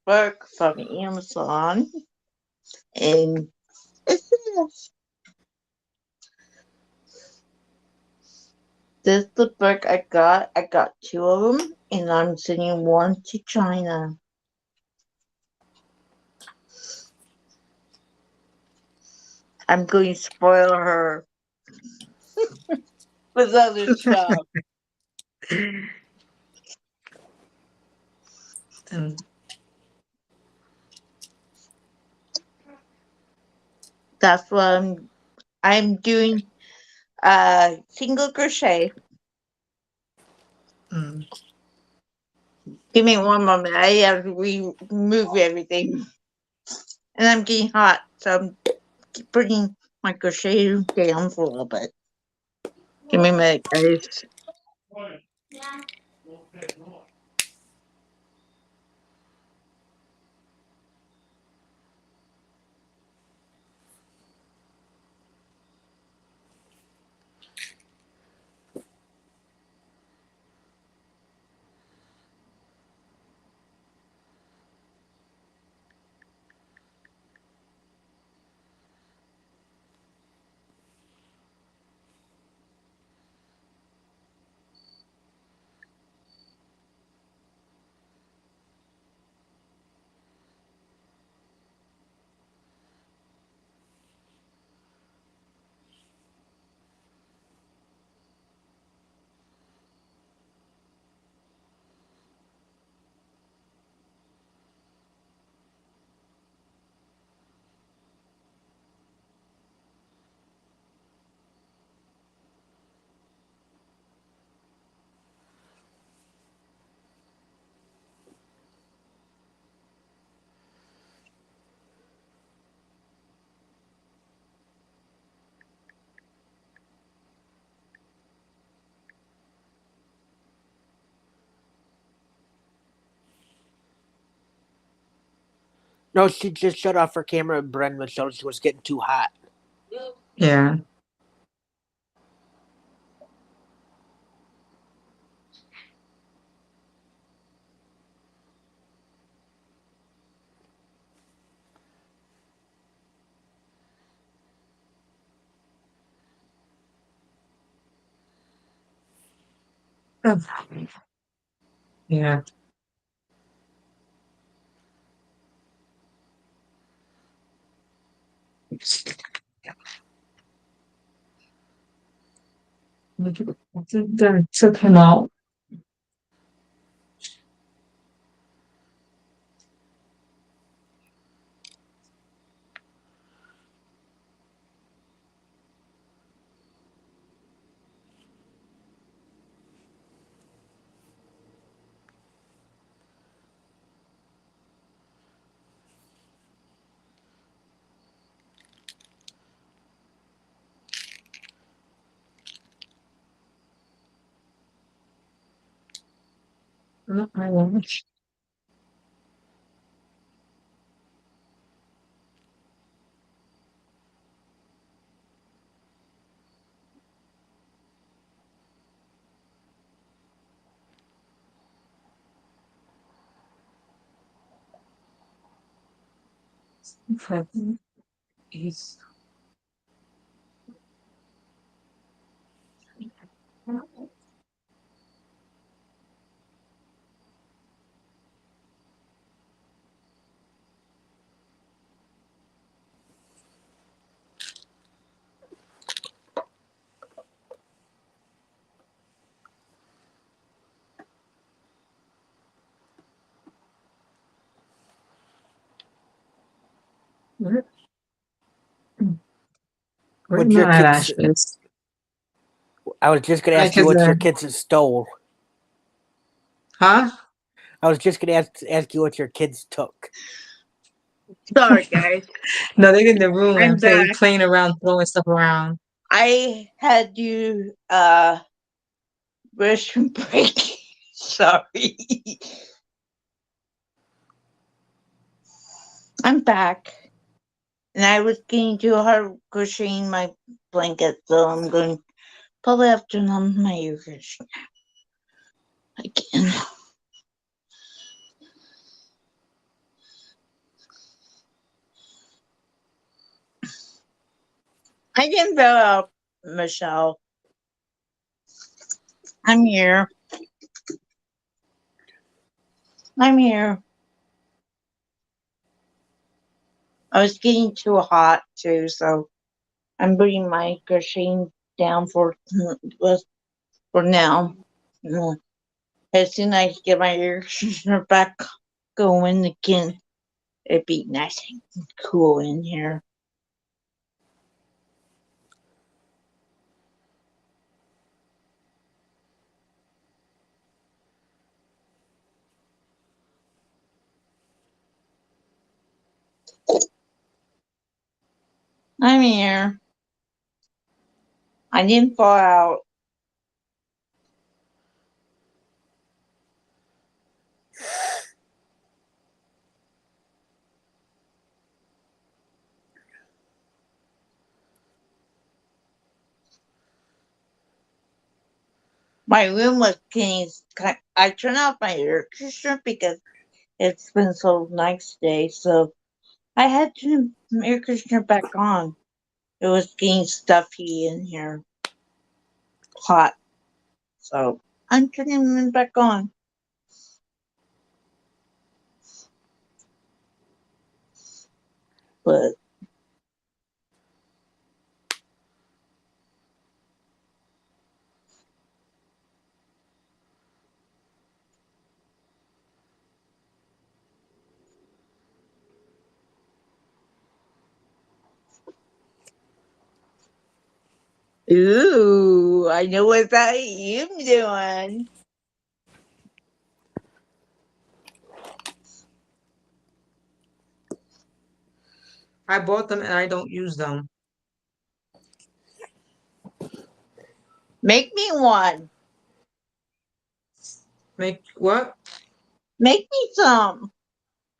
book from Amazon, and it's this. This is the book I got. I got 2 of them, and I'm sending one to China. I'm going to spoil her with other stuff. Mm. That's what I'm doing. Single crochet. Mm. Give me one moment. I have to remove everything. And I'm getting hot, so I'm bringing my crochet down for a little bit. Give me a minute, guys. No, she just shut off her camera and Bren was showing she was getting too hot. Yeah. Yeah. Then took him out. Not my lunch. He's where What my your kids? eyelashes? I was just gonna ask you what your kids stole. Huh? I was just gonna ask you what your kids took. Sorry, guys. No, they're in the room I'm and back. playing around, throwing stuff around. I had you restroom break. Sorry. I'm back. And I was getting too hard crocheting my blanket, so I'm going probably have to turn on my ears again. I didn't vote out Michelle. I'm here. I'm here. I was getting too hot too, so I'm bringing my crocheting down for now. As soon as I get my air conditioner back going again, it'd be nice and cool in here. I'm here. I didn't fall out. My room was getting. I turned off my air conditioner because it's been so nice today. So I had to turn the air conditioner back on. It was getting stuffy in here, hot. So I'm turning it back on. But ooh, I know what that you doing. I bought them and I don't use them. Make me one. Make what? Make me some.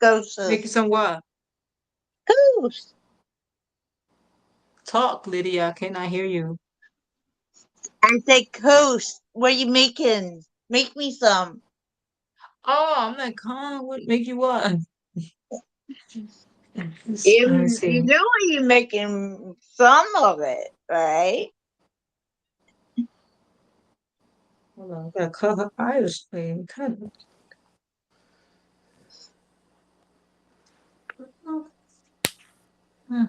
Make Ghosts. some what? Ghosts. Talk, Lydia. I cannot hear you. I say ghosts. What are you making? Make me some. Oh, I'm like, huh? What make you what? Let me You see. know you're making some of it, right? Hold on, I gotta cut her eyes. Wait, cut her. Hmm.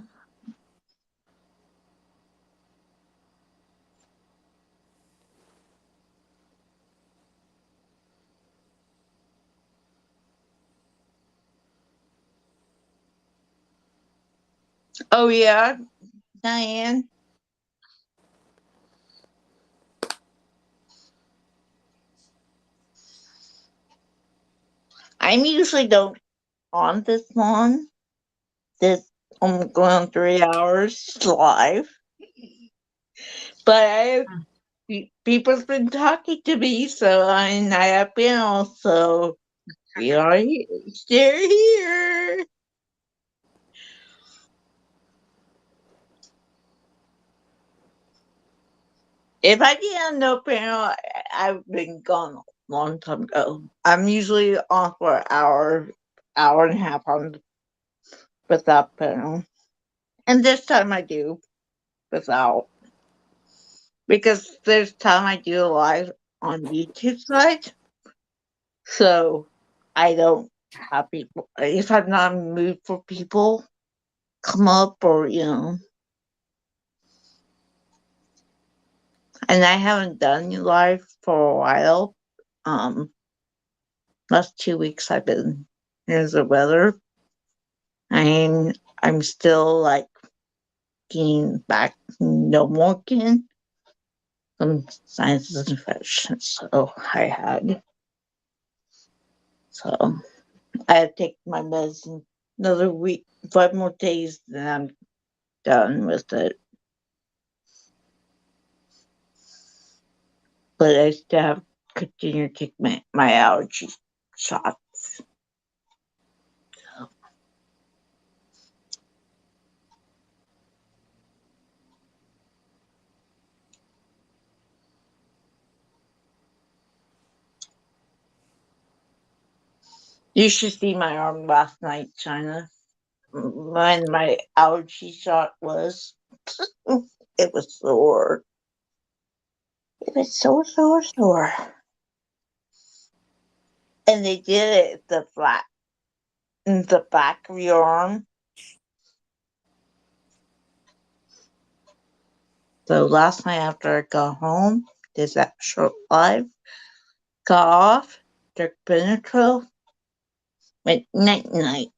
Oh yeah, Diane. I'm usually don't on this long. This I'm going on 3 hours live, but people's been talking to me, so I have been also. We are still here. If I didn't know panel, I've been gone a long time ago. I'm usually on for an hour and a half on without panel, and this time I do without because there's time I do live on YouTube side, so I don't have people. If I'm not in the mood for people, come up or and I haven't done live for a while. Last 2 weeks I've been here's the weather. I'm still like getting back no more again. Some sinus infections, so I had. So I had to take my medicine another week, 5 more days, then I'm done with it. But I still have to continue to take my allergy shots. You should see my arm last night, China. When my allergy shot was, it was sore. It was so sore. And they did it in the back of your arm. So last night after I got home, did that short live, got off, took Benadryl, went night night.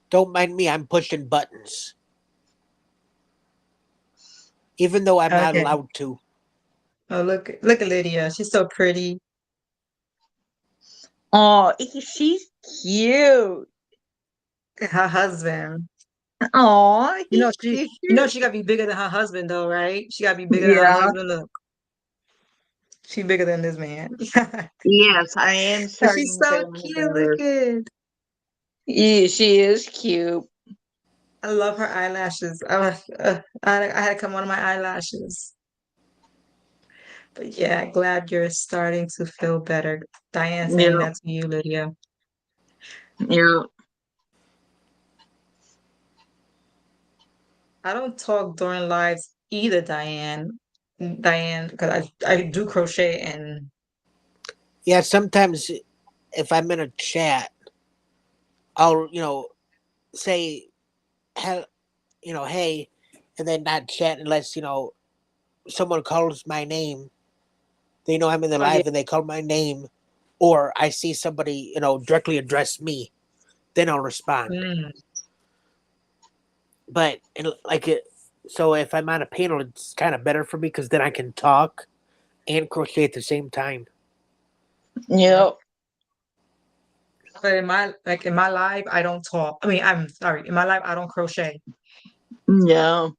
Don't mind me, I'm pushing buttons. Even though I'm not Okay. allowed to. Oh, look at Lydia. She's so pretty. Oh, she's cute. Her husband. Oh, You know he's she cute. you know she gotta be bigger than her husband though, right? She gotta be bigger than her Yeah. husband. Look, she bigger than this man. Yes, I am But she's starting so feeling cute. better. Look at. Yeah, she is cute. I love her eyelashes. I had to come on my eyelashes. But yeah, glad you're starting to feel better. Diane saying Yeah, that to you, Lydia. yeah. I don't talk during lives either, Diane. Diane, because I do crochet and Yeah, sometimes if I'm in a chat, I'll say, hell, hey, and then not chat unless someone calls my name. They know I'm in the oh yeah. live and they call my name, or I see somebody directly address me. Then I'll respond. Mm. But so if I'm on a panel, it's kind of better for me because then I can talk and crochet at the same time. Yep. But in my life, I don't talk. I mean, I'm sorry. In my life, I don't crochet. Yeah.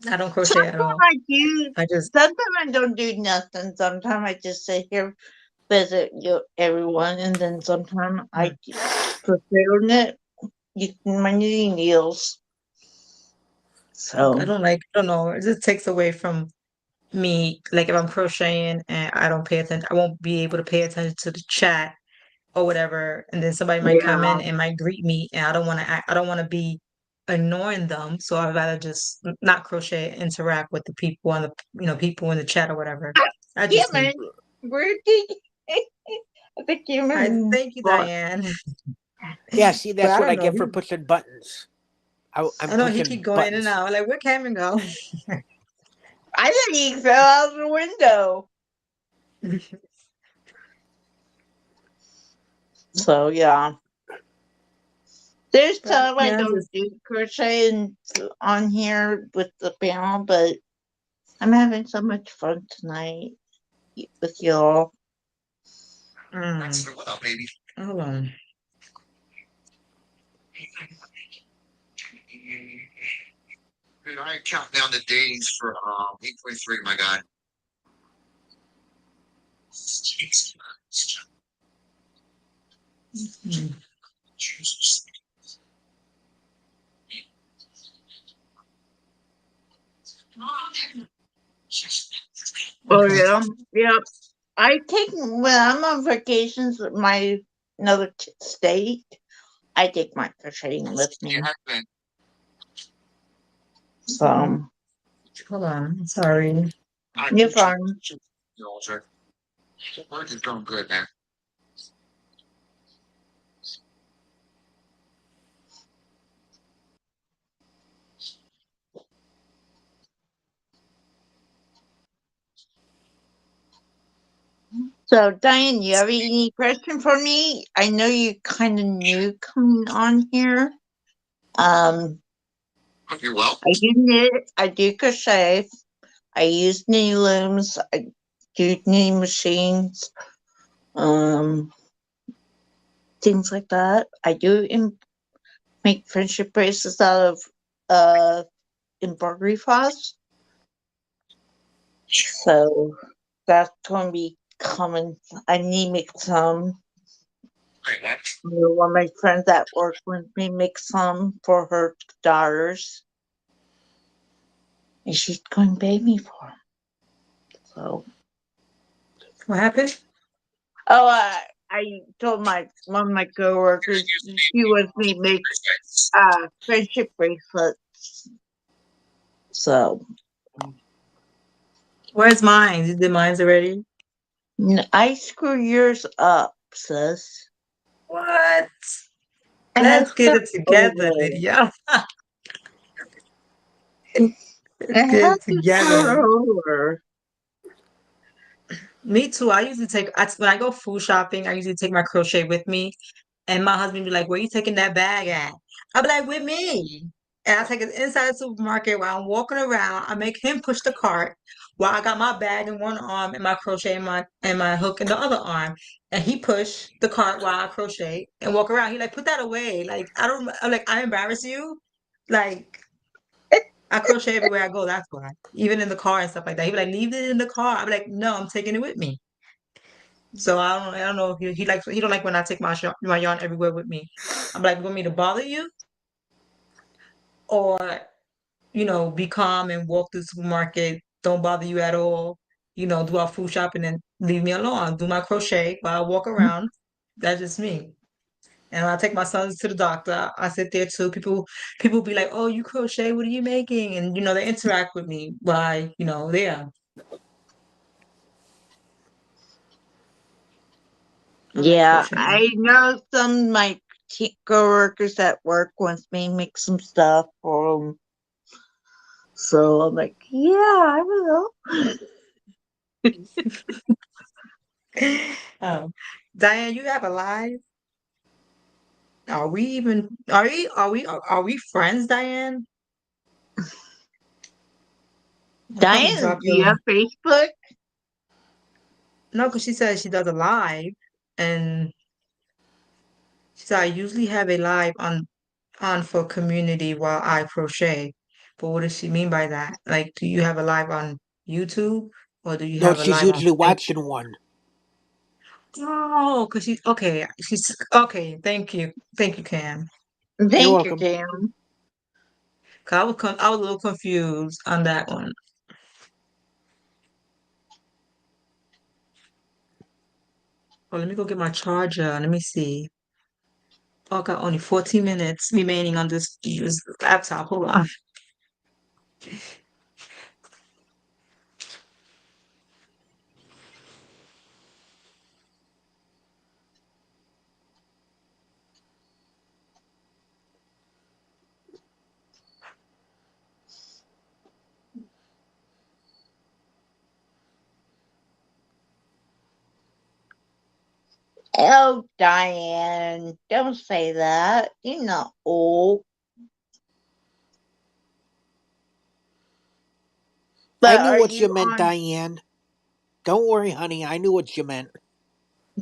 I don't crochet at Sometimes all. I do. I just Sometimes I don't do nothing. Sometimes I just sit here, visit everyone, and then sometimes I prepare it using my knitting needles. I So don't like. I don't know. It just takes away from me. Like if I'm crocheting and I don't pay attention, I won't be able to pay attention to the chat or whatever. And then somebody might come yeah, in and might greet me, and I don't want to act. I don't want to be annoying them. So I'd rather just not crochet, interact with the people on the people in the chat or whatever. I just me. Cameron, where did I think I Cameron thank you, brought? Diane. Yeah, see, But that's I what don't I know. get for pushing buttons. I'm I know he pushing keep going in and buttons. out. Like, where Cameron go? I think he fell out of the window. So yeah, there's But time I yeah, don't just do crocheting on here with the panel, but I'm having so much fun tonight with y'all. That's the well, baby. Hold on. Dude, I count down the days for 8.3, my God. Mm. Jesus. Oh Okay. yeah, yeah. I take when I'm on vacations with my another state. I take my crocheting with me. So Hold on. Sorry. you're fine. Work is going good, man. So Diane, you have any question for me? I know you kind of new coming on here. You're welcome. I do knit. I do crochet. I use knitting looms. I do knitting machines. Things like that. I do make friendship bracelets out of embroidery floss. So that's going to be coming. I need to make some. One of my friends that work with me make some for her daughters. And she's going to pay me for them. So. What happened? Oh, I told one of my coworkers she wants me to make friendship bracelets. So Where's mine? You did mine's already? I screw yours up, sis. What? And Let's it's get got it together, over. Lydia. Let's It get has it to start together. over. Me too. I usually when I go food shopping, I usually take my crochet with me. And my husband be like, where you taking that bag at? I'll be like, with me. and I take it inside the supermarket while I'm walking around. I make him push the cart while I got my bag in one arm and my crochet and my hook in the other arm. And he push the cart while I crochet and walk around. He like, put that away. Like, I don't, I'm like, I embarrass you. Like, I crochet everywhere I go. That's why. Even in the car and stuff like that. He be like, leave it in the car. I be like, no, I'm taking it with me. So I don't know if he don't like when I take my yarn everywhere with me. I'm like, you want me to bother you? Or be calm and walk through the supermarket, don't bother you at all, do our food shopping and leave me alone. Do my crochet while I walk around. That's just me. And when I take my sons to the doctor, I sit there too. People be like, "Oh, you crochet? What are you making?" And they interact with me by there. I like Yeah, crocheting. I know some of my coworkers at work wants me to make some stuff for them. So I'm like, yeah, I will. Diane, you have a live? Are we friends, Diane? I'll probably Diane, drop do you your have Facebook? No, because she says she does a live, and she said I usually have a live on for community while I crochet. But what does she mean by that? Like, do you have a live on YouTube or do you No, have a she's live on usually Facebook? watching one. Oh, because she's okay. She's okay. Thank you, Cam. You're Thank you, welcome. Cam. 'Cause I was a little confused on that one. Oh, let me go get my charger. Let me see. Oh, I got only 14 minutes remaining on this laptop. Hold on. Oh, Diane, don't say that. You're not old. I But knew are what you you meant, on? Diane. Don't worry, honey. I knew what you meant.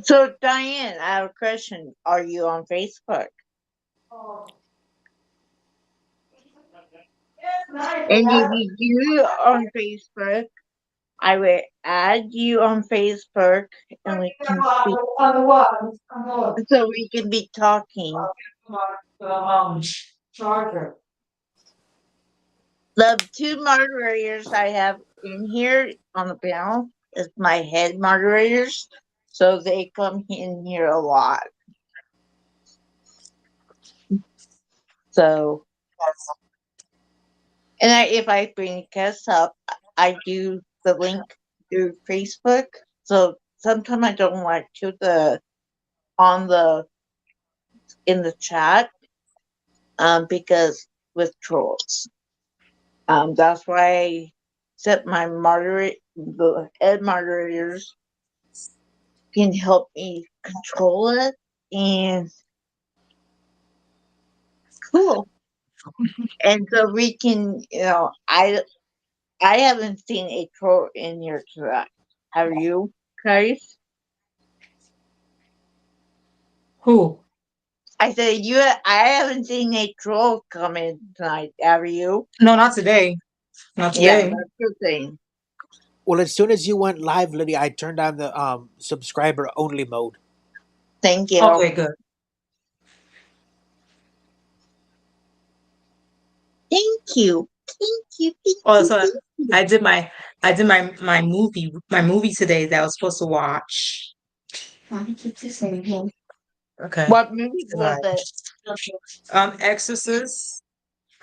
So, Diane, I have a question. Are you on Facebook? And if you do on Facebook, I will add you on Facebook and we can speak so we can be talking. Charger. The two moderators I have in here on the panel is my head moderators, so they come in here a lot. So, and if I bring guests up, I do the link through Facebook. So sometimes I don't like to on the in the chat because with trolls. That's why I set the head moderators can help me control it, and cool. And so we can, I haven't seen a troll in your chat. Have you, guys? Who? I said I haven't seen a troll come in tonight. Have you? No, not today. Not Yeah, today. that's the thing. Well, as soon as you went live, Lydia, I turned on the subscriber only mode. Thank you. Okay, good. Thank you. Thank you. Oh, so I did my movie today that I was supposed to watch. Mommy keeps the same thing. Okay. What movie was Right. it? Exorcist,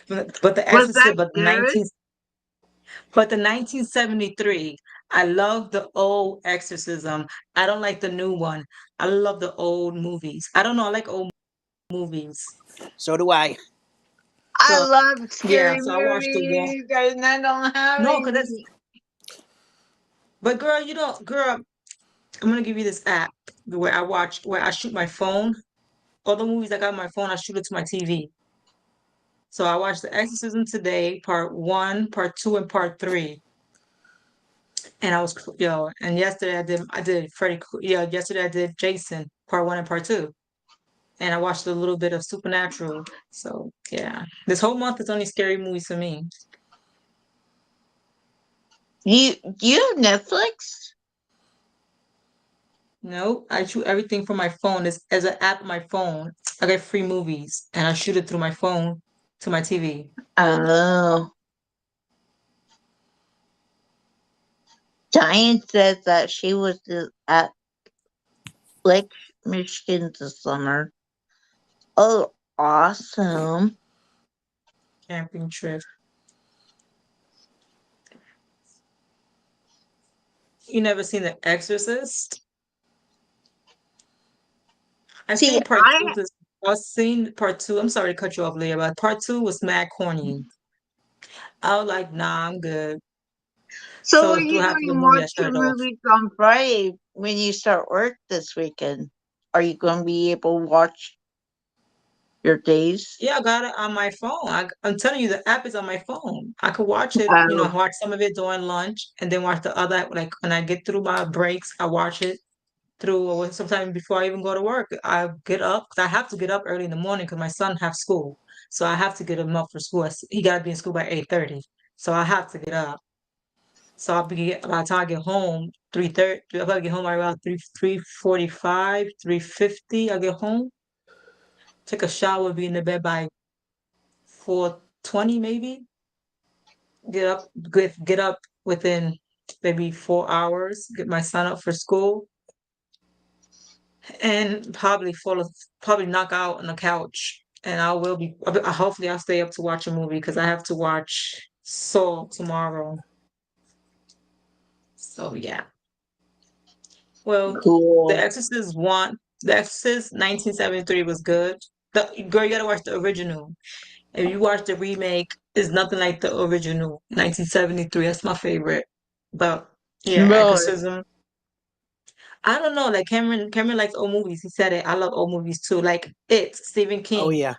but the Was that Exorcist, but good? 1973. I love the old Exorcism. I don't like the new one. I love the old movies. I don't know. I like old movies. So do I. I So love yeah. scary So I watched the one. movies, and I don't have No, because that's. any. But girl, girl. I'm gonna give you this app where I shoot my phone. All the movies I got on my phone, I shoot it to my TV. So I watched The Exorcism today, part 1, part 2, and part 3. And and yesterday I did yesterday I did Jason, part 1 and part 2. And I watched a little bit of Supernatural. So yeah. This whole month is only scary movies for me. You have Netflix? No, I shoot everything from my phone. It's as an app on my phone. I get free movies and I shoot it through my phone to my TV. Oh. Diane said that she was at Lake Michigan this summer. Oh, awesome. Camping trip. You never seen The Exorcist? I've See, seen part 2. I've seen part 2. I'm sorry to cut you off, Leah, but part 2 was mad corny. I was like, nah, I'm good. So are through you half of the going to movie, I watch shut your it off. movies on Friday when you start work this weekend? Are you going to be able to watch your days? Yeah, I got it on my phone. I'm telling you, the app is on my phone. I could watch it, Oh. watch some of it during lunch and then watch the other, like when I get through my breaks, I watch it through sometime before I even go to work. I get up, 'cause I have to get up early in the morning because my son have school. So I have to get him up for school. He got to be in school by 8:30. So I have to get up. So by the time I get home, 3:30, I'll probably get home right around 3:45, 3:50. I'll get home, take a shower, be in the bed by 4:20 maybe. Get up within maybe 4 hours, get my son up for school, and probably knock out on the couch. And hopefully I'll stay up to watch a movie because I have to watch Saw tomorrow. So yeah. Well, Cool. The Exorcist 1973 was good. Girl, you gotta watch the original. If you watch the remake, it's nothing like the original, 1973. That's my favorite. But yeah, Really? Exorcism. I don't know. Like Cameron likes old movies. He said it. I love old movies too. Like Stephen King. Oh yeah.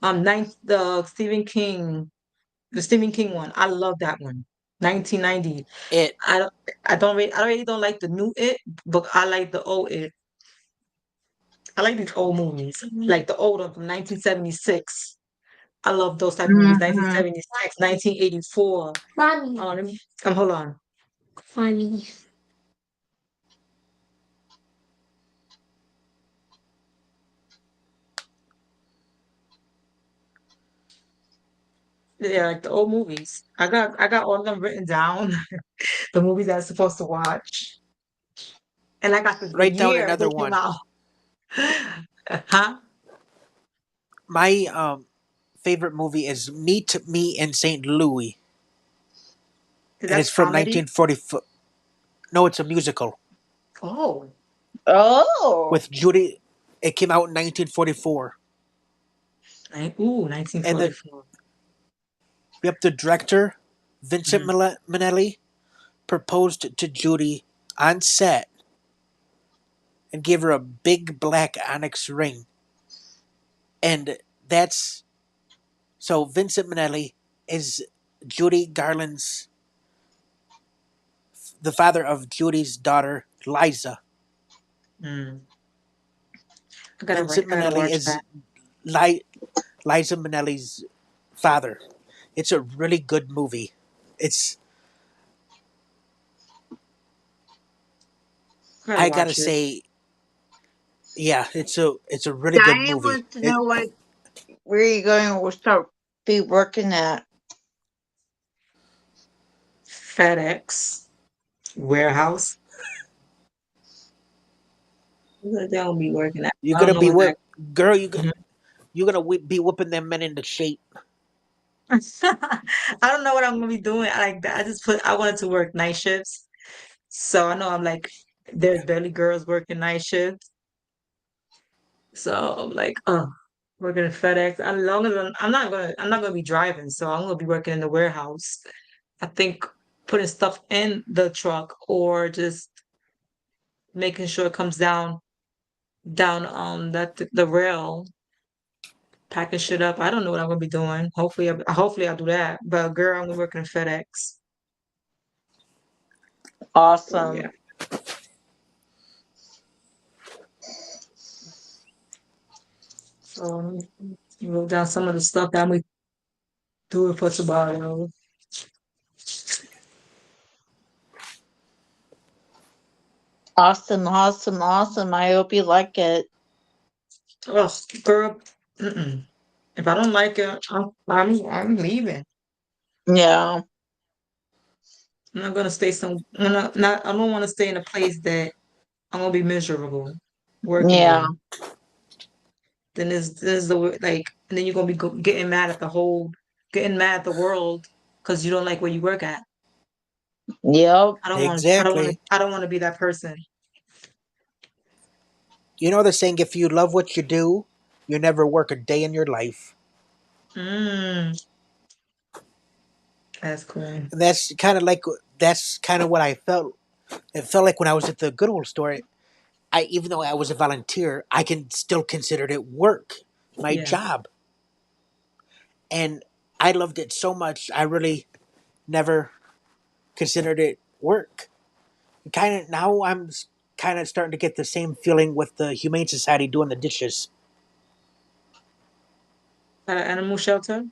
The Stephen King one. I love that one. 1990. It. I really don't like the new It, but I like the old It. I like these old movies, like the old one from 1976. I love those type of movies. Mhm. 1976, 1984. Mommy. Hold on. Mommy. Yeah, like the old movies. I got all of them written down, the movies I'm supposed to watch. And I got the Write down year they another came one. out. Huh? My favorite movie is Meet Me in St. Louis, Is and that it's from comedy? 1944. No, it's a musical Oh, Oh. with Judy. It came out in 1944, ooh, and 1944. the director Vincent Mhm. Minnelli proposed to Judy on set and gave her a big black onyx ring, and that's so Vincent Minnelli is Judy Garland's the father of Judy's daughter Liza. Mm. Vincent I gotta Minnelli watch is that. Liza Minnelli's father. It's a really good movie. It's I gotta I gotta watch it. say, yeah, it's a really good Diane movie. wants to know where you going to start be working at. FedEx warehouse. They don't be working at. You're I don't gonna know be what whip, that. girl. Mhm. You're gonna be whipping them men into shape. I don't know what I'm gonna be doing. I wanted to work night shifts. So I know I'm like, there's barely girls working night shifts. So I'm like, oh, working at FedEx. As long as I'm not gonna be driving. So I'm gonna be working in the warehouse. I think putting stuff in the truck or just making sure it comes down that the rail. packing shit up. I don't know what I'm gonna be doing. Hopefully I'll do that. But girl, I'm working at FedEx. Awesome. Yeah. So you wrote down some of the stuff that we do for tomorrow. Awesome, awesome, awesome. I hope you like it. Oh, girl. If I don't like it, I'm leaving. Yeah. I'm not gonna stay I don't want to stay in a place that I'm gonna be miserable working Yeah. there. Then there's and then you're gonna be getting mad at the world because you don't like where you work at. Yep. Exactly. I don't want to be that person. You know the saying, if you love what you do, you never work a day in your life. Mm, that's cool. And that's kind of what I felt. It felt like when I was at the Goodwill store. Even though I was a volunteer, I can still consider it work, my Yeah. job. And I loved it so much, I really never considered it work. Kind of now, I'm kind of starting to get the same feeling with the Humane Society doing the dishes. At an animal shelter.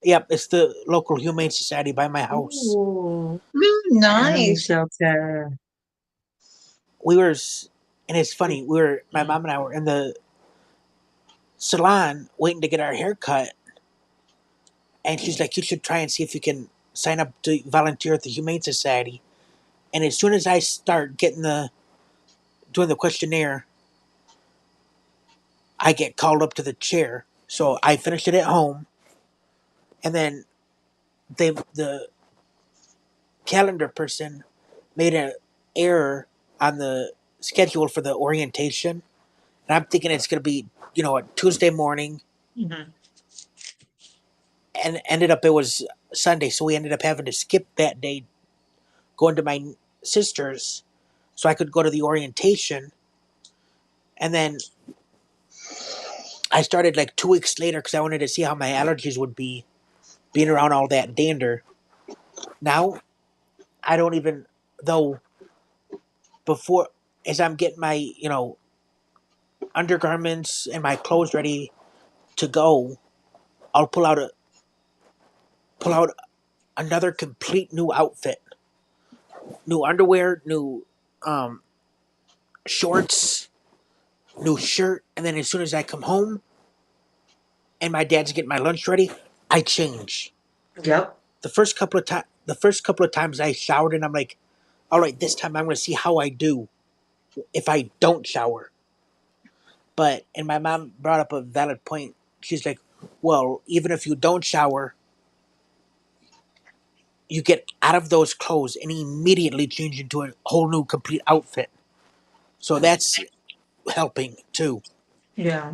Yep, it's the local Humane Society by my house. Ooh, animal Nice. shelter. We were, and it's funny, my mom and I were in the salon waiting to get our hair cut, and she's like, "You should try and see if you can sign up to volunteer at the Humane Society." And as soon as I start doing the questionnaire, I get called up to the chair. So I finished it at home, and then the calendar person made an error on the schedule for the orientation, and I'm thinking it's going to be a Tuesday morning, Mhm. and ended up it was Sunday, so we ended up having to skip that day, going to my sister's, so I could go to the orientation, and then I started like 2 weeks later because I wanted to see how my allergies would be being around all that dander. Now, I don't even, though, before, as I'm getting my, undergarments and my clothes ready to go, I'll pull out another complete new outfit, new underwear, new um, shorts, new shirt, and then as soon as I come home and my dad's getting my lunch ready, I change. Yep. The first couple of times I showered, and I'm like, all right, this time I'm going to see how I do if I don't shower. And my mom brought up a valid point. She's like, well, even if you don't shower, you get out of those clothes and immediately change into a whole new complete outfit. So that's helping too. Yeah.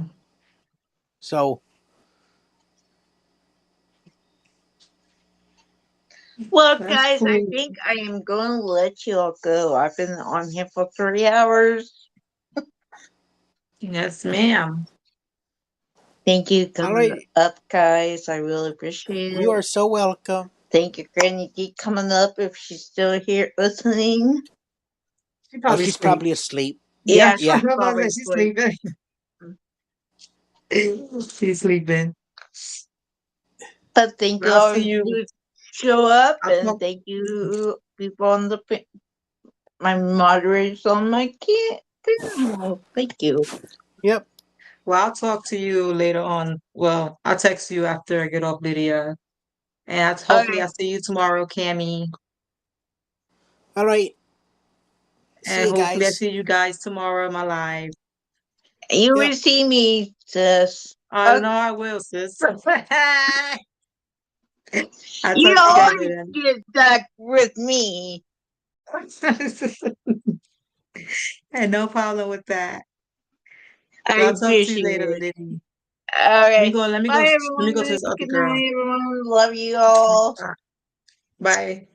So Well, That's guys, I cool. think I am going to let you all go. I've been on here for 3 hours. Yes, ma'am. Thank you all coming right, up, guys. I really appreciate you it. are so welcome. Thank you, Granny D, coming up if she's still here listening. She Oh, probably she's sleep. probably asleep. Yeah, Yeah, Yeah. she's probably she's asleep. sleeping. She's sleeping. But thank But you I'll all see you. who show up, I'll and talk. thank you people on my moderators on my panel. Thank you. Yep. Well, I'll talk to you later on. Well, I'll text you after I get off Lydia. And hopefully Okay, I'll see you tomorrow, Cammy. All right. See And you hopefully I guys. see you guys tomorrow in my live. you Yep. will see me, sis. I know I will, sis. I'll You talk to you guys always later. get back with me. And no problem with that. I Well, I'll talk to you appreciate later, it. Liddy. Okay. Let me go Bye, to everyone. this other Good girl. night, everyone. Love you all. Bye.